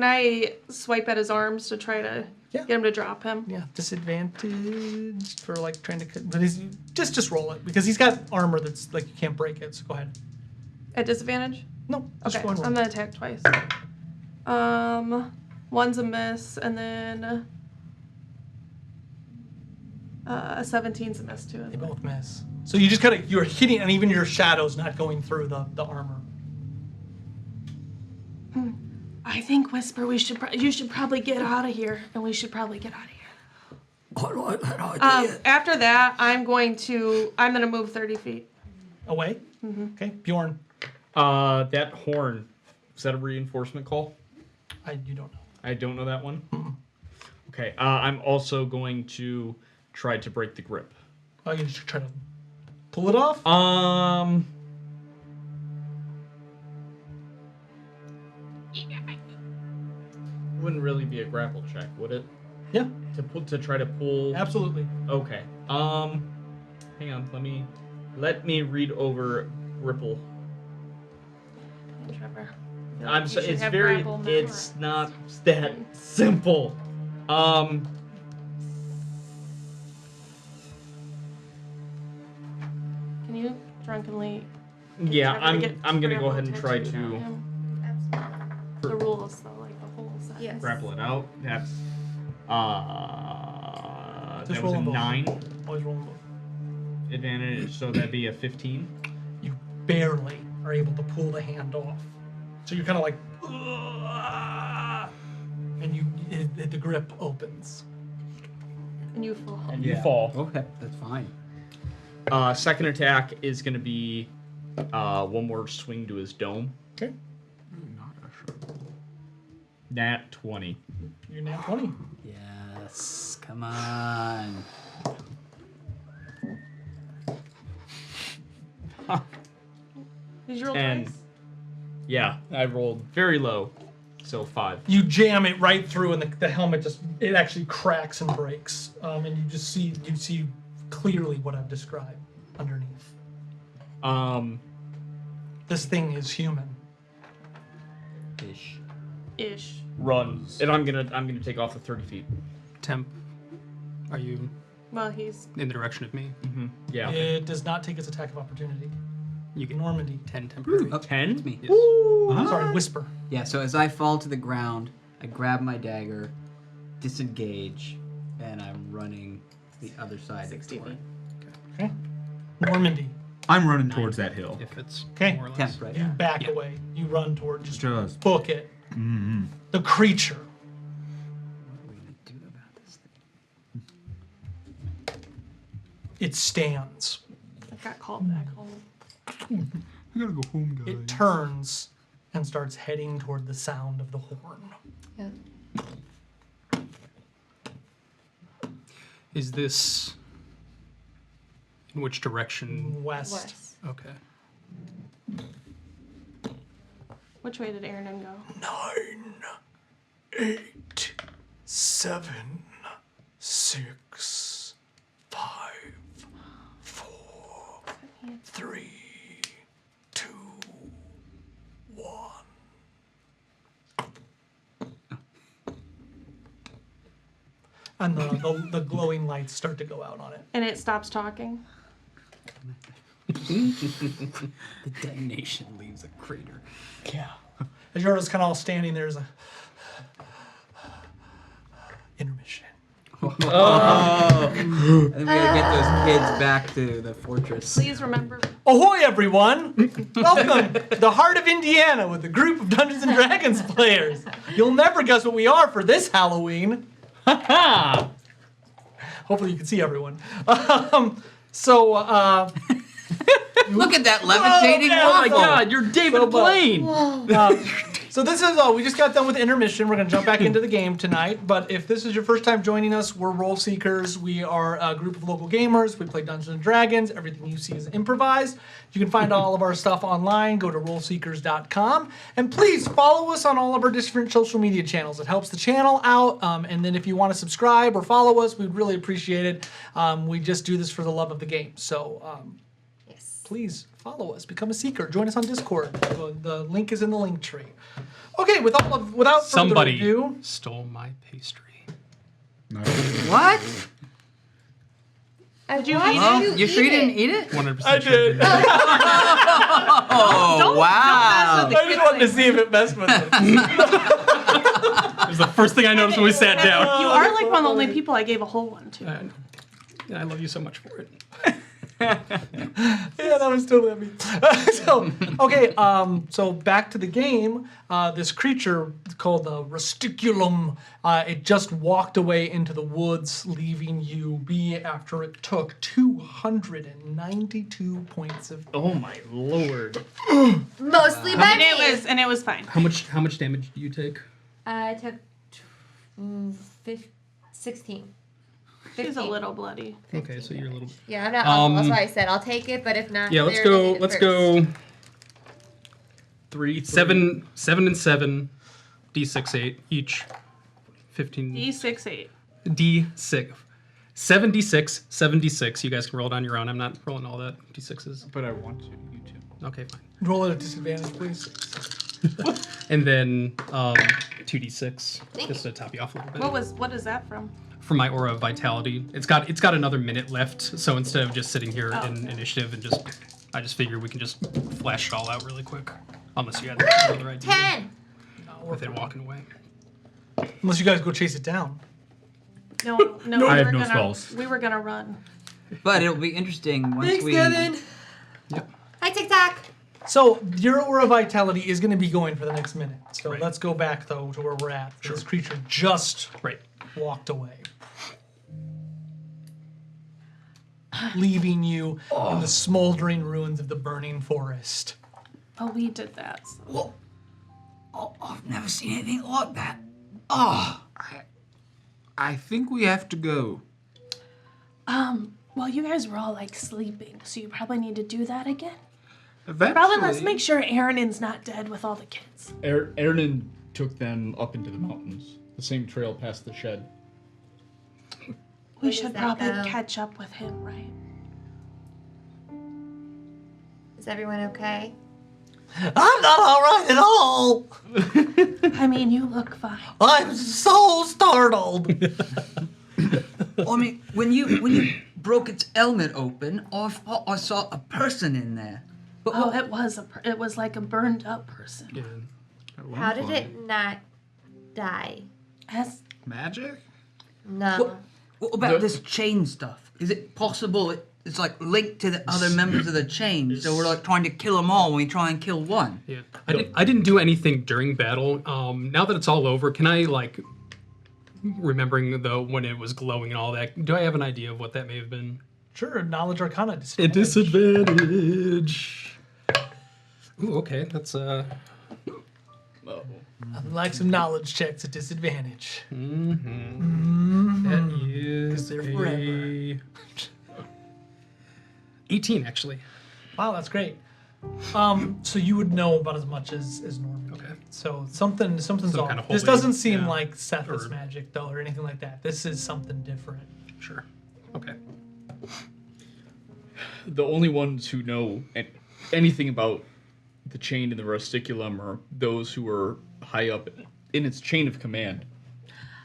I swipe at his arms to try to Yeah. get him to drop him? Yeah, disadvantage for like trying to. But he's just roll it because he's got armor that's like you can't break it. So go ahead. At disadvantage? No, just Okay, go and roll. I'm gonna attack twice. One's a miss, and then a 17's a miss too. They both miss. So you just kind of you're hitting, and even your shadow's not going through the armor. I think Whisper, you should probably get out of here, and we should probably get out of here. I like that idea. After that, I'm gonna move 30 feet. Away. Okay, Bjorn. That horn, is that a reinforcement call? You don't know. I don't know that one. Okay, I'm also going to try to break the grip. Oh, you just try to pull it off. Wouldn't really be a grapple check, would it? Yeah, To try to pull. absolutely. Okay. Hang on. Let me read over grapple. Trevor. I'm so it's very. It's not that simple. Can you drunkenly? Yeah, Trevor I'm gonna go grapple ahead and try tattooed on to him? Absolutely. The rules, though, like the whole sentence. Yes. grapple it out. That's Just that was roll a them both. 9 Always roll them both. advantage, so that'd be a 15. You barely are able to pull the hand off. So you're kind of like, and the grip opens. And you fall. And you fall. Okay, that's fine. Second attack is gonna be one more swing to his dome. Okay. Nat 20. You're now 20. Yes, come on. Did you roll And- twice? Yeah, I rolled very low, so 5. You jam it right through, and the helmet it actually cracks and breaks, and you see clearly what I've described underneath. This thing is human. Ish. Run, and I'm gonna take off the 30 feet. Temp, are you Well, he's in the direction of me? Yeah. It does not take its attack of opportunity. You get Normandy. 10 temporary. Oh, 10? it's me. Yes. Sorry, whisper. Yeah, so as I fall to the ground, I grab my dagger, disengage, and I'm running the other side 60 of the feet. Okay. Normandy. I'm running towards that hill. If it's Okay. more or less. Temp, right? You back Yeah. away. You run toward. Just Just. book it. Mm-hmm. The creature. What are we gonna do about this thing? It stands. I got called back home. I gotta go home, guys. It turns and starts heading toward the sound of the horn. Yeah. Is this in which direction? West. West. Okay. Which way did Aaron go? 9, 8, 7, 6, 5, 4, 3, 2, 1. And the glowing lights start to go out on it. And it stops talking. The detonation leaves a crater. Yeah. As you're just kind of all standing there, there's a intermission. I think we gotta get those kids back to the fortress. Please remember. Ahoy, everyone! Welcome to the heart of Indiana with a group of Dungeons and Dragons players. You'll never guess what we are for this Halloween. Hopefully you can see everyone. Look at that levitating man, Oh my waffle. god, you're David Blaine! So this is we just got done with the intermission. We're going to jump back into the game tonight. But if this is your first time joining us, we're Role Seekers. We are a group of local gamers. We play Dungeons and Dragons. Everything you see is improvised. You can find all of our stuff online. Go to roleseekers.com. And please follow us on all of our different social media channels. It helps the channel out. And then if you want to subscribe or follow us, we'd really appreciate it. We just do this for the love of the game. So Yes. please follow us, become a seeker, join us on Discord. The link is in the link tree. Okay, without Somebody further ado, stole my pastry. What? Did you eat Oh, you sure you didn't eat it? 100% I did. Oh, Don't wow. I just wanted to see if it messed with it. It was the first thing I noticed when we sat down. You are like one of the only people I gave a whole one to. And I love you so much for it. Yeah, that was totally me. So back to the game. This creature called the Rusticulum, it just walked away into the woods, leaving you be after it took 292 points of. Oh my lord. Mostly by me. And it was fine. How much damage do you take? I took 16. She's a 15. little bloody. Okay, so you're a little. Yeah, I'm not awful. That's why I said I'll take it, but if not, Yeah, let's they're gonna go. need it Let's first. go. 3, 7 and 7, D6 8 each. 15. D6-8. D6. 7d6, 7d6. You guys can roll it on your own. I'm not rolling all that d6s. But I want to, you too. Okay, fine. Roll at a disadvantage, please. And then 2d6 just to top you off a little bit. What is that from? For my aura of vitality, it's got another minute left. So instead of just sitting here in initiative and I just figured we can just flash it all out really quick, unless you had another idea 10. with it walking away. Unless you guys go chase it down. No, I have no spells. We were gonna run. But it'll be interesting once we. Yep. Hi, TikTok. So your aura of vitality is going to be going for the next minute. So Right. let's go back though to where we're at. This creature just Right. walked away, leaving you in the smoldering ruins of the burning forest. Oh, we did that. So. Oh, I've never seen anything like that. Oh. I think we have to go. Well, you guys were all like sleeping, so you probably need to do that again. Eventually. Probably let's make sure Aaron's not dead with all the kids. Aaron took them up into the mountains, the same trail past the shed. We Where should does that probably go? catch up with him, right? Is everyone okay? I'm not all right at all. I mean, you look fine. I'm so startled. I mean, when you broke its helmet open, I thought I saw a person in there. But Oh, it was like a burned up person. Yeah. At one How did point. it not die? As Magic? No. what about this chain stuff? Is it possible it's like linked to the other members of the chain? So we're like trying to kill them all when we try and kill one. Yeah. I didn't do anything during battle. Now that it's all over, can I like remembering though when it was glowing and all that? Do I have an idea of what that may have been? Sure, knowledge arcana A disadvantage. disadvantage. Ooh, okay. That's I'd like some knowledge checks at disadvantage. that is they're a forever. 18 actually. Wow, that's great. So you would know about as much as Norman. Okay. So something's Some off. kind of This holy- doesn't seem yeah. like Seth's Or- magic though, or anything like that. This is something different. Sure. Okay. The only ones who know anything about the chain and the Rusticulum are those who are high up in its chain of command.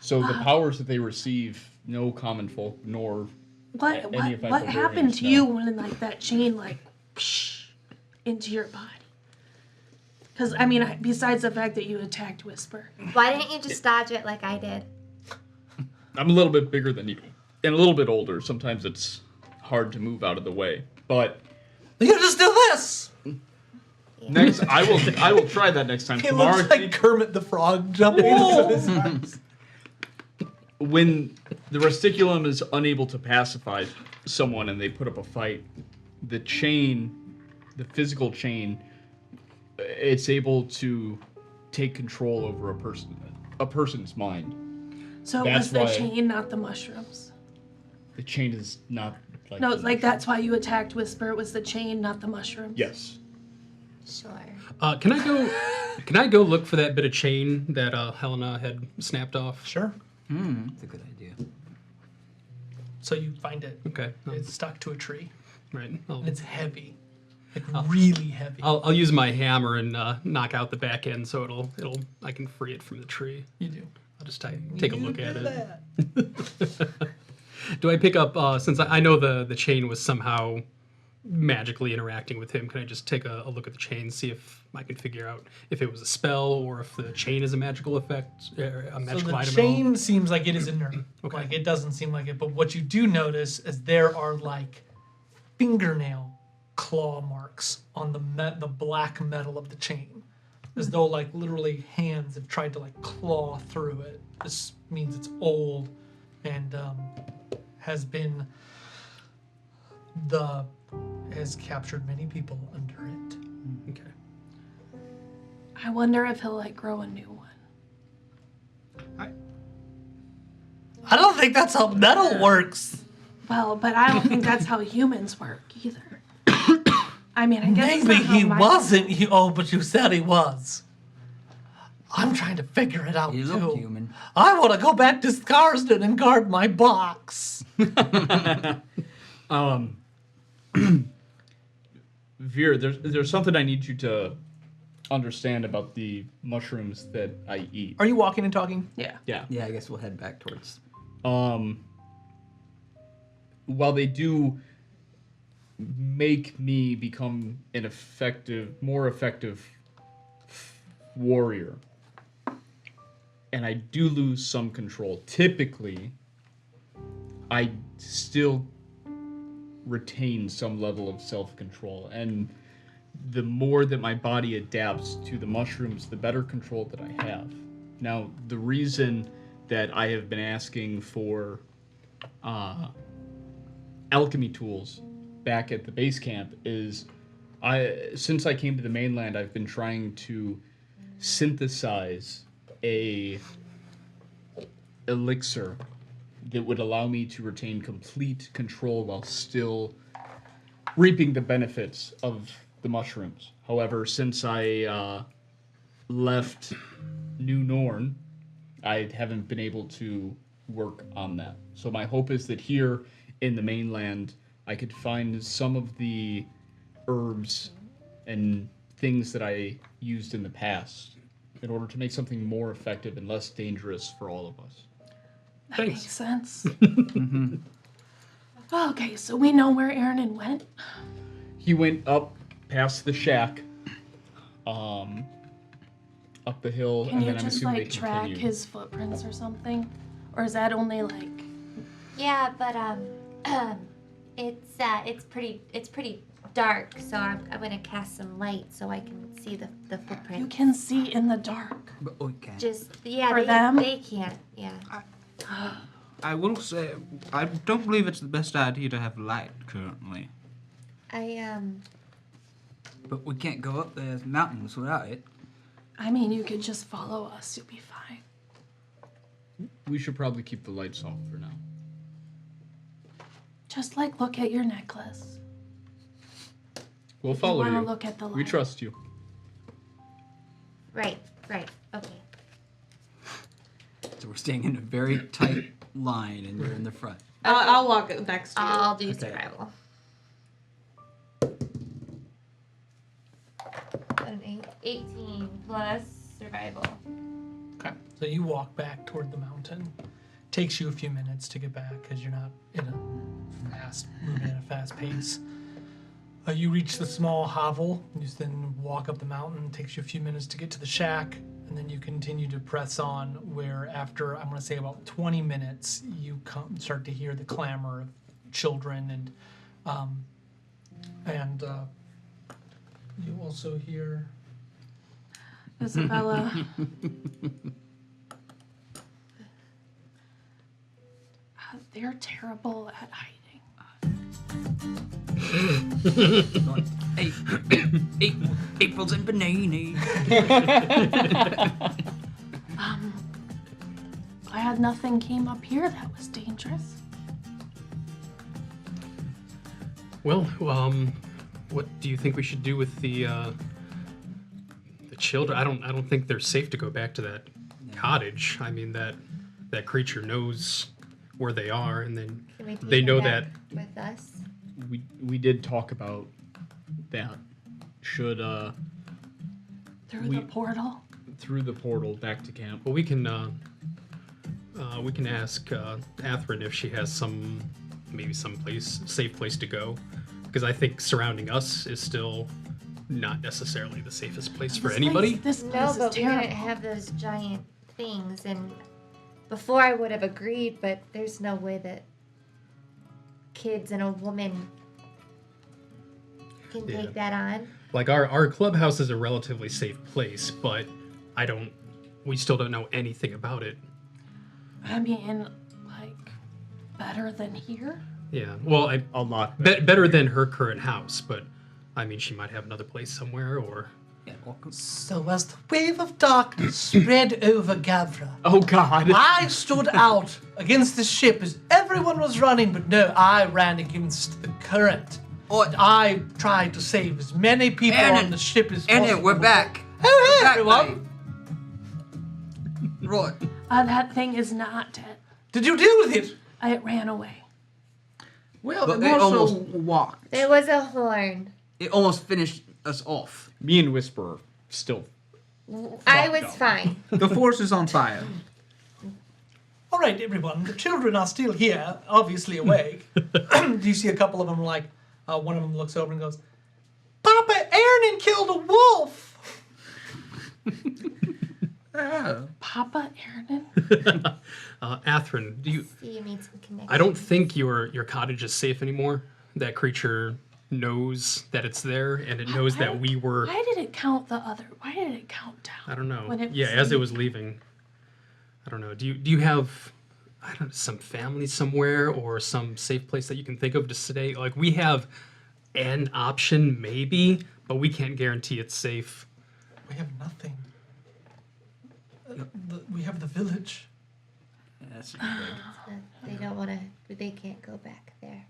So the powers that they receive, no common folk nor what any of my what happened barbarians to know. you when like that chain like into your body? Because I mean, besides the fact that you attacked Whisper, Why didn't you just dodge it like I did? I'm a little bit bigger than you and a little bit older. Sometimes it's hard to move out of the way. But You just do this. next, I will try that next time. He Tomorrow, looks like Kermit the Frog jumping into his arms. when the Rusticulum is unable to pacify someone and they put up a fight, the chain, the physical chain, it's able to take control over a person's mind. so it That's was the why- chain, not the mushrooms. The chain is not like No, the it's like mushroom. that's why you attacked Whisper. It was the chain, not the mushrooms. Yes. Sure. Can I go look for that bit of chain that Helena had snapped off? Sure. That's a good idea. So you find it. Okay. It's stuck to a tree. Right. And it's heavy. Like really heavy. I'll use my hammer and knock out the back end so I can free it from the tree. You do. I'll just take a look You at do it. that. Do I pick up since I know the chain was somehow magically interacting with him? Can I just take a look at the chain, see if I can figure out if it was a spell or if the chain is a magical effect, a So magical the item? chain seems like it is inert. Okay. Like it doesn't seem like it. But what you do notice is there are like fingernail claw marks on the black metal of the chain, as though like literally hands have tried to like claw through it. This means it's old and has captured many people under it. Okay. I wonder if he'll like grow a new one. I don't think that's how metal works. Well, but I don't think that's how humans work either. I mean, I guess it's Maybe not how he my- wasn't. But you said he was. I'm trying to figure it out You too. look human. I want to go back to Scarsden and guard my box. Veer, there's something I need you to understand about the mushrooms that I eat. Are you walking and talking? Yeah. Yeah. Yeah, I guess we'll head back towards. While they do make me become an more effective warrior, and I do lose some control, typically, I still retain some level of self-control. And the more that my body adapts to the mushrooms, the better control that I have. Now, the reason that I have been asking for alchemy tools back at the base camp is since I came to the mainland, I've been trying to synthesize a elixir that would allow me to retain complete control while still reaping the benefits of the mushrooms. However, since I left New Norn, I haven't been able to work on that. So my hope is that here in the mainland, I could find some of the herbs and things that I used in the past in order to make something more effective and less dangerous for all of us. That makes sense. Okay, so we know where Aaron went. He went up past the shack, up the hill, Can and you then I'm just assuming like they track continued. his footprints or something? Or is that only like Yeah, but it's pretty dark, so I'm gonna cast some light so I can see the footprint. you can see in the dark? But we can't. Just For they, them? they can't. Yeah. I will say, I don't believe it's the best idea to have light currently. But we can't go up the mountains without it. I mean, you could just follow us. You'll be fine. We should probably keep the lights off for now. Just like look at your necklace. We'll You follow want to you. look at the light. We trust you. Right. Okay. So we're staying in a very tight line, and you're in the front. I'll walk next to you. I'll do Okay. survival. An 18 plus survival. Okay. So you walk back toward the mountain. Takes you a few minutes to get back because you're not moving at a fast pace. You reach the small hovel. You just then walk up the mountain. Takes you a few minutes to get to the shack, and then you continue to press on. Where after I'm going to say about 20 minutes, you start to hear the clamor of children and you also hear. Isabella. They're terrible at hiding. April's and bananas. Glad nothing came up here that was dangerous. Well, what do you think we should do with the children? I don't think they're safe to go back to that cottage. I mean, that creature knows where they are, and then Can we take they know them that. back with us. We did talk about that. Should Through We- the portal. through the portal back to camp. Well, we can ask Athrun if she has maybe some safe place to go, because I think surrounding us is still not necessarily the safest place for anybody. This place No, is but we terrible. didn't have those giant things, and before I would have agreed, but there's no way that kids and a woman can Yeah. take that on. Like our clubhouse is a relatively safe place, but we still don't know anything about it. I mean, like, better than here? Yeah. Well, A lot. better than her current house, but I mean, she might have another place somewhere, or Yeah, welcome. So as the wave of darkness spread over Gavra, Oh God. I stood out against the ship as everyone was running, but no, I ran against the current. Oh, And I tried to save as many people Anna, on the ship as possible. Anna, we're back. Oh, hey, Back, everyone. Right. That thing is not dead. Did you deal with it? It ran away. Well, But it they also almost- walked. There was a horn. It almost finished us off. Me and Whisperer still. I was up. fine. The force is on fire. All right, everyone. The children are still here, obviously awake. Do you see a couple of them? One of them looks over and goes, "Papa, Aaron killed a wolf." Papa Aaron? Athrun, do you? See, you made some connections. I don't think your cottage is safe anymore. That creature knows that it's there, and it knows that we were. Why did it count down? I don't know. when it Yeah, was as it leaving? was leaving. I don't know. Do you have, some family somewhere or some safe place that you can think of to stay? Like, we have an option maybe, but we can't guarantee it's safe. We have nothing. We have the village. Yeah, that's not good. They don't want to. They can't go back there.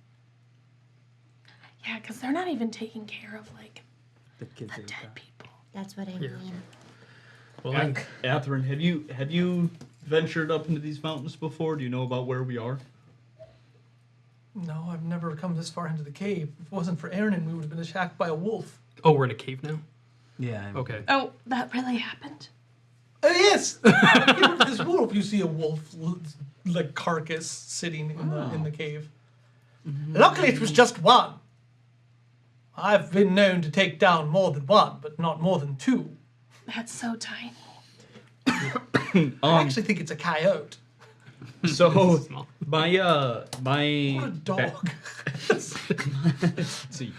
Yeah, because they're not even taking care of, like, The kids The are dead people. That's what I Yeah. mean. Well, Athrun, have you ventured up into these mountains before? Do you know about where we are? No, I've never come this far into the cave. If it wasn't for Aaron, we would have been attacked by a wolf. oh, we're in a cave now. Yeah. Okay. Oh, that really happened? Oh, yes! This wolf, you see a wolf, like, carcass sitting in the cave. Luckily, it was just one. I've been known to take down more than one, but not more than two. That's so tiny. I actually think it's a coyote. So Small. my What a dog. see,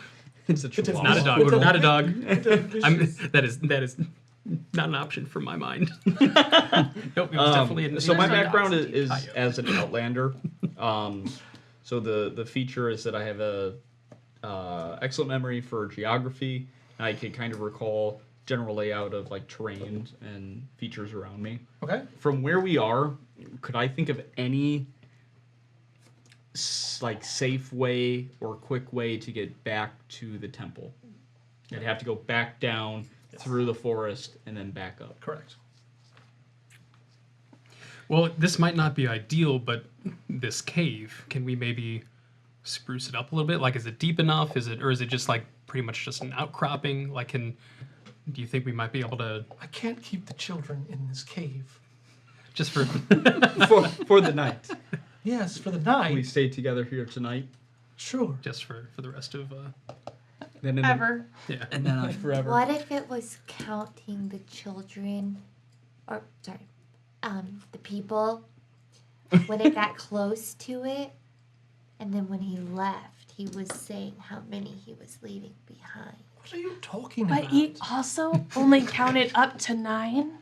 it's a chihuahua. Not a dog. It's a- Not a dog. Vicious. That is not an option for my mind. Nope. It was definitely an So my an background opposite is coyote. as an outlander. So the feature is that I have a excellent memory for geography. I can kind of recall general layout of like terrain and features around me. Okay. From where we are, could I think of any like safe way or quick way to get back to the temple? I'd have to go back down through the forest and then back up. Correct. Well, this might not be ideal, but this cave, can we maybe spruce it up a little bit? Like, is it deep enough? Is it just like pretty much just an outcropping? Like, do you think we might be able to I can't keep the children in this cave. just for? for the night. Yes, for the We night. stay together here tonight. Sure. just for the rest of Then in Ever. yeah. And then forever. What if it was counting the children, or sorry, the people, when it got close to it, and then when he left, he was saying how many he was leaving behind. What are you talking But about? he also only counted up to 9.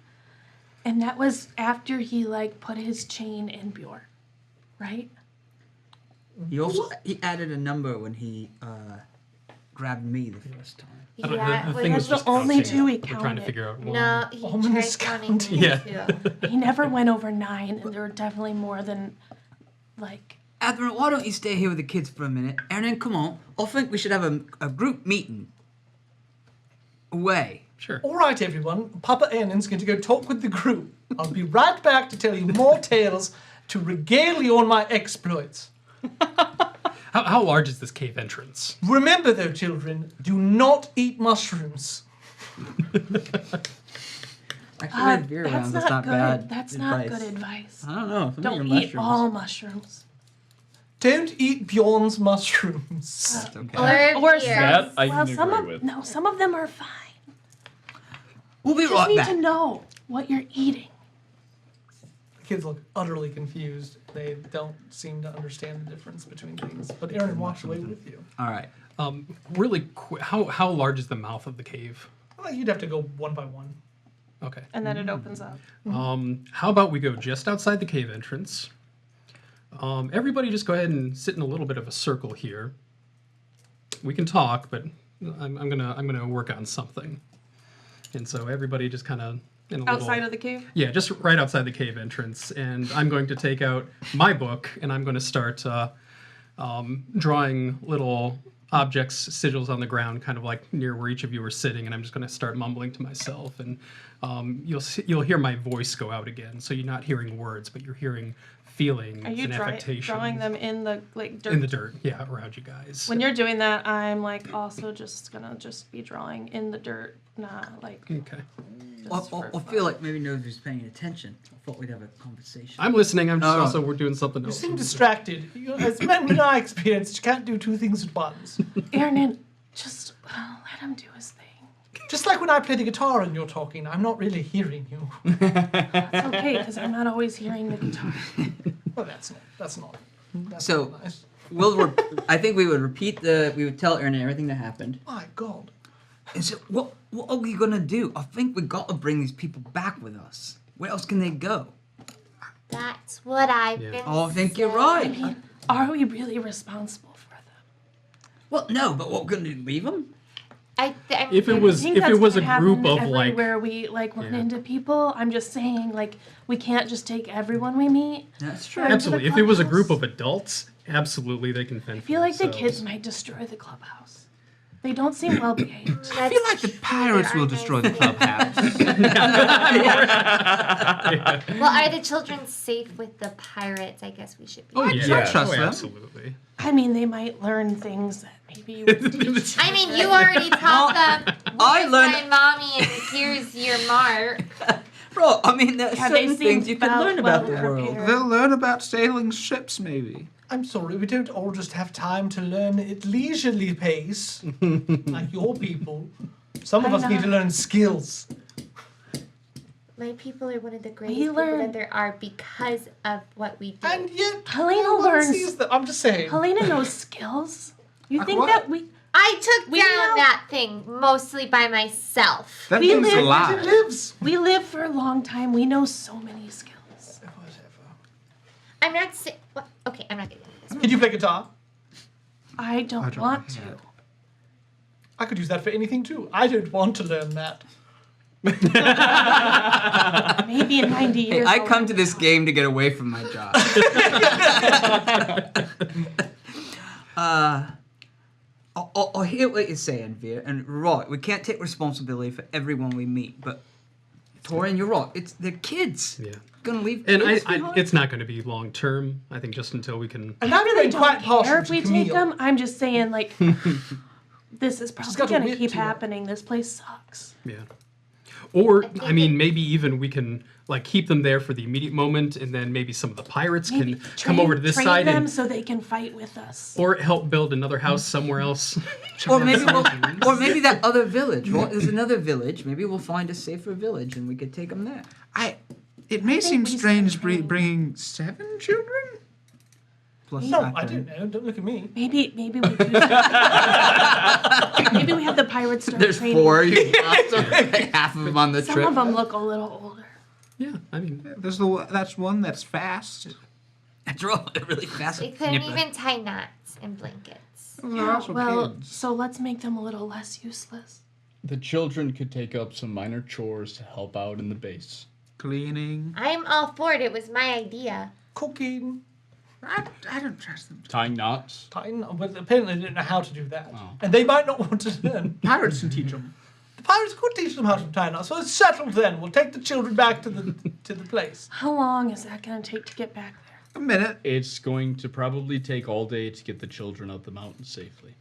And that was after he like put his chain in Bjorn. Right? he added a number when he grabbed me the first time. I don't know, Yeah, the thing was that's just the only counting. two he We're trying to counted. figure out. Well, no, he Ominous tried counting counting. me Yeah. too. He never went over 9, and there were definitely more than like. Admiral, why don't you stay here with the kids for a minute? Aaron, come on. I think we should have a group meeting. Away. Sure. All right, everyone. Papa Annan's going to go talk with the group. I'll be right back to tell you more tales to regale you on my exploits. How large is this cave entrance? Remember, though, children, do not eat mushrooms. Actually, with beer That's rounds, not that's not good. bad. That's advice. not good advice. I don't know. Don't your eat mushrooms. all mushrooms. Don't eat Bjorn's mushrooms. That's okay. Or Or here. That I well, can some agree of with. no, some of them are fine. We'll be You just right need back. to know what you're eating. The kids look utterly confused. They don't seem to understand the difference between things. But Aaron walks away with you. All right. Really quick. How large is the mouth of the cave? Well, you'd have to go one by one. Okay. And then it opens up. How about we go just outside the cave entrance? Everybody just go ahead and sit in a little bit of a circle here. We can talk, but I'm gonna work on something. And so everybody just kind of in a Outside little, of the cave? yeah, just right outside the cave entrance. And I'm going to take out my book and I'm going to start drawing little objects, sigils on the ground, kind of like near where each of you are sitting. And I'm just going to start mumbling to myself. And you'll hear my voice go out again. So you're not hearing words, but you're hearing feelings Are you and affectations. drawing them in the like dirt? in the dirt, yeah, around you guys. When you're doing that, I'm like also just gonna be drawing in the dirt, not like. Okay. just for I fun. feel like maybe nobody's paying attention. I thought we'd have a conversation. I'm listening. I'm just Oh. also we're doing something You else. seem distracted. As men in our experience, you can't do two things at once. Aaron, just let him do his thing. Just like when I play the guitar and you're talking, I'm not really hearing you. It's okay because I'm not always hearing the guitar. Well, that's not So- not nice. I think we would we would tell Aaron everything that happened. My God. And so, what are we gonna do? I think we got to bring these people back with us. Where else can they go? That's what I've Yeah. been Oh, I think you're saying. right. Are we really responsible for them? Well, no, but what gonna do? Leave them? If it was I think if that's it was a gonna group happen of like everywhere we like run Yeah. into people. I'm just saying like we can't just take everyone we meet. That's true. Right. absolutely, if it was a group of adults, absolutely they can fend I feel like the themselves. kids might destroy the clubhouse. They don't seem well behaved. I feel like the pirates will destroy the clubhouse. Well, are the children safe with the pirates? I guess we should be. Oh, yeah. Trust them. absolutely. I mean, they might learn things that maybe you would teach. I mean, you already taught them. I Here's learned- my mommy, and here's your mark. Bro, I mean, there's Yeah, they certain seem things you can learn about the world. prepared. They'll learn about sailing ships, maybe. I'm sorry, we don't all just have time to learn at leisurely pace, like your people. Some of I us need know. to learn skills. My people are one of the greatest We people learn- that there are because of what we do. And yet, Helena no one learns- sees them. I'm just saying. Helena knows skills. You Like think what? that we... I took We down know- that thing mostly by myself. That We thing's live- It alive. lives. We live for a long time. We know so many skills. I'm not saying. Okay, I'm not getting into this. Can you play guitar? I don't want to. I could use that for anything too. I don't want to learn that. Maybe in 90 Hey, years. I I'll come learn to this game to get away from my job. I hear what you're saying, Veer, and right, we can't take responsibility for everyone we meet, but Torian, you're right. They're kids. Yeah. Gonna leave And kids I behind? it's not going to be long term. I think just until we can. And I really remain don't quite partial care if to we Camille. take them. I'm just saying, like, this is got probably a going to wit keep to it. happening. This place sucks. Yeah. Or think I mean, maybe even we can like keep them there for the immediate moment, and then maybe some of the pirates Maybe can come over to this train side them and so they can fight with us. or help build another house somewhere else. Or maybe that other village. Right? There's another village. Maybe we'll find a safer village, and we could take them there. It may think seem we strange start training. bringing 7 children. Plus No, I Catherine. don't know. Don't look at me. Maybe we do. Maybe we have the pirates start There's training. 4. You lost them, like half of them on the Some trip. of them look a little older. Yeah, I mean, That's one that's fast. That's right. Really fast. They couldn't snipper. even tie knots and blankets. They're also Well, kids. so let's make them a little less useless. The children could take up some minor chores to help out in the base. Cleaning. I'm all for it. It was my idea. Cooking. I don't trust them. Tying knots. Tying, but apparently they didn't know how to do that. Oh. And they might not want to learn. Pirates can teach them. The pirates could teach them how to tie knots. So it's settled then. We'll take the children back to the place. How long is that going to take to get back there? A minute. It's going to probably take all day to get the children up the mountain safely.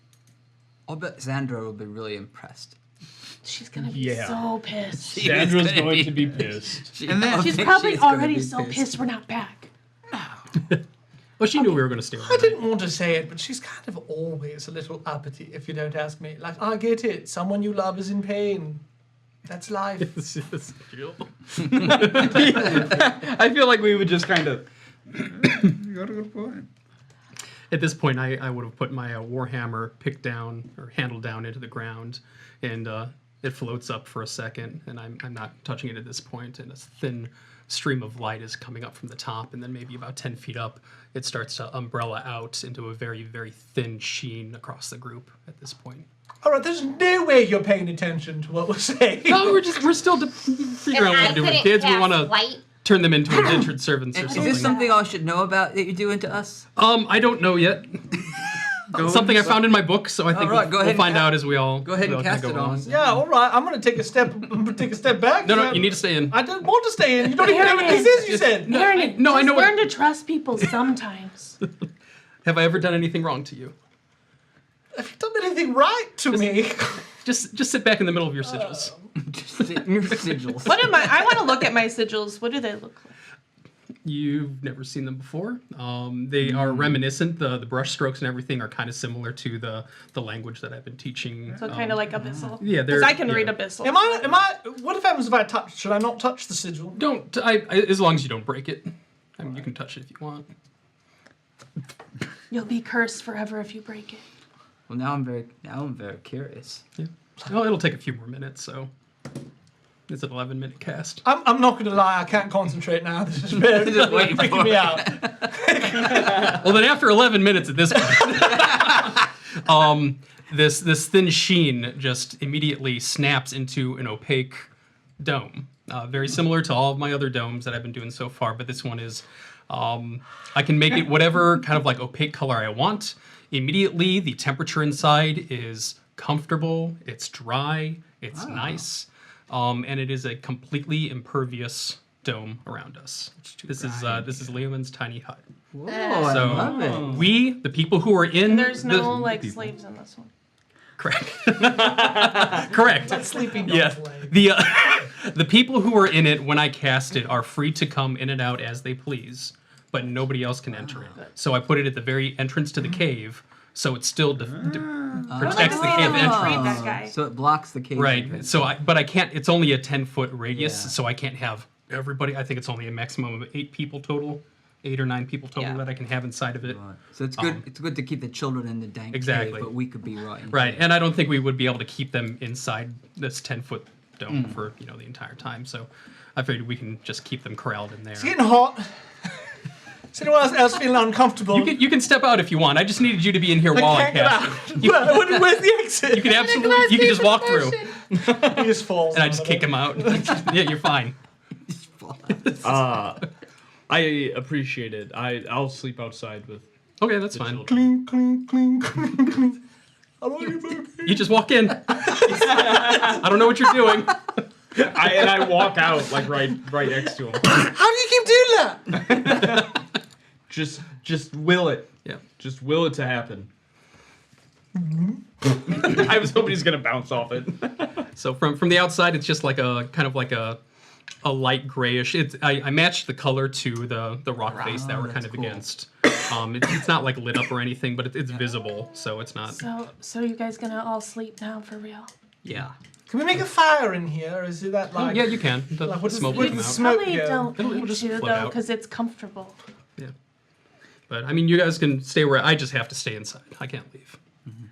I'll bet Xandra will be really impressed. She's going to be Yeah. so pissed. She is Sandra's gonna going to be pissed. And then- She's she's probably gonna already be so pissed we're not back. well, she knew we were going to stay. I didn't want to say it, but she's kind of always a little uppity, if you don't ask me. Like, I get it. Someone you love is in pain. That's life. I feel like we would just kind of. You got a good point. At this point, I would have put my warhammer pick down or handle down into the ground, and it floats up for a second, and I'm not touching it at this point, and a thin stream of light is coming up from the top, and then maybe about 10 feet up, it starts to umbrella out into a very, very thin sheen across the group at this point. All right, there's no way you're paying attention to what we're saying. No, we're still figuring out what I to do with couldn't kids. We cast want to light. turn them into indentured servants or Is something. this something I should know about that you're doing to us? I don't know yet. Something I found in my book, so I think Alright, go we'll ahead and find ca- out as we all Go ahead we and all cast go it on along. us. Yeah, all right. I'm gonna take a step. Back. No, you need to stay in. I don't want to stay in. You don't even know what this is. You said. Aaron, I just know what- learn to trust people sometimes. Have I ever done anything wrong to you? Have you done anything right to me? Just sit back in the middle of your sigils. Just sit in your sigils. What am I want to look at my sigils. What do they look like? You've never seen them before. They are reminiscent. The brush strokes and everything are kind of similar to the language that I've been teaching. So kind of like Abyssal. Yeah, Because they're I can yeah. read Abyssal. Am I? What if happens if I touch? Should I not touch the sigil? Don't as long as you don't break it. I mean, you can touch it if you want. You'll be cursed forever if you break it. Well, now I'm very curious. Yeah. Well, it'll take a few more minutes, so it's an 11-minute cast. I'm not gonna lie. I can't concentrate now. This is very Just waiting freaking for me it. out. Well, then after 11 minutes at this point, this thin sheen just immediately snaps into an opaque dome. Very similar to all of my other domes that I've been doing so far, but this one is, I can make it whatever kind of like opaque color I want. Immediately, the temperature inside is comfortable. It's dry. It's nice. And it is a completely impervious dome around us. This is Leoman's tiny hut. Whoa, I So love it. we, the people who are in There's the, no like slaves in this one. correct, correct. That sleeping Yeah, dog's leg. the people who are in it when I cast it are free to come in and out as they please, but nobody else can enter it. So I put it at the very entrance to the cave, so it still protects the cave entrance. Read that guy. So it blocks the cave. Right. entrance. So but I can't. It's only a 10-foot radius, Yeah. so I can't have everybody. I think it's only a maximum of 8 people total, 8 or 9 people total Yeah. that I can have inside of it. Right. So it's good. It's good to keep the children in the dank Exactly. cave, but we could be right. Right, and I don't think we would be able to keep them inside this 10-foot dome for the entire time. So I figured we can just keep them corralled in there. It's getting hot. Is anyone else feeling uncomfortable? You can step out if you want. I just needed you to be in here while I can't get cast. out. Where's the exit? You can absolutely. You can just walk through, He just falls. and I just kick him out. Yeah, you're fine. I appreciate it. I'll sleep outside with Okay, that's the fine. children. Cling, cling, cling, cling, cling. I love you, baby. You just walk in. I don't know what you're doing. I walk out like right next to him. How do you keep doing that? Just will it. Yeah. Just will it to happen. I was hoping he's gonna bounce off it. So from the outside, it's just like a kind of like a light grayish. I matched the color to the rock face that we're kind of cool. against. It's not like lit up or anything, but it's visible, so it's not. So you guys gonna all sleep now for real? Yeah. Can we make a fire in here, or is it that like? Yeah, you can. The Like, what does- smoke what will come does out. smoke- Probably yeah. don't It'll need just to float though, out. because it's comfortable. Yeah. But I mean, you guys can stay where I just have to stay inside. I can't leave.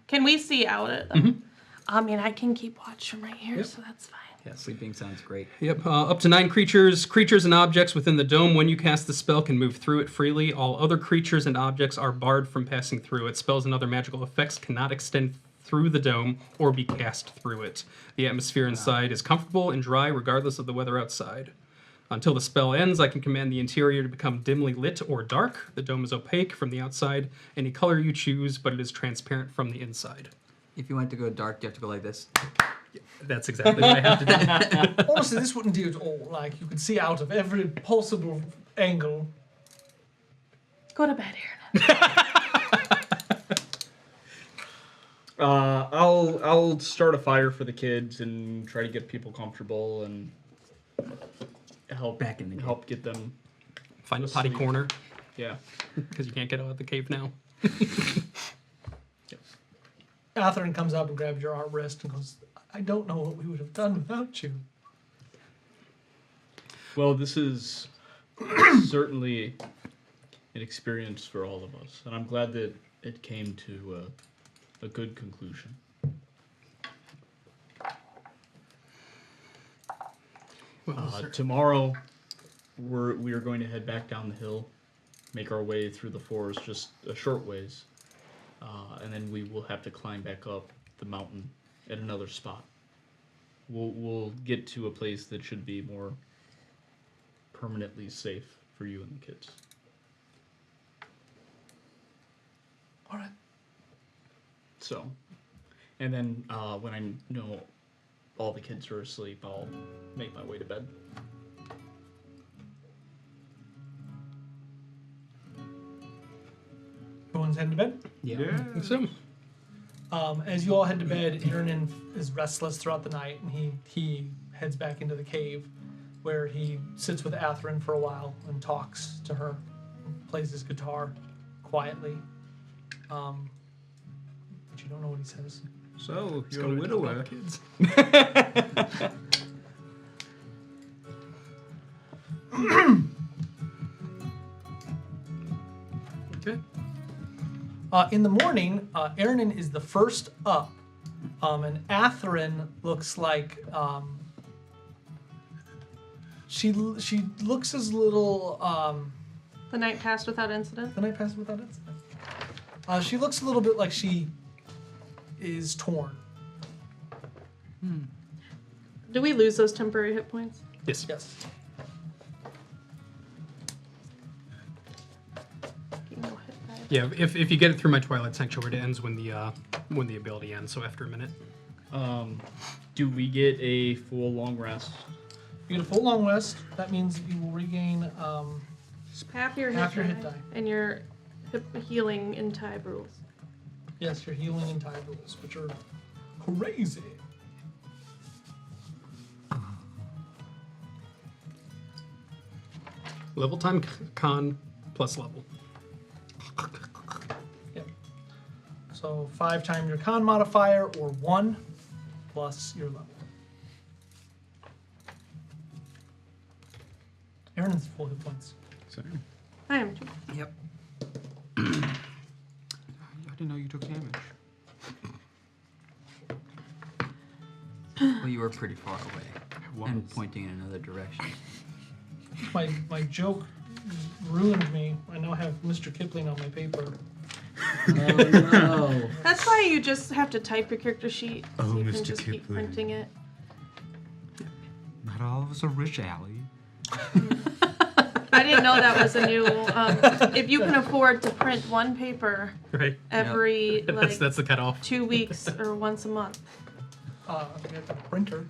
Can we see out at them? I mean, I can keep watch from right here, so that's fine. Yeah, sleeping sounds great. Yep. Up to 9 creatures. Creatures and objects within the dome. When you cast the spell, can move through it freely. All other creatures and objects are barred from passing through it. Spells and other magical effects cannot extend through the dome or be cast through it. The atmosphere inside is comfortable and dry, regardless of the weather outside. Until the spell ends, I can command the interior to become dimly lit or dark. The dome is opaque from the outside, any color you choose, but it is transparent from the inside. If you want to go dark, you have to go like this. That's exactly what I have to do. Honestly, this wouldn't do at all. Like you could see out of every possible angle. Go to bed, Aaron. I'll start a fire for the kids and try to get people comfortable and help Back in the game. help get them. Find a potty Asleep. corner, Yeah. because you can't get out of the cave now. Atherin comes up and grabs your armrest and goes, "I don't know what we would have done without you." Well, this is certainly an experience for all of us, and I'm glad that it came to a good conclusion. Tomorrow, we are going to head back down the hill, make our way through the forest just a short ways, and then we will have to climb back up the mountain at another spot. We'll get to a place that should be more permanently safe for you and the kids. All right. So, and then when I know all the kids are asleep, I'll make my way to bed. Everyone's heading to bed. Yeah. So, As you all head to bed, Aaron is restless throughout the night, and he heads back into the cave, where he sits with Atherin for a while and talks to her, plays his guitar quietly. But you don't know what he says. So, let's you're go a to the widower. kids. Okay. In the morning, Aaron is the first up, and Atherin looks like she looks as little. The night passed without incident. The night passed without incident. She looks a little bit like she is torn. Do we lose those temporary hit points? Yes. Yes. No hit die. Yeah, if you get it through my Twilight Sanctuary, it ends when when the ability ends, so after a minute. Do we get a full long rest? You get a full long rest. That means you will regain Half your half hit your hit die. die. And your healing in Tyve rules. Yes, your healing and Tyve rules, which are crazy. Level time con plus level. Yep. So 5 times your con modifier, or 1 plus your level. Aaron has full hit points. Same. I am too. Yep. I didn't know you took damage. Well, you were pretty far away was. and pointing in another direction. My joke ruined me. I now have Mr. Kipling on my paper. Oh no! That's why you just have to type your character sheet. Oh, so you can Mr. just keep Kipling. printing it. Not all of us are rich, Allie. I didn't know that was a new. If you can afford to print one paper Right. every like That's the cutoff. 2 weeks or once a month. You have to have a printer.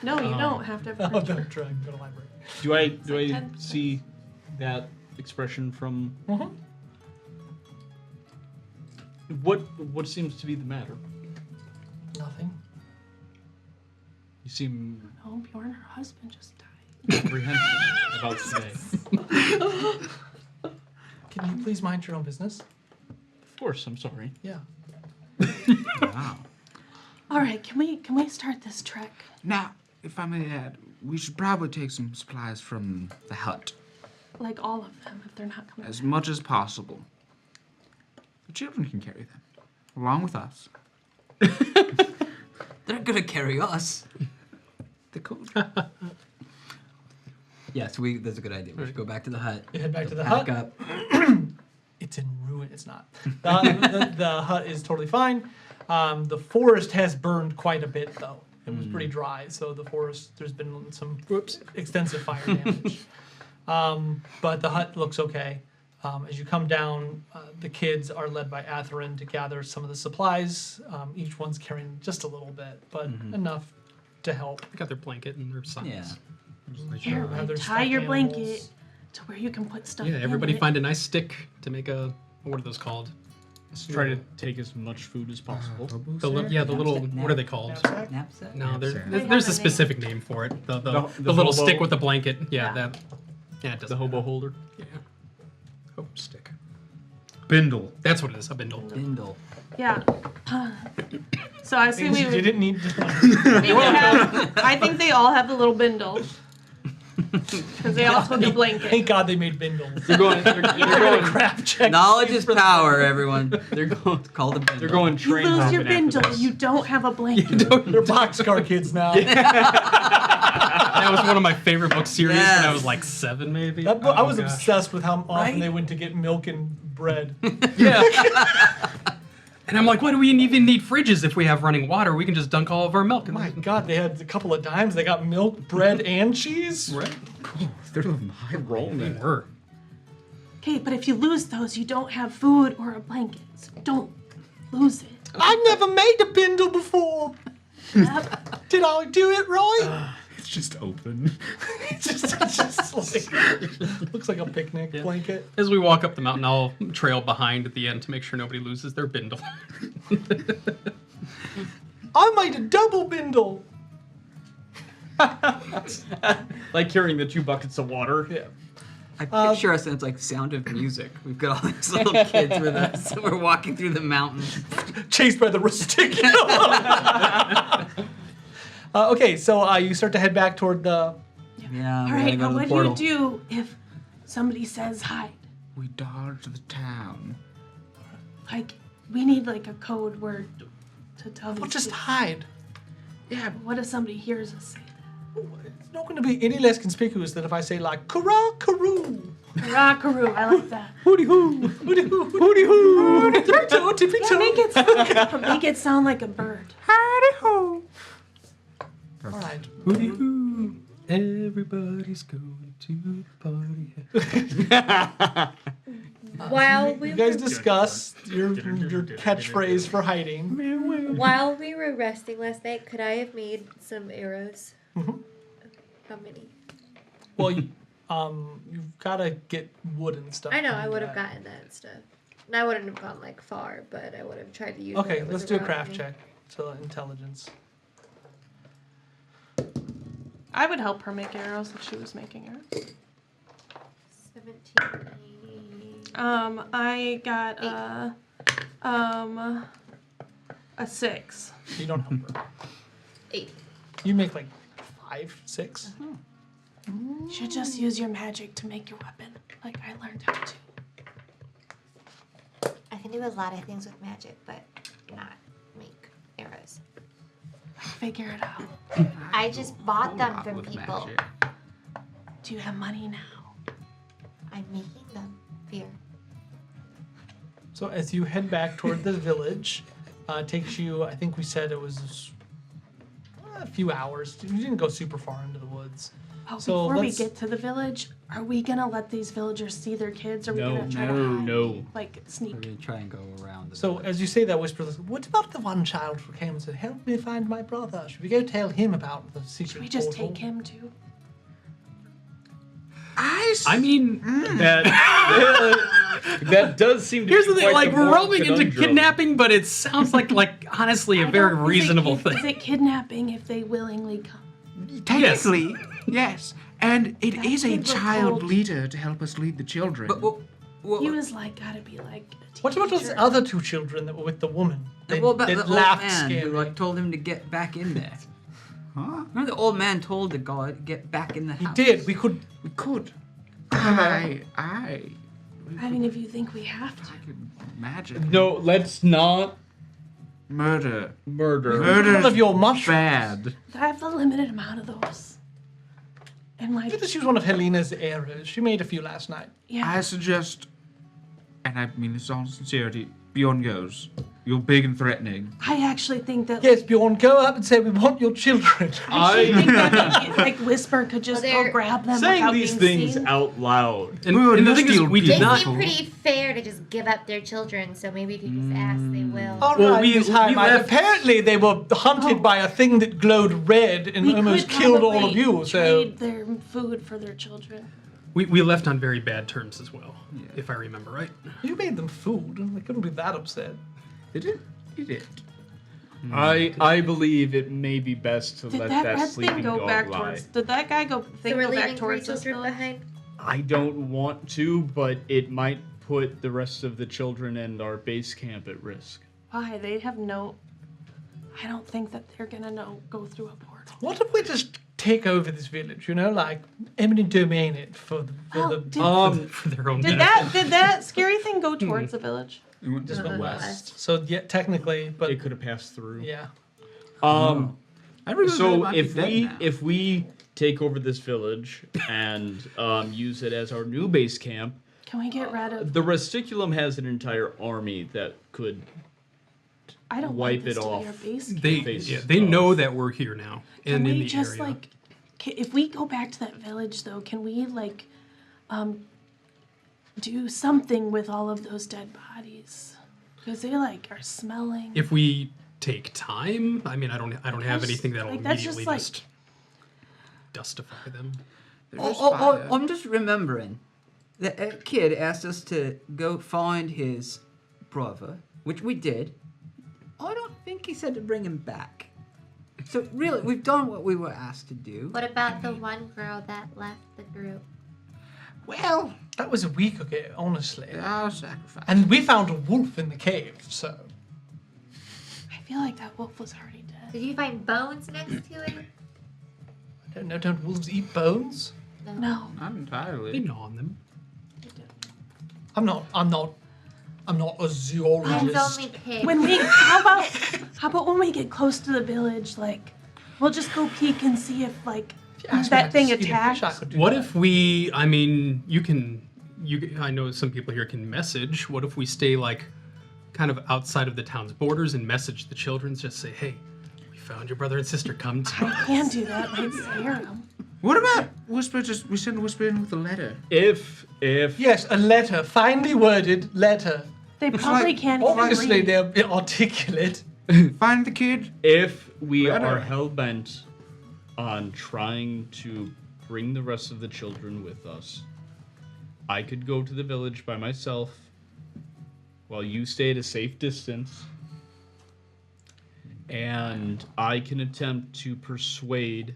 No, you don't have to have a Oh, printer. don't try. Go to the library. Do I like 10. see that expression from what seems to be the matter? Nothing. You seem No, Bjorn, her husband just died. apprehensive about today. Can you please mind your own business? Of course, I'm sorry. Yeah. Wow. All right, can we start this trek? Now, if I may add, we should probably take some supplies from the hut. Like all of them, if they're not coming. As much as possible. The children can carry them, along with us. They're gonna carry us. They could. Yes, that's a good idea. We should go back to the hut. You head back to the pack hut. up. It's in ruin. It's not. The hut is totally fine. The forest has burned quite a bit, though. It was pretty dry, so the forest, there's been some extensive fire damage. But the hut looks okay. As you come down, the kids are led by Atherin to gather some of the supplies. Each one's carrying just a little bit, but enough to help. They got their blanket and their socks. Yeah. Here, Have their tie stuffed your animals. blanket to where you can put stuff Yeah, in everybody it. find a nice stick to make a, what are those called? Let's try to take as much food as possible. The little, what are they called? Knapsack? Knapsack? No, there's They have there's a a specific name for it. The The little hobo? stick with the blanket. Yeah, Yeah. that. Yeah, it The doesn't hobo matter. holder. Yeah. Hope stick. Bindle. That's what it is. A bindle. Bindle. Yeah. So I see Things we you would. didn't need to I think they all have the little bindle. Because they all took a blanket. Thank God they made bindles. They're going. They're going. Crap check. Knowledge is power, everyone. They're going to call the bindle. They're going You train lose your hopping after bindle. this. You don't have a blanket. They're boxcar kids now. That was one of my favorite book series when I Yes. was like 7, maybe. That book, I Oh, was gosh. obsessed with how often Right? they went to get milk and bread. Yeah. And I'm like, why do we even need fridges if we have running water? We can just dunk all of our milk. My God, they had a couple of dimes. They got milk, bread, and cheese. Right. They're on the high roll. They were. Okay, but if you lose those, you don't have food or a blanket. So don't lose it. I've never made a bindle before. Yep. Did I do it right? It's just open. It's just like, looks like a picnic blanket. As we walk up the mountain, I'll trail behind at the end to make sure nobody loses their bindle. I made a double bindle. Like carrying the 2 buckets of water. Yeah. I picture us and it's like Sound of Music. We've got all these little kids with us. So we're walking through the mountains. Chased by the Rusticulum. Okay, so you start to head back toward the. Yeah, All we right, gotta go now to the what portal. do you do if somebody says hide? We dodged the town. Like, we need like a code word to tell Well, these just kids. hide. Yeah, What if somebody hears us say that? It's not going to be any less conspicuous than if I say like "Kara karoo." Rockaroo, I like that. Hooty hoo, hooty hoo, hooty hoo, tippy toe, tippy toe. Make it sound like a bird. Howdy ho. All right. Hooty hoo, everybody's going to the party. While we You guys were, discuss your catchphrase for hiding. while we were resting last night, could I have made some arrows? Mhm. How many? Well, you've got to get wood and stuff. I know to I do would have that. gotten that stuff. And I wouldn't have gone like far, but I would have tried to use. Okay, what was let's do a around craft me. check. So intelligence. I would help her make arrows if she was making arrows. 17. I got a 6. You don't help her. 8. You make like 5, 6. You should just use your magic to make your weapon, like I learned how to. I can do a lot of things with magic, but not make arrows. Figure it out. I just bought Whole them lot from with people. magic. Do you have money now? I'm making them. Fear. So as you head back toward the village, it takes you, I think we said it was a few hours. You didn't go super far into the woods. Oh, So before we let's- get to the village, are we gonna let these villagers see their kids? Or are we No, gonna try no, to hide, no. like We're sneak? gonna try and go around. The So village. as you say that whisper, what about the one child who came and said, help me find my brother? Should we go tell him about the secret Should we just portal? take him too? I mean, That that does seem to here's be the thing: quite like the we're moral rolling into conundrum. kidnapping, but it sounds like honestly a I very don't- is it reasonable kid- thing. Is it kidnapping if they willingly come? Technically, yes. And it That is a kid was child told- leader to help us lead the children. But He was like, gotta be like. A What about those teenager. other 2 children that were with the woman? They, what about they the old laughed man who scared. like told him to get back in there? Huh? Remember the old man told the god get back in the He house. did. We could. We could. Uh-huh. I I mean, if you think we have to. could imagine. No, let's not Murder. murder. Murder One of your mushrooms. bad. I have a limited amount of those. And like, You just use one of Helena's arrows. She made a few last night. yeah. I suggest, and I mean this all sincerity, Bjorn goes. You're big and threatening. I actually think that. Yes, Bjorn, go up and say we want your children. I think that like Whisper could just Well, go grab them Saying without these being things seen. out loud. And, Well, and the let's thing is, deal we with did it. not. Seem pretty fair to just give up their children, so maybe if you just ask, they will. All Well, right, we Miss Highmite. left- Apparently, they were hunted by a thing that glowed red and We almost could killed all of probably you. So trade their food for their children. We left on very bad terms as well, if I remember right. you made them food. They couldn't be that upset. Did it? You did. I believe it may be best to Did let that that red sleeping thing go dog back lie. towards? Did that guy go? So Think we're go back leaving 3 towards this children village? behind. I don't want to, but it might put the rest of the children and our base camp at risk. Why? They have no. I don't think that they're gonna go through a portal. What if we just take over this village? You know, like eminent domain it for the. Oh, did- For their own Did benefit. that scary thing go towards the village? It went just went west. west. So yeah, technically, but It could have passed through. yeah. So if we take over this village and use it as our new base camp, Can we get rid of? the Rusticulum has an entire army that could. I don't wipe want this it to off. be our base. They know that we're here now Can and in we the just area. like, if we go back to that village though, can we like, do something with all of those dead bodies? Because they like are smelling. If we take time, I mean, I don't have That's- anything that'll like, that's just, immediately like- just dustify them. I'm just remembering that a kid asked us to go find his brother, which we did. I don't think he said to bring him back. So really, we've done what we were asked to do. What about the one girl that left the group? Well, That was a week ago, honestly. our sacrifice. And we found a wolf in the cave, so. I feel like that wolf was already dead. Did you find bones next to it? I don't know, don't wolves eat bones? No. Not They entirely. gnaw on them. I'm not a Mine's zoologist. only pig. When we how about when we get close to the village, like we'll just go peek and see if like Ask me that not to thing eat a fish, attacks. I could do What that. if we? I mean, I know some people here can message. What if we stay like, kind of outside of the town's borders and message the children? Just say, hey, we found your brother and sister. Come to I us. can do that. Might scare them. What about Whisper? Just we send Whisper in with a letter. If Yes, a letter, finely worded letter. They probably like- can't even Obviously, read. they're articulate. Find the kid. if we Letter. are hell bent on trying to bring the rest of the children with us, I could go to the village by myself while you stay at a safe distance, and I can attempt to persuade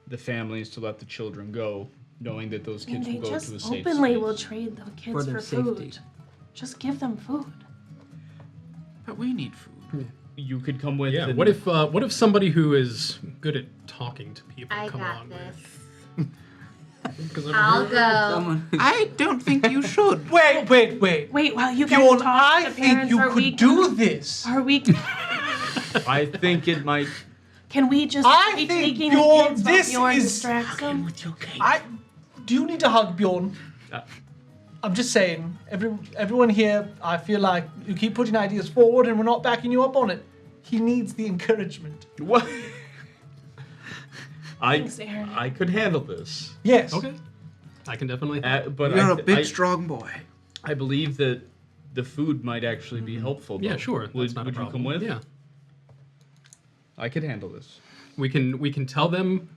the families to let the children go, knowing that those And kids they will go just to a safe openly space. will trade the kids For their food. safety. Just give them food. But we need food. You could come with. Yeah. and- What if somebody who is good at talking to people I come got along this. with? 'Cause I don't I'll know. go. Someone. I don't think you should. Wait. Wait, while you guys Bjorn, talk I to the think parents, you are we could do this. Are we? I think it might. Can we just I be think taking Bjorn, the kids while this Bjorn is- distracts them? With your cake. Do you need to hug Bjorn? Uh, I'm just saying, everyone here, I feel like you keep putting ideas forward and we're not backing you up on it. He needs the encouragement. What? Thanks, Aaron. I could handle this, Yes. Okay. I can definitely. but You're I, a big, I, strong boy. I believe that the food might actually be helpful. Yeah, though. sure. Would, That's not would a you problem. come with? Yeah. I could handle this. We can tell them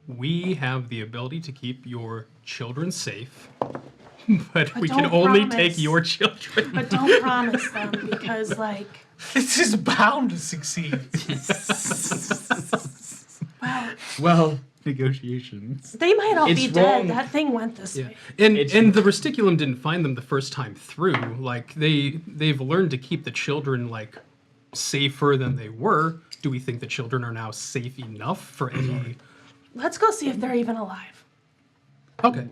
we have the ability to keep your children safe, but we can don't only promise. take your children. But don't promise them because, like, This is bound to succeed. Well, Negotiations. they might all It's be wrong. dead. That thing went this Yeah. way. And It's- and the Rusticulum didn't find them the first time through. Like they've learned to keep the children like safer than they were. Do we think the children are now safe enough for any? Let's go see if they're even alive. Okay.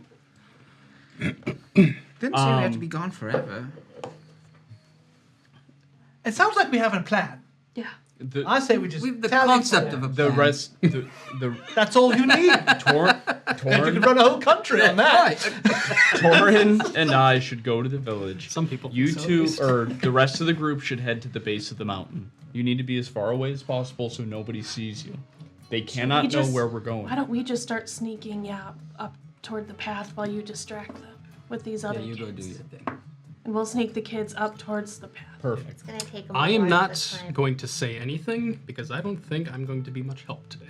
Didn't say we had to be gone forever. It sounds like we have a plan. Yeah. the I say we just We've the tally concept for of a it. the plan. rest the That's all you need. Tor, And you can Torin, run a whole country on that. Torin and I should go to the village. Some people. You think so, at two, least. or the rest of the group, should head to the base of the mountain. You need to be as far away as possible so nobody sees you. They cannot know where we're going. Why don't we just start sneaking, up toward the path while you distract them with these Yeah, other you kids? go do your thing. And we'll sneak the kids up towards the path. Perfect. It's gonna take them. I am not going to say anything because I don't think I'm going to be much help today.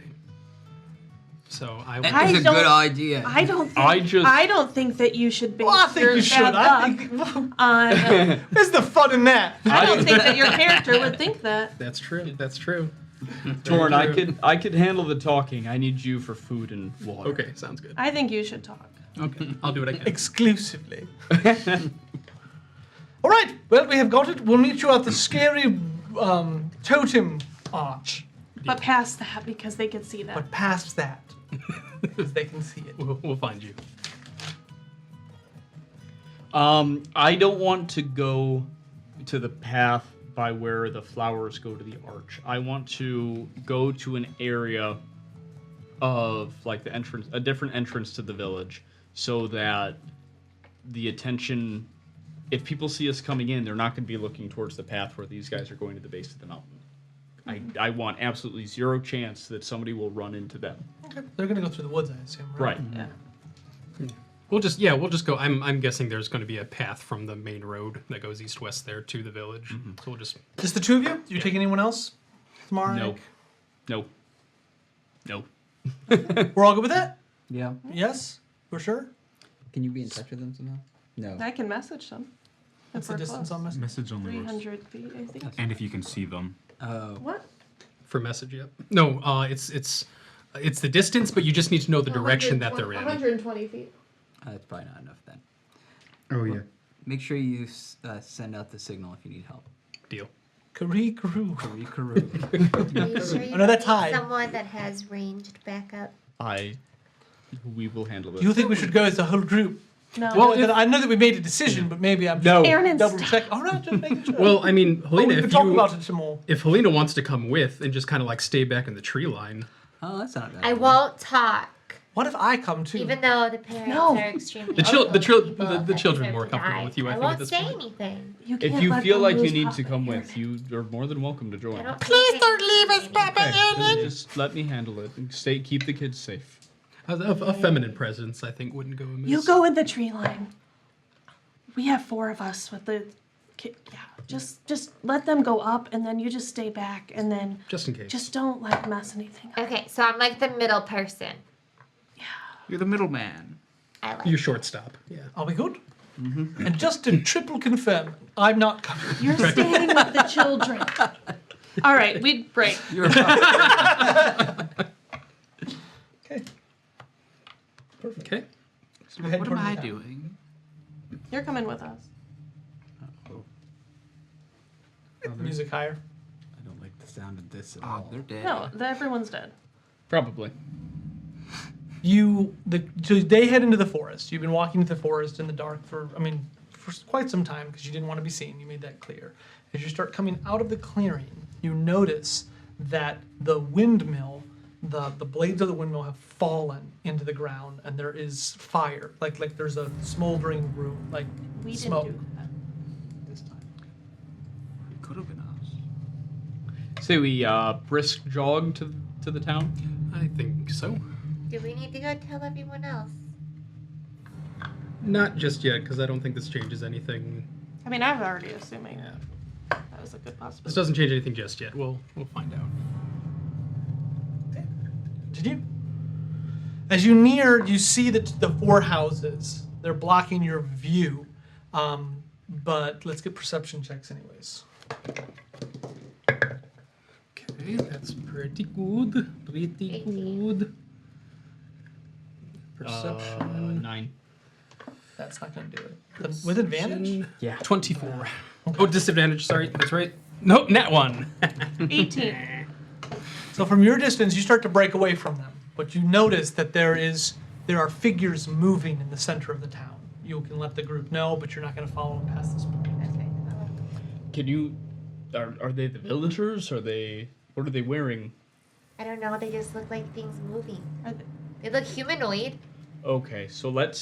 So I will. I That is a don't- good idea. I don't. Think, I I don't think that you should base Well, I think your you should. bad I luck think. on. Where's the fun in that? I don't think that your character would think that. That's true. That's true. Torin, true. I could handle the talking. I need you for food and water. Okay, sounds good. I think you should talk. Okay, I'll do what I can. Exclusively. All right. Well, we have got it. We'll meet you at the scary totem arch. But past that, because they can see that. But past that, because they can see it. We'll find you. I don't want to go to the path by where the flowers go to the arch. I want to go to an area of like the entrance, a different entrance to the village, so that the attention, if people see us coming in, they're not going to be looking towards the path where these guys are going to the base of the mountain. I want absolutely zero chance that somebody will run into them. Okay. They're gonna go through the woods, I assume. Right. Right. Yeah. We'll just go. I'm guessing there's going to be a path from the main road that goes east-west there to the village. So we'll just. Just the two of you? Do you take anyone else? Tomorrow? No. No. No. We're all good with that? Yeah. Yes? We're sure? Can you be in touch with them somehow? No. I can message them. What's If the we're distance close. on message? Message only works. 300 feet, I think. And if you can see them. Oh. What? For message, yep. No, it's the distance, but you just need to know the direction that they're in. 120 feet. That's probably not enough then. Oh, yeah. Make sure you send out the signal if you need help. Deal. Karee-karoo. Are you sure you I know that's don't need high. someone that has ranged backup? We will handle this. Do you think we should go as a whole group? No. Well, then I know that we made a decision, but maybe I'm No. Aaron, double stop. check. All right, just making sure. Well, I mean, Oh, Helena, we can if talk about it some more. Helena wants to come with and just kind of like stay back in the tree line. Oh, that's not bad. I won't talk, What if I come too? even though the parents No. are extremely. The people children that more deserve to comfortable die. with you, I think, won't at this say point. anything. You If can't you let feel them like you lose need Papa to come Aaron. with, you are more than welcome to join. Please don't leave us, Papa Just let me handle it. And keep the kids safe. A feminine presence, I think, wouldn't go amiss. You go in the tree line. We have 4 of us with the kid. Yeah, just let them go up, and then you just stay back, and then Just in case. just don't like mess anything up. Okay, so I'm like the middle person. You're the middleman. I like Your shortstop. Yeah. Are we good? Mm-hmm. And just to triple confirm, I'm not coming. You're staying with the children. All right, we break. Okay. Okay. So Head what am toward I the town. doing? You're coming with us. Music higher. I don't like the sound of this at Oh, all. they're dead. No, everyone's dead. Probably. So they head into the forest. You've been walking into the forest in the dark for quite some time because you didn't want to be seen. You made that clear. As you start coming out of the clearing, you notice that the windmill, the blades of the windmill have fallen into the ground, and there is fire. Like there's a smoldering room, like We smoke. didn't do that. This time. It could have been us. Say we brisk jog to the town. I think so. Do we need to go tell everyone else? Not just yet, because I don't think this changes anything. I mean, I'm already assuming Yeah. that was a good This possibility. doesn't change anything just yet. We'll find out. Did you? As you near, you see the 4 houses. They're blocking your view. But let's get perception checks anyways. Okay, that's pretty good. Pretty 18. good. Perception. 9. That's not going to do it. With advantage? Yeah. 24. Oh, disadvantage. Sorry, that's right. Nope, nat 1. 18. So from your distance, you start to break away from them, but you notice that there are figures moving in the center of the town. You can let the group know, but you're not going to follow them past this point. Okay. Can you? Are they the villagers? What are they wearing? I don't know. They just look like things moving. Are they- They look humanoid. Okay, so let's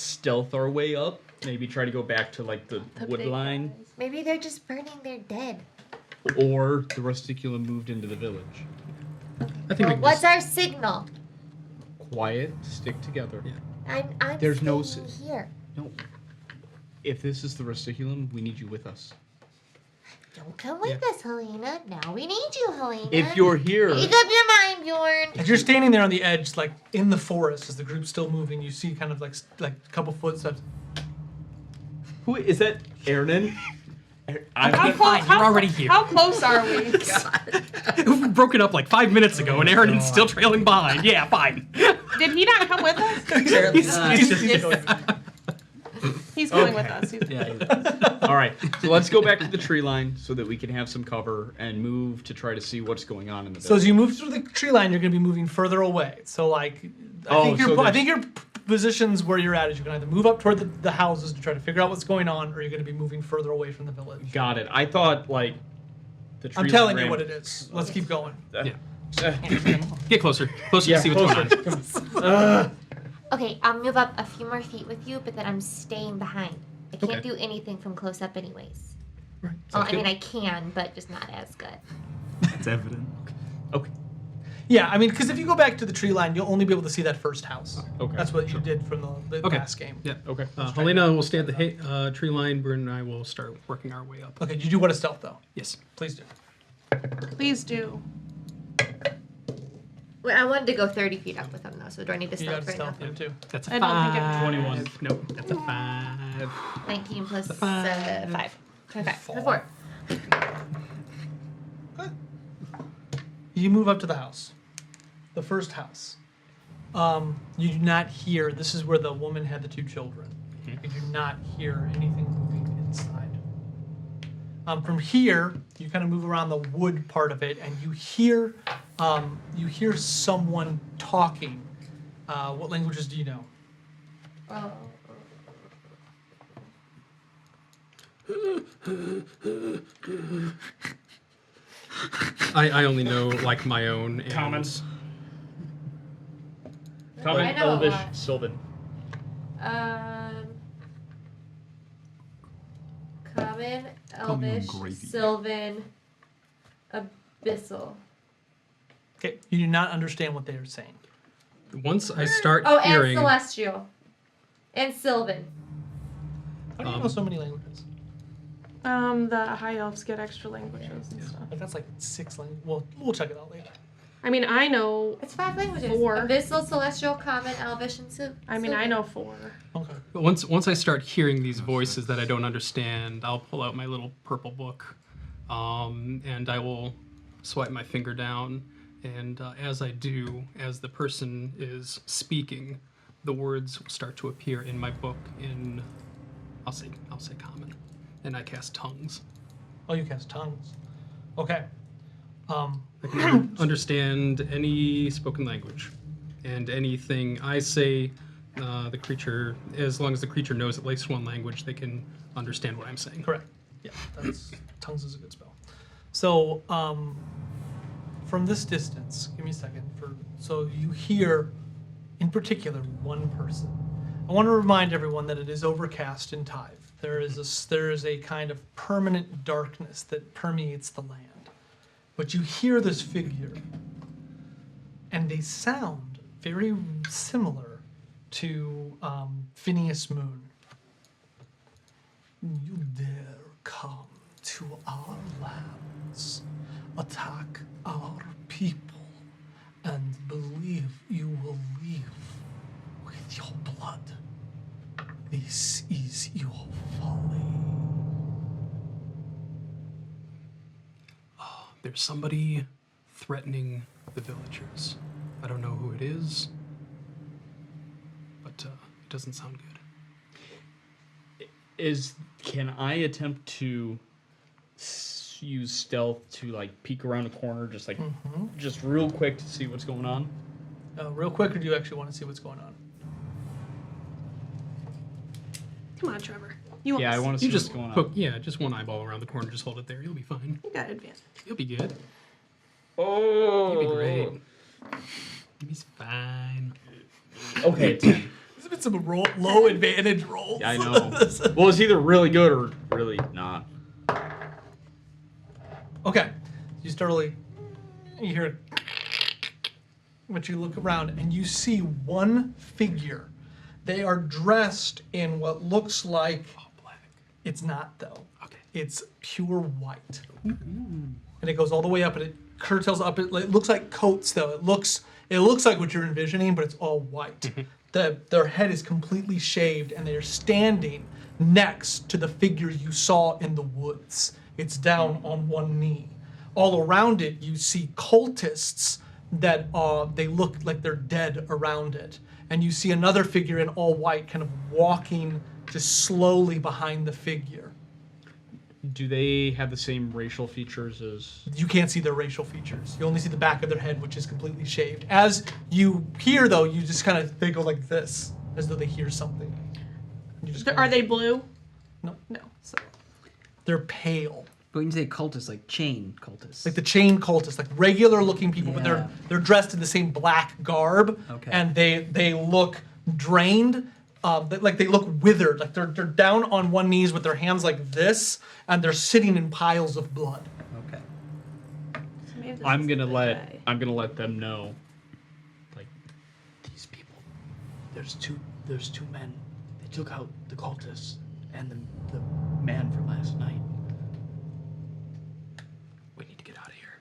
stealth our way up. Maybe try to go back to like the wood big line, guys. Maybe they're just burning their dead. or the Rusticulum moved into the village. I think Well, we what's can our signal? Quiet, stick together. I'm There's no staying here. No. If this is the Rusticulum, we need you with us. Don't come with us, Helena. Now we need you, Helena. If you're here, Make up your mind, Bjorn. As you're standing there on the edge, like in the forest, as the group's still moving, you see kind of like a couple footsteps. who is that? Aaron? How close? You're already here. How close are we? We broke it up like 5 minutes ago, and Aaron's still trailing behind. Yeah, fine. Did he not come with us? Apparently not. He's just going. He's going with us. All right, so let's go back to the tree line so that we can have some cover and move to try to see what's going on in the So village. as you move through the tree line, you're going to be moving further away. So like, I think your positions where you're at is you can either move up toward the houses to try to figure out what's going on, or you're going to be moving further away from the village. Got it. I thought like the tree I'm telling you ran- what it is. Let's keep going. Get closer. Closer Yeah, to see what's going on. Okay, I'll move up a few more feet with you, but then I'm staying behind. I can't Okay. do anything from close up, anyways. Right. Well, sounds I mean, good. I can, but just not as good. That's evident. Okay. Yeah, I mean, because if you go back to the tree line, you'll only be able to see that first house. Okay, That's what you did from the Okay. last game. Yeah. Okay. Helena will stay at the tree line. Bryn and I will start working our way up. Okay, you do want to stealth though. Yes. Please do. Please do. Wait, I wanted to go 30 feet up with him, though, so do I need to You got stealth to right stealth now? him too. That's a I don't think it 5. 21. Nope, that's a 5. 19 plus 5. 5. 25. Four. 4. You move up to the house, the first house. You do not hear. This is where the woman had the 2 children. You do not hear anything moving inside. From here, you kind of move around the wood part of it, and you hear someone talking. What languages do you know? Oh. I only know like my own. And Common. I Common, know a Elvish, lot. Sylvan. Common, Call me Elvish, gravy. Sylvan, Abyssal. Okay, you do not understand what they are saying. Once I start Oh, and hearing, celestial. And Sylvan. How do you know so many languages? The high elves get extra languages and stuff. Like that's like 6 languages. We'll check it out later. I mean, I know. It's 5 languages. 4. Abyssal, celestial, common, elvish, and I mean, I know 4. Okay. but once I start hearing these voices that I don't understand, I'll pull out my little purple book, and I will swipe my finger down. And as I do, as the person is speaking, the words will start to appear in my book in, I'll say common, and I cast tongues. Oh, you cast tongues. Okay. I can understand any spoken language, and anything I say, the creature, as long as the creature knows at least one language, they can understand what I'm saying. Correct. Yeah, tongues is a good spell. So, from this distance, give me a second. So you hear, in particular, one person. I want to remind everyone that it is overcast in Tyve. There is a kind of permanent darkness that permeates the land. But you hear this figure, and they sound very similar to Phineas Moon. You dare come to our lands, attack our people, and believe you will live with your blood. This is your folly. There's somebody threatening the villagers. I don't know who it is, but it doesn't sound good. Can I attempt to use stealth to like peek around a corner, just like just real quick to see what's going on? Real quick, or do you actually want to see what's going on? Come on, Trevor. You Yeah, I want to see You what's just going on. poke, just one eyeball around the corner. Just hold it there. You'll be fine. You got advantage. You'll be good. Oh, You'll be great. You'll be fine. Okay, 10. There's been some low advantage rolls. I know. Well, it's either really good or really not. Okay, you start really. You hear, but you look around and you see one figure. They are dressed in what looks like. Black. It's not though. Okay. It's pure white, and it goes all the way up, and it curtails up. It looks like coats though. It looks like what you're envisioning, but it's all white. Their head is completely shaved, and they are standing next to the figure you saw in the woods. It's down on one knee. All around it, you see cultists that they look like they're dead around it. And you see another figure in all white kind of walking just slowly behind the figure. Do they have the same racial features as... You can't see their racial features. You only see the back of their head, which is completely shaved. As you hear, though, you just kind of, they go like this, as though they hear something. You just Are they blue? No. No. So. They're pale. But when you say cultists, like chain cultists. Like the chain cultists, like regular looking people, but Yeah. they're dressed in the same black garb, Okay. and they look drained, they look withered, like they're down on one knees with their hands like this, and they're sitting in piles of blood. Okay. So maybe this I'm is gonna the let guy. them know. Like, These people. There's two men. They took out the cultists and the man from last night. We need to get out of here.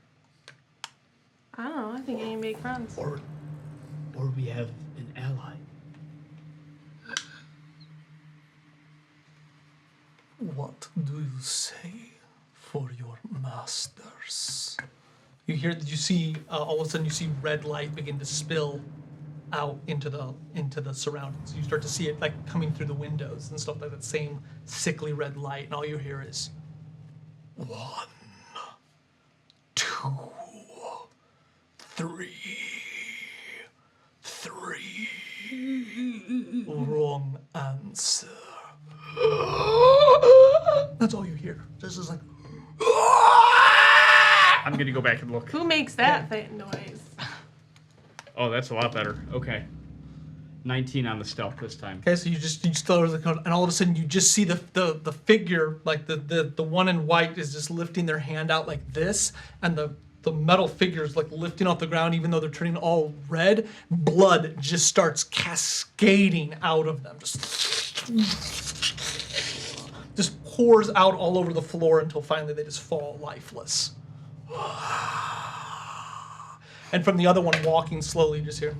I don't know. I think I need to make friends. Or we have an ally. What do you say for your masters? You see, all of a sudden you see red light begin to spill out into the surroundings. You start to see it like coming through the windows and stuff, like that same sickly red light, and all you hear is 1, 2, 3. Wrong answer. That's all you hear. This is like. I'm gonna go back and look. Who makes that noise? Oh, that's a lot better. Okay. 19 on the stealth this time. Okay, so you throw the code, and all of a sudden you just see the figure, like the one in white is just lifting their hand out like this, and the the metal figures like lifting off the ground, even though they're turning all red, blood just starts cascading out of them. Just pours out all over the floor until finally they just fall lifeless. And from the other one walking slowly, you just hear.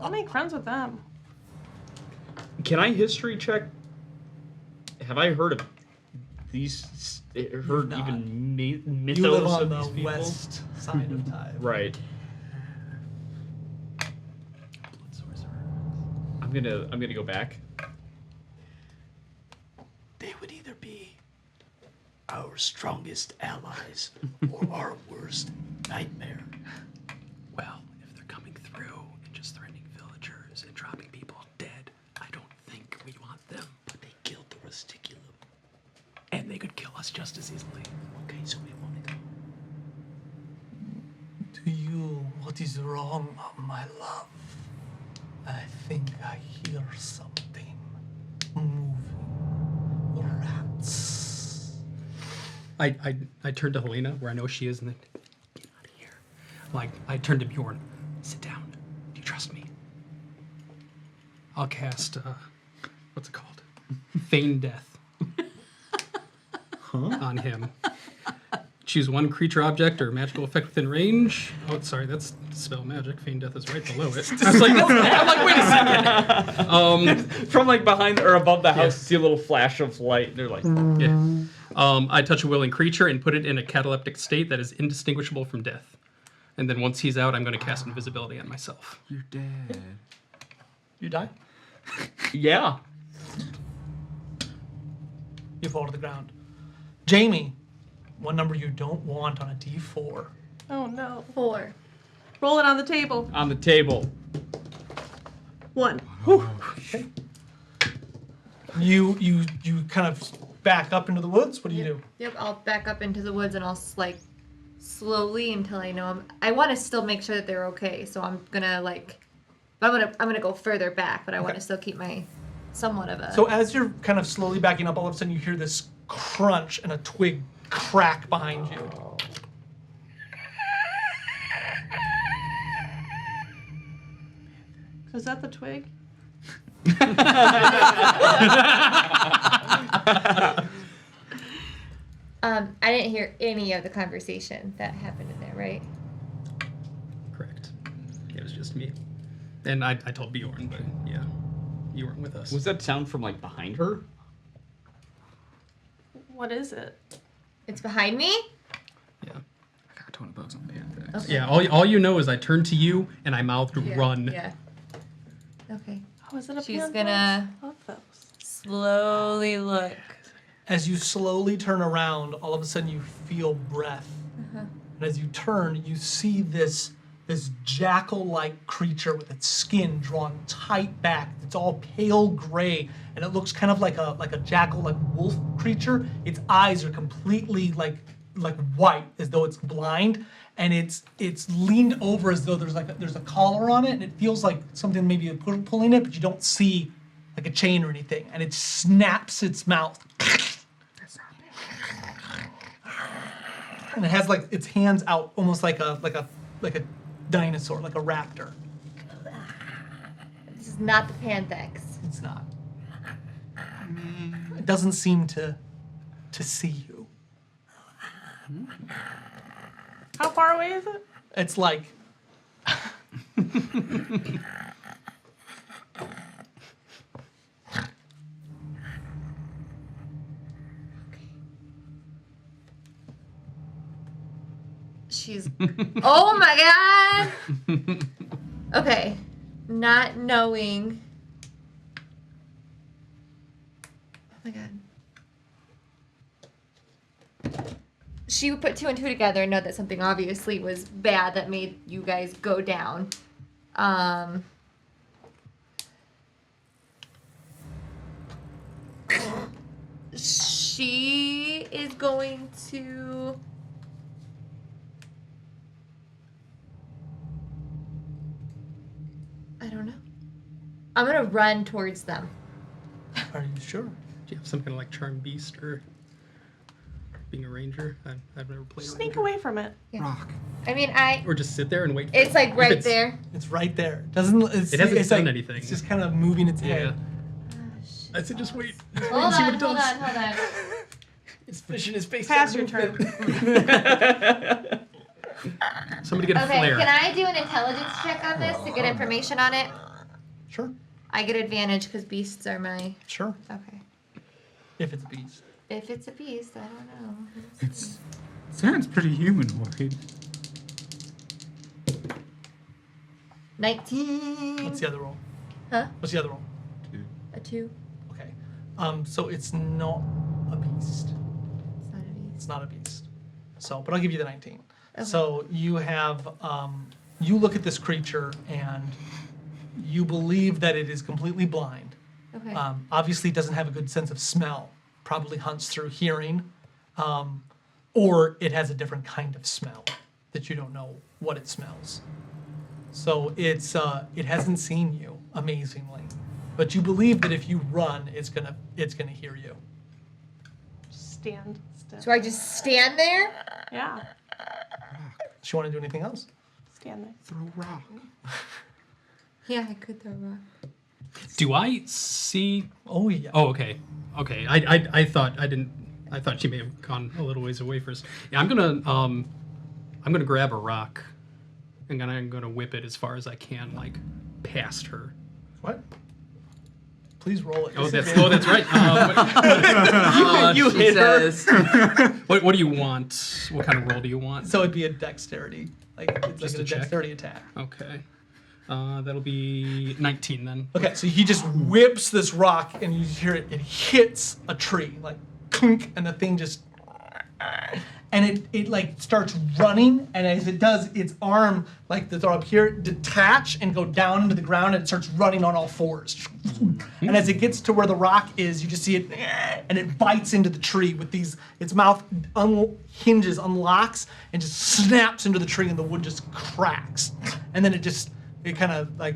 I'll make friends with them. Can I history check? Have I heard of these? Heard not. even mythos You live of on these the people? west side of Tyve. Right. I'm gonna go back. They would either be our strongest allies or our worst nightmare. Well, if they're coming through and just threatening villagers and dropping people dead, I don't think we want them. But they killed the Rusticulum. And they could kill us just as easily. Okay, so we want to go. To you, what is wrong, my love? I think I hear something moving. Rats. I turn to Helena, where I know she is, and then, get out of here. Like, I turn to Bjorn. Sit down. Do you trust me? I'll cast, what's it called? Feign Death. On him. Choose one creature, object, or magical effect within range. Oh, sorry, that's spell magic. Feign Death is right below it. I was like, wait a second. From like behind or above the house, Yes. see a little flash of light. They're like, Yeah. I touch a willing creature and put it in a cataleptic state that is indistinguishable from death. And then once he's out, I'm going to cast invisibility on myself. You're dead. You die? yeah. You fall to the ground. Jamie, one number you don't want on a D4. Oh no. 4. Roll it on the table. On the table. 1. You kind of back up into the woods. What do you do? Yep, I'll back up into the woods and I'll like slowly until I know I want to still make sure that they're okay. So I'm gonna I'm gonna go further back, but I want to still keep my somewhat of a. So as you're kind of slowly backing up, all of a sudden you hear this crunch and a twig crack behind you. Is that the twig? I didn't hear any of the conversation that happened in there, right? Correct. It was just me. And I told Bjorn, but yeah, you weren't with us. Was that sound from like behind her? What is it? It's behind me? Yeah. I got 20 bucks on Panther. Okay. Yeah, all you know is I turned to you and I mouthed run. Yeah. Okay. Oh, is it a She's panther? gonna Love those. slowly look. As you slowly turn around, all of a sudden you feel breath. And as you turn, you see this jackal-like creature with its skin drawn tight back. It's all pale gray, and it looks kind of like a jackal, like wolf creature. Its eyes are completely like white, as though it's blind, and it's leaned over as though there's a collar on it, and it feels like something maybe pulling it, but you don't see like a chain or anything. And it snaps its mouth. And it has like its hands out, almost like a dinosaur, like a raptor. This is not the Panthex. It's not. It doesn't seem to see you. How far away is it? It's like She's. Oh my god! Okay. Not knowing. Oh my god. She would put 2 and 2 together and know that something obviously was bad that made you guys go down. She is going to. I don't know. I'm gonna run towards them. Are you sure? Do you have some kind of like charm beast or? being a ranger. I've never played a Sneak ranger. away from it. Rock. I mean, Or just sit there and wait. For it's like if right it's- there. It's right there. It hasn't it's done like, anything. It's just kind of moving its Yeah. head. I said just wait. Hold see what on, it hold does. on, hold on. It's fishing his face. Pass your turn. Somebody get a Okay, flare. can I do an intelligence check on this to get information on it? Sure, I get advantage because beasts are my. sure. Okay. If it's a beast. If it's a beast, I don't know. It sounds pretty humanoid. 19. What's the other roll? Huh? What's the other roll? A 2. Okay. So it's not a beast. It's not a beast. It's not a beast. So, but I'll give you the 19. Okay. So you have, you look at this creature and you believe that it is completely blind. Okay. Obviously, it doesn't have a good sense of smell. Probably hunts through hearing, or it has a different kind of smell that you don't know what it smells. So it hasn't seen you, amazingly, but you believe that if you run, it's gonna hear you. Stand still. So I just stand there? Yeah, Does she want to do anything else? stand there. Throw rock. Yeah, I could throw a rock. Do I see? Oh yeah. Oh, okay. Okay. I thought I didn't. I thought she may have gone a little ways away first. Yeah, I'm gonna grab a rock, and then I'm gonna whip it as far as I can, like past her. What? Please roll it. Oh, that's right. You She hit her. says, What do you want? What kind of roll do you want? So it'd be a dexterity, it's Just like a a check? dexterity attack. Okay. That'll be 19 then. Okay, so he just whips this rock, and you hear it. It hits a tree, like clunk, and the thing just, and it like starts running. And as it does, its arm, like the throw up here, detach and go down into the ground, and it starts running on all fours. And as it gets to where the rock is, you just see it, and it bites into the tree with these. Its mouth hinges, unlocks, and just snaps into the tree, and the wood just cracks. And then it kind of like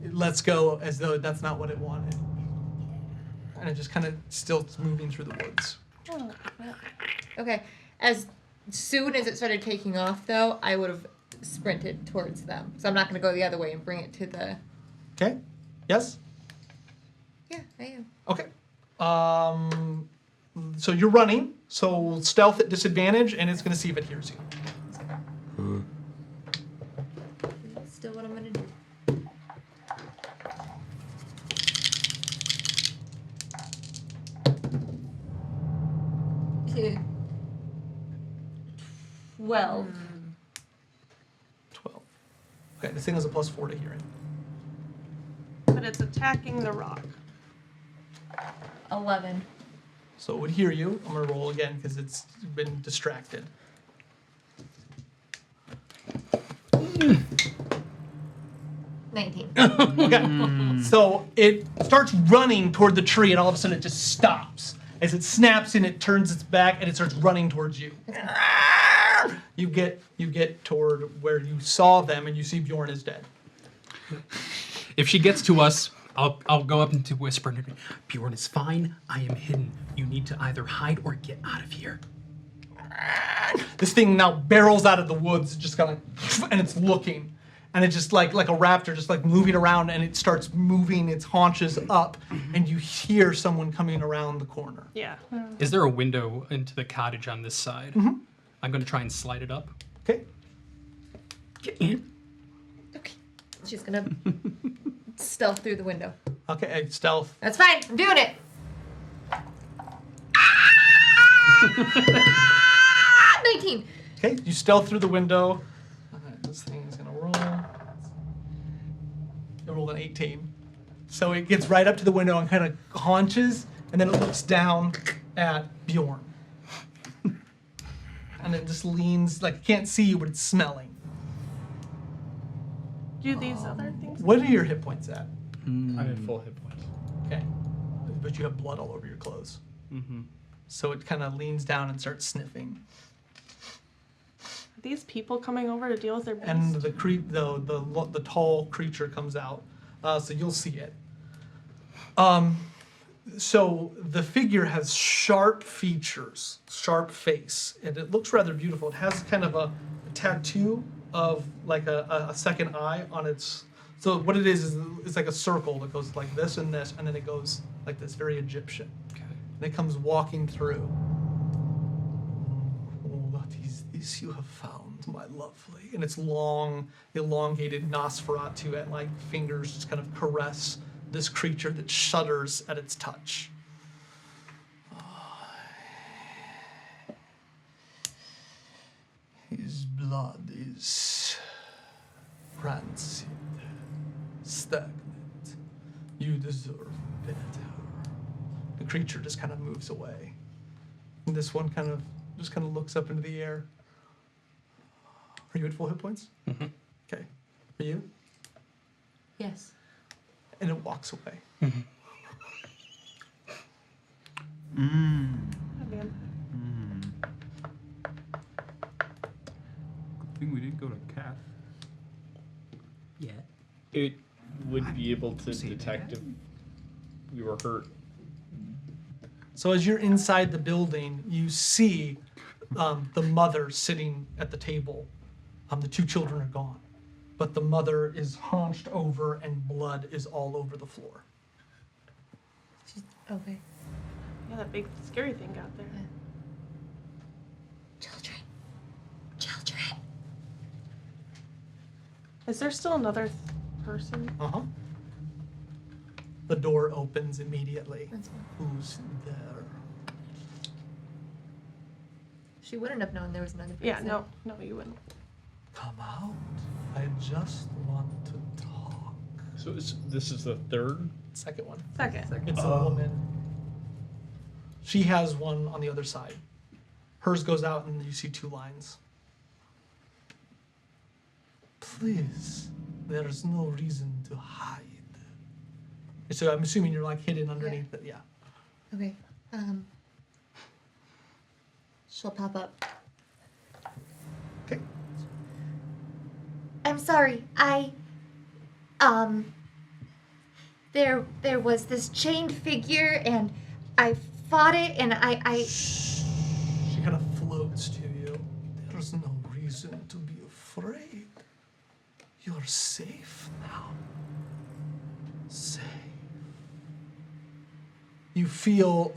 it lets go as though that's not what it wanted. And it just kind of still moving through the woods. Okay. As soon as it started taking off, though, I would have sprinted towards them. So I'm not going to go the other way and bring it to the. Okay? Yes? Yeah, I am. Okay. So you're running. So stealth at disadvantage, and it's going to see if it hears you. That's still what I'm going to do. Two. 12. 12. Okay, this thing has a +4 to hearing. But it's attacking the rock. 11. So it would hear you. I'm going to roll again because it's been distracted. Okay. So it starts running toward the tree, and all of a sudden it just stops. As it snaps and it turns its back, and it starts running towards you. You get toward where you saw them, and you see Bjorn is dead. If she gets to us, I'll go up into whisper. Bjorn is fine. I am hidden. You need to either hide or get out of here. This thing now barrels out of the woods, just kind of, and it's looking. And it's just like a raptor, just like moving around, and it starts moving its haunches up, and you hear someone coming around the corner. Yeah. Is there a window into the cottage on this side? Mm-hmm. I'm going to try and slide it up. Okay. Get in. Okay. She's going to stealth through the window. Okay, stealth. That's fine. I'm doing it. 19. Okay, you stealth through the window. This thing is gonna roll. It rolled an 18. So it gets right up to the window and kind of haunches, and then it looks down at Bjorn. And it just leans, like, it can't see you, but it's smelling. Do these other things? What are your hit points at? I'm at full hit points. Okay. But you have blood all over your clothes. Mm-hmm. So it kind of leans down and starts sniffing. Are these people coming over to deal with their beast? And the tall creature comes out, so you'll see it. So the figure has sharp features, sharp face, and it looks rather beautiful. It has kind of a tattoo of like a second eye on its. So what it is it's like a circle that goes like this, and then it goes like this, very Egyptian. Okay. And it comes walking through. What is this you have found, my lovely? And its long, elongated Nosferatu and like fingers just kind of caress this creature that shudders at its touch. His blood is rancid, stagnant. You deserve better. The creature just kind of moves away. And this one kind of looks up into the air. Are you at full hit points? Mm-hmm. Okay. Are you? Yes. And it walks away. Mmm. Oh, man. Good thing we didn't go to Calf. Yeah. It would be able to detect if we were hurt. So as you're inside the building, you see the mother sitting at the table. The two children are gone, but the mother is hunched over and blood is all over the floor. Okay. Yeah, that big scary thing out there. Children. Children. Is there still another person? Uh-huh. The door opens immediately. That's fine. Who's there? She wouldn't have known there was another person. Yeah, no, you wouldn't. Come out. I just want to talk. So this is the third? Second one. Second. It's a woman. She has one on the other side. Hers goes out and you see two lines. Please, there's no reason to hide. So I'm assuming you're like hidden underneath it, yeah. Okay. She'll pop up. Okay. I'm sorry. There was this chained figure and I fought it and I She kind of floats to you. There's no reason to be afraid. You're safe now. Safe. You feel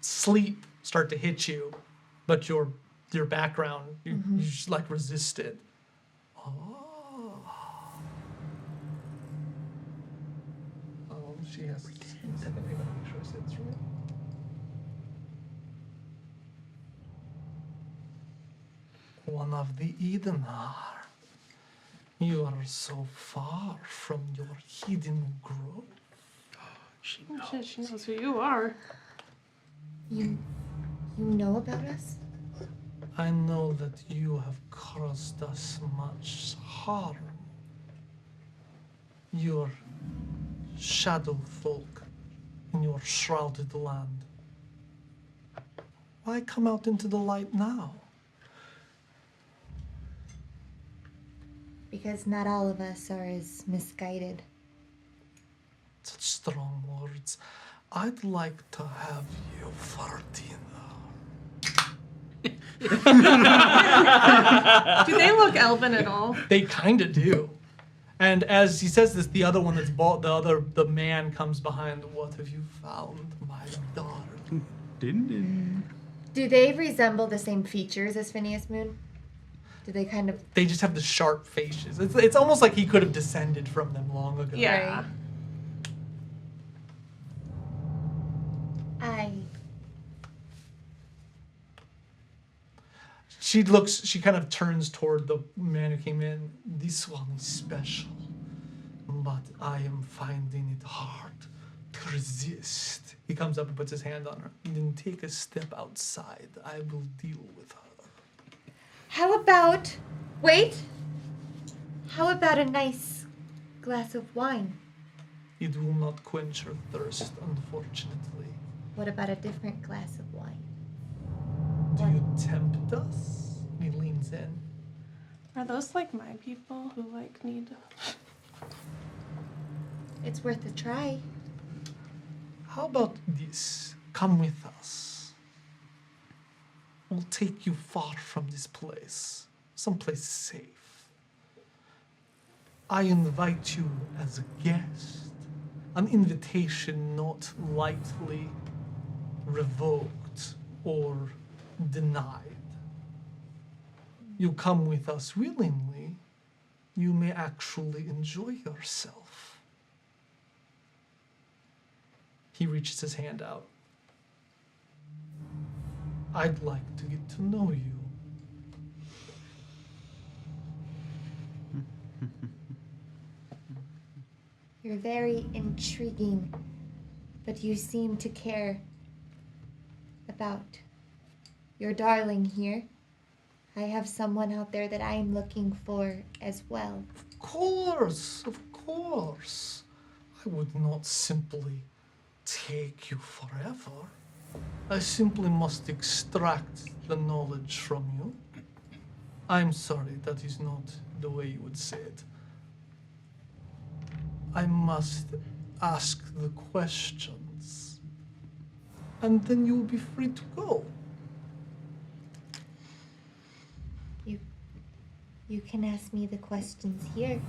sleep start to hit you, but your background, you just like resist it. She has. Make sure I said this right. One of the Edenar. You are so far from your hidden grove. She Oh, knows. shit, she knows who you are. You know about us? I know that you have caused us much harm. Your shadow folk in your shrouded land. Why come out into the light now? Because not all of us are as misguided. Such strong words. I'd like to have you for dinner. Do they look elven at all? They kind of do. And as he says this, the other one that's bald, the man comes behind. What have you found, my daughter? Din. Do they resemble the same features as Phineas Moon? Do they kind of... They just have the sharp faces. It's almost like he could have descended from them long ago. Yeah. She kind of turns toward the man who came in. This one is special, but I am finding it hard to resist. He comes up and puts his hand on her. Then take a step outside. I will deal with her. How about... Wait! How about a nice glass of wine? It will not quench her thirst, unfortunately. What about a different glass of wine? Do you tempt us? He leans in. Are those like my people who like need... It's worth a try. How about this? Come with us. We'll take you far from this place, someplace safe. I invite you as a guest, an invitation not lightly revoked or denied. You come with us willingly, you may actually enjoy yourself. He reaches his hand out. I'd like to get to know you. You're very intriguing, but you seem to care about your darling here. I have someone out there that I am looking for as well. Of course. I would not simply take you forever. I simply must extract the knowledge from you. I'm sorry, that is not the way you would say it. I must ask the questions, and then you will be free to go. You can ask me the questions here.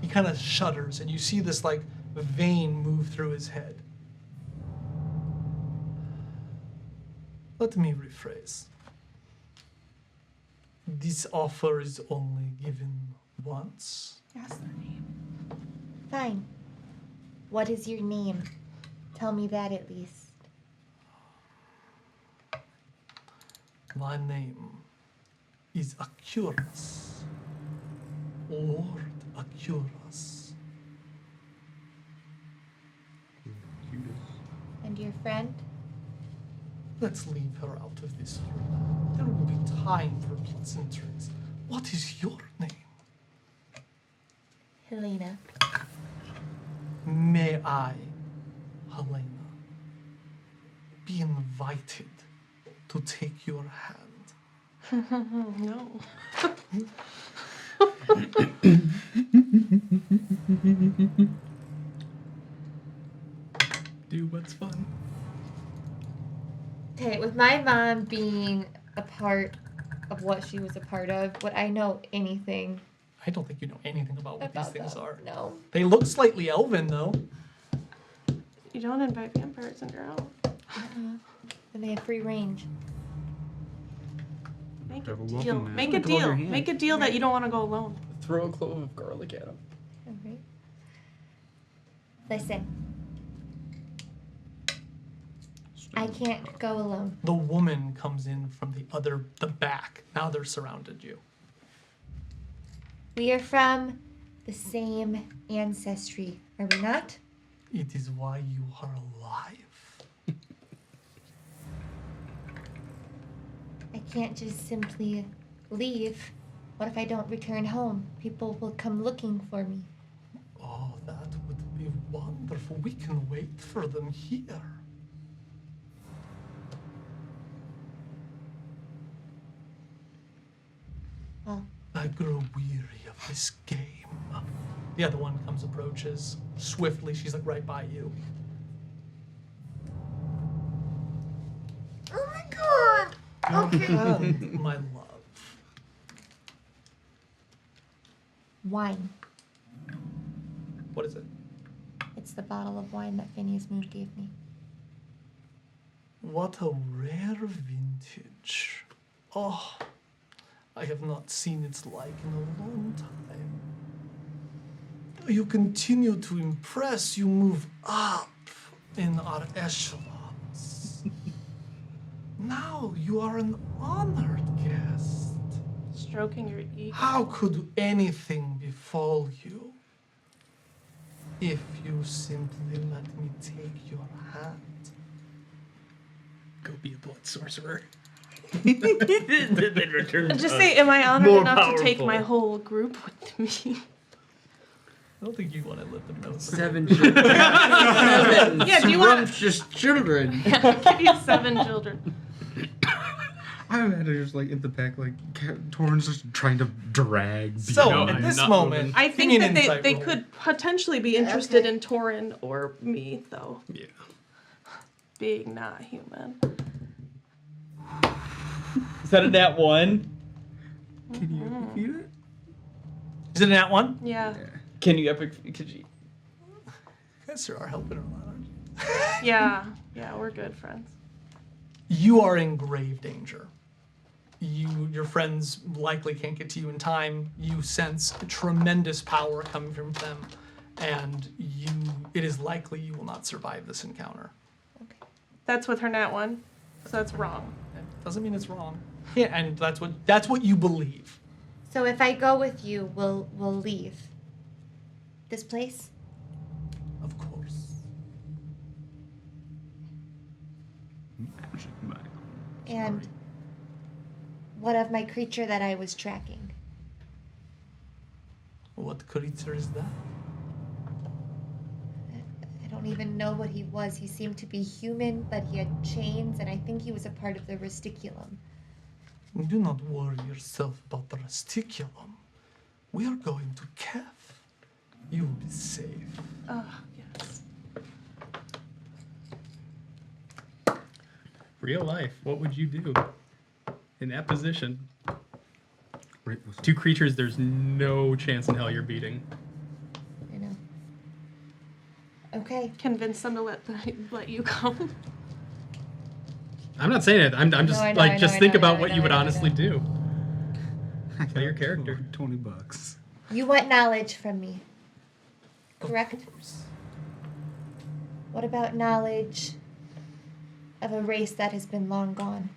He kind of shudders, and you see this like vein move through his head. Let me rephrase. This offer is only given once. Ask their name. Fine. What is your name? Tell me that at least. My name is Acurus. Lord Acurus. And your friend? Let's leave her out of this for now. There will be time for pleasantries. What is your name? Helena. May I, Helena, be invited to take your hand? No. Do what's fun. Okay, with my mom being a part of what she was a part of, would I know anything I don't think you know anything about what about these things them? are. No. They look slightly elven, though. You don't invite vampires into your own. And they have free range. Make a Have a welcome deal. mat. Make a Hold your deal. hand. Make a deal that you don't want to go alone. Throw a clove of garlic at him. Okay. Listen. I can't go alone. The woman comes in from the back. Now they're surrounded you. We are from the same ancestry, are we not? It is why you are alive. I can't just simply leave. What if I don't return home? People will come looking for me. Oh, that would be wonderful. We can wait for them here. Well, I grow weary of this game. The other one approaches swiftly. She's like right by you. oh my god! Okay. And my love. Wine. What is it? It's the bottle of wine that Phineas Moon gave me. What a rare vintage. Oh, I have not seen its like in a long time. You continue to impress. You move up in our echelons. Now you are an honored guest. Stroking your ego. How could anything befall you if you simply let me take your hand? Go be a blood sorcerer. Then return Just to say, am I honored more enough to take powerful. my whole group with me? I don't think you want to let them know. 7 children. 7 Yeah, do you want- scrumptious children. I'll give you 7 children. I imagine just like in the back, like Torrance just trying to drag. So No, at I'm this not moment, moving. I give think me an that insight they roll. could potentially be interested Okay. in Torin or me, though. Yeah. being not human. Is that a nat 1? Can you repeat it? Is it a nat 1? Yeah. Can you epic? Could you? You guys sure are helping her a lot, aren't you? Yeah. Yeah, we're good friends. You are in grave danger. Your friends likely can't get to you in time. You sense tremendous power coming from them, and it is likely you will not survive this encounter. That's with her nat 1, so that's wrong. It doesn't mean it's wrong. Yeah, and that's what you believe. So if I go with you, we'll leave this place? Of course. And what of my creature that I was tracking? What creature is that? I don't even know what he was. He seemed to be human, but he had chains, and I think he was a part of the Rusticulum. Do not worry yourself about the Rusticulum. We are going to Kef. You will be safe. Oh, yes. Real life, what would you do in that position? Right. 2 creatures, there's no chance in hell you're beating. I know. Okay. Convince them to let you go. I'm not saying it. I'm just I know, think about I what know, you would I know, I honestly know. do. I Play your character. $20. You want knowledge from me, correct? What about knowledge of a race that has been long gone?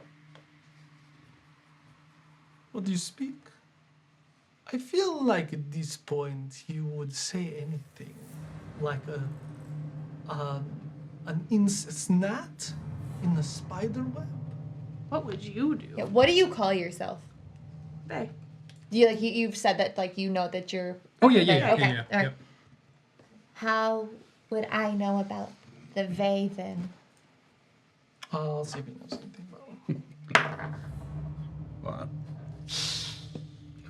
What do you speak? I feel like at this point you would say anything, like an incest gnat in a spider web. What would you do? Yeah, what do you call yourself? They. You've said that you know that you're. Oh yeah. Okay. Yeah. All right. How would I know about the Vey then? I'll see if he knows anything about it. What?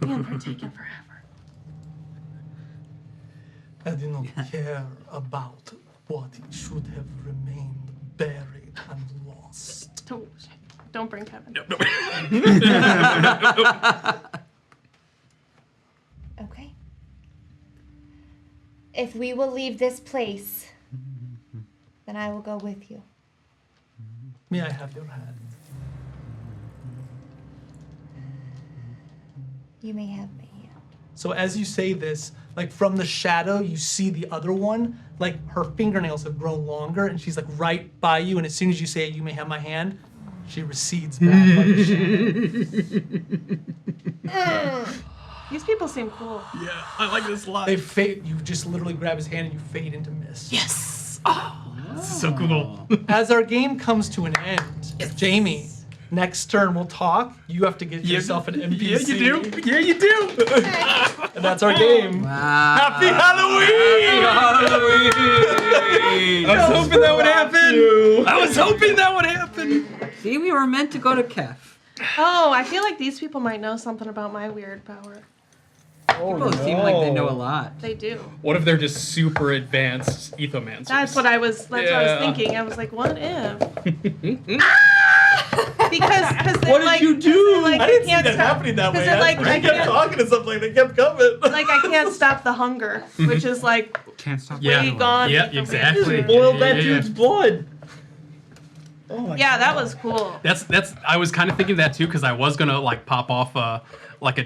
Man, they're taking forever. I do not care about what it should have remained buried and lost. Don't bring Kevin. Okay. If we will leave this place, then I will go with you. May I have your hand? You may have me. So as you say this, like from the shadow, you see the other one, like her fingernails have grown longer and she's like right by you. And as soon as you say, "You may have my hand," she recedes back like a shadow. These people seem cool. Yeah, I like this a lot. They fade. You just literally grab his hand and you fade into mist. Yes. Oh, this is so cool. As our game comes to an end, Jamie, next turn we'll talk. You have to get yourself an NPC. Yeah, you do. Yeah, you do. And that's our game. Wow. Happy Halloween! I was hoping that would happen. I was hoping that would happen. See, we were meant to go to Kef. Oh, I feel like these people might know something about my weird power. People seem like they know a lot. They do. What if they're just super advanced ethomancers? That's what I was thinking. I was like, what if? Because What did you do? Like, I didn't see can't that stop- happening that way. 'cause it, like, I I kept can't- talking to something, they kept coming. Like I can't stop the hunger, which is like Can't stop. Yeah. way gone. Yeah, from exactly. the- Boiled that Yeah. dude's blood. Oh my Yeah, that was cool. That's. I was kind of thinking that too because I was gonna like pop off like a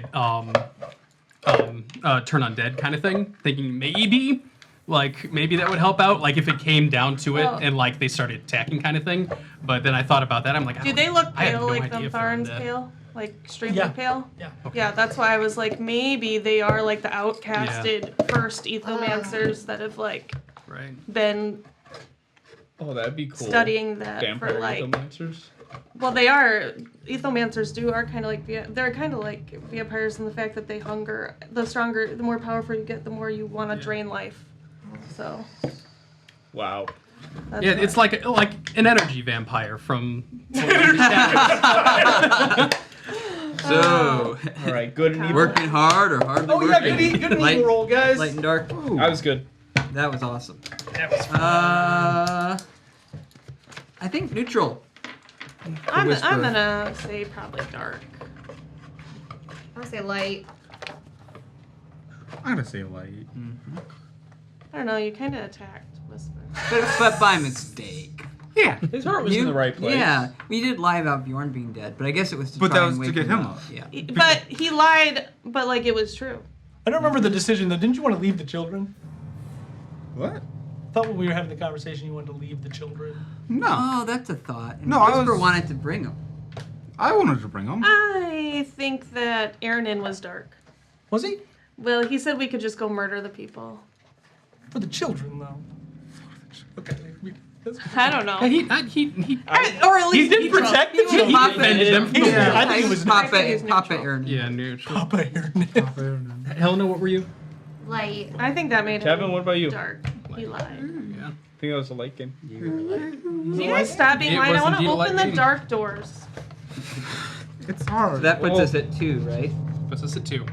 turn undead kind of thing, thinking maybe that would help out, like if it came down to it Oh. and like they started attacking kind of thing. But then I thought about that. I'm like, Do they look I have pale no like idea them if they're Tharn's undead. pale? Like extremely Yeah. pale? Yeah. Yeah, that's why I was like, maybe they are like the outcasted first ethomancers that have like Right. been Oh, that'd be cool. studying that Vampire for like. ethomancers. Well, they are. Ethomancers are kind of like they're kind of like vampires in the fact that they hunger. The stronger, the more powerful you get, the more you want to drain life. So. Wow. That's Yeah, why. it's like an energy vampire from. So, All right, good and evil. working hard or hardly Oh yeah, working? good and Light- evil roll, guys. Light and dark. I was good. That was awesome. That was I think neutral. I'm whisper. gonna say probably dark. I'll say light. I'm gonna say light. I don't know. You kind of attacked Whisper. But by mistake. Yeah. His heart was in the right place. Yeah, we did lie about Bjorn being dead, but I guess it was to But try that and was to wake get him up. up. Yeah. But he lied. But like it was true. I don't remember the decision though. Didn't you want to leave the children? What? I thought when we were having the conversation, you wanted to leave the children. No. Oh, that's a thought. And No, I Whisper was- wanted to bring him. I wanted to bring him. I think that Aaronin was dark. Was he? Well, he said we could just go murder the people. For the children, though. Okay. I don't know. He Or at least did protect the He was children. Papa, defended them from the yeah, I think it was Papa, I think he was Papa neutral. Aaron. Yeah, neutral. Papa Aaron. Helena, what were you? Light. I think that made Kevin, him what about you? dark. He lied. Yeah. I think that was a light game. Can you guys stop being It lying? I was want to indeed a open light the game. dark doors. It's hard. That puts Whoa. us at 2, right? Puts us at 2.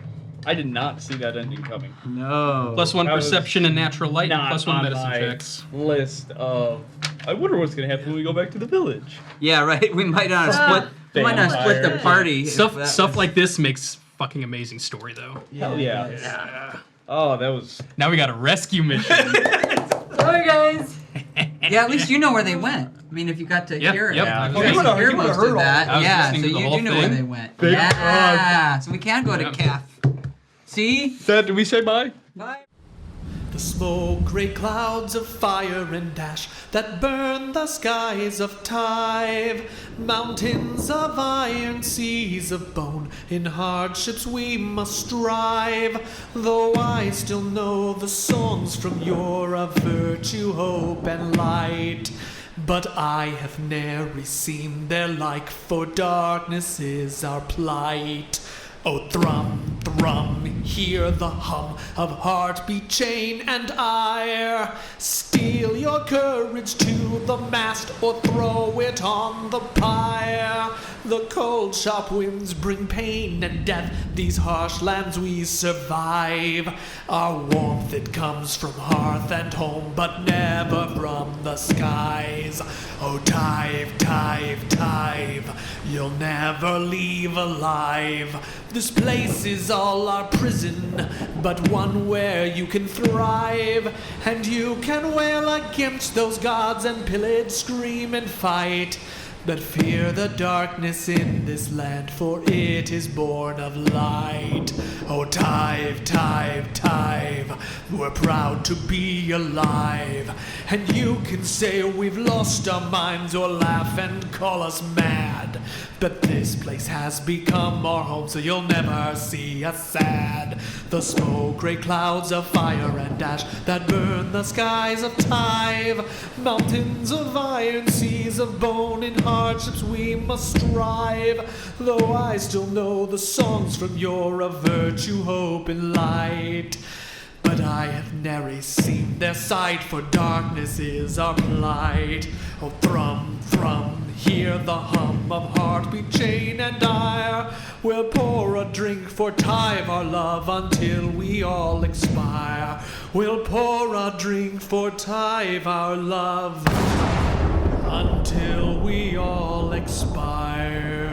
I did not see that ending coming. No. Plus 1 That was perception and natural light, Not plus 1 on medicine my checks. list of. I wonder what's gonna happen when we go back to the village. Yeah, right. We might not split. We might not split the Vampire. party. if Stuff that stuff was- like this makes fucking amazing story though. Hell yeah. Oh, that was. Now we got a rescue mission. Sorry, guys. Yeah, at least you know where they went. I mean, if you got to Yep, hear yep. it, I you was guys listening. hear You would've most heard of all that. I was Yeah, listening so to the you whole do know where thing. they went. Thank Yeah, so we can go to Yep. Calf. See? Dad, did we say bye? Bye. The smoke, gray clouds of fire and ash that burn the skies of Tyve. Mountains of iron, seas of bone, in hardships we must strive. Though I still know the songs from yore of virtue, hope, and light. But I have ne'er seen their like, for darkness is our plight. Oh, thrum, thrum, hear the hum of heartbeat, chain, and ire. Steel your courage to the mast, or throw it on the pyre. The cold, sharp winds bring pain and death, these harsh lands we survive. Our warmth, it comes from hearth and home, but never from the skies. Oh, Tyve, Tyve, Tyve, you'll never leave alive. This place is all our prison, but one where you can thrive. And you can wail against those gods and pillage, scream and fight. But fear the darkness in this land, for it is born of light. Oh, Tyve, Tyve, Tyve, we're proud to be alive. And you can say we've lost our minds, or laugh and call us mad. But this place has become our home, so you'll never see us sad. The smoke, gray clouds of fire and ash that burn the skies of Tyve. Mountains of iron, seas of bone, in hardships we must strive. Though I still know the songs from yore of virtue, hope, and light. But I have ne'er seen their sight, for darkness is our plight. Oh, thrum, thrum, hear the hum of heartbeat, chain, and ire. We'll pour a drink for Tyve, our love, until we all expire. We'll pour a drink for Tyve, our love, until we all expire.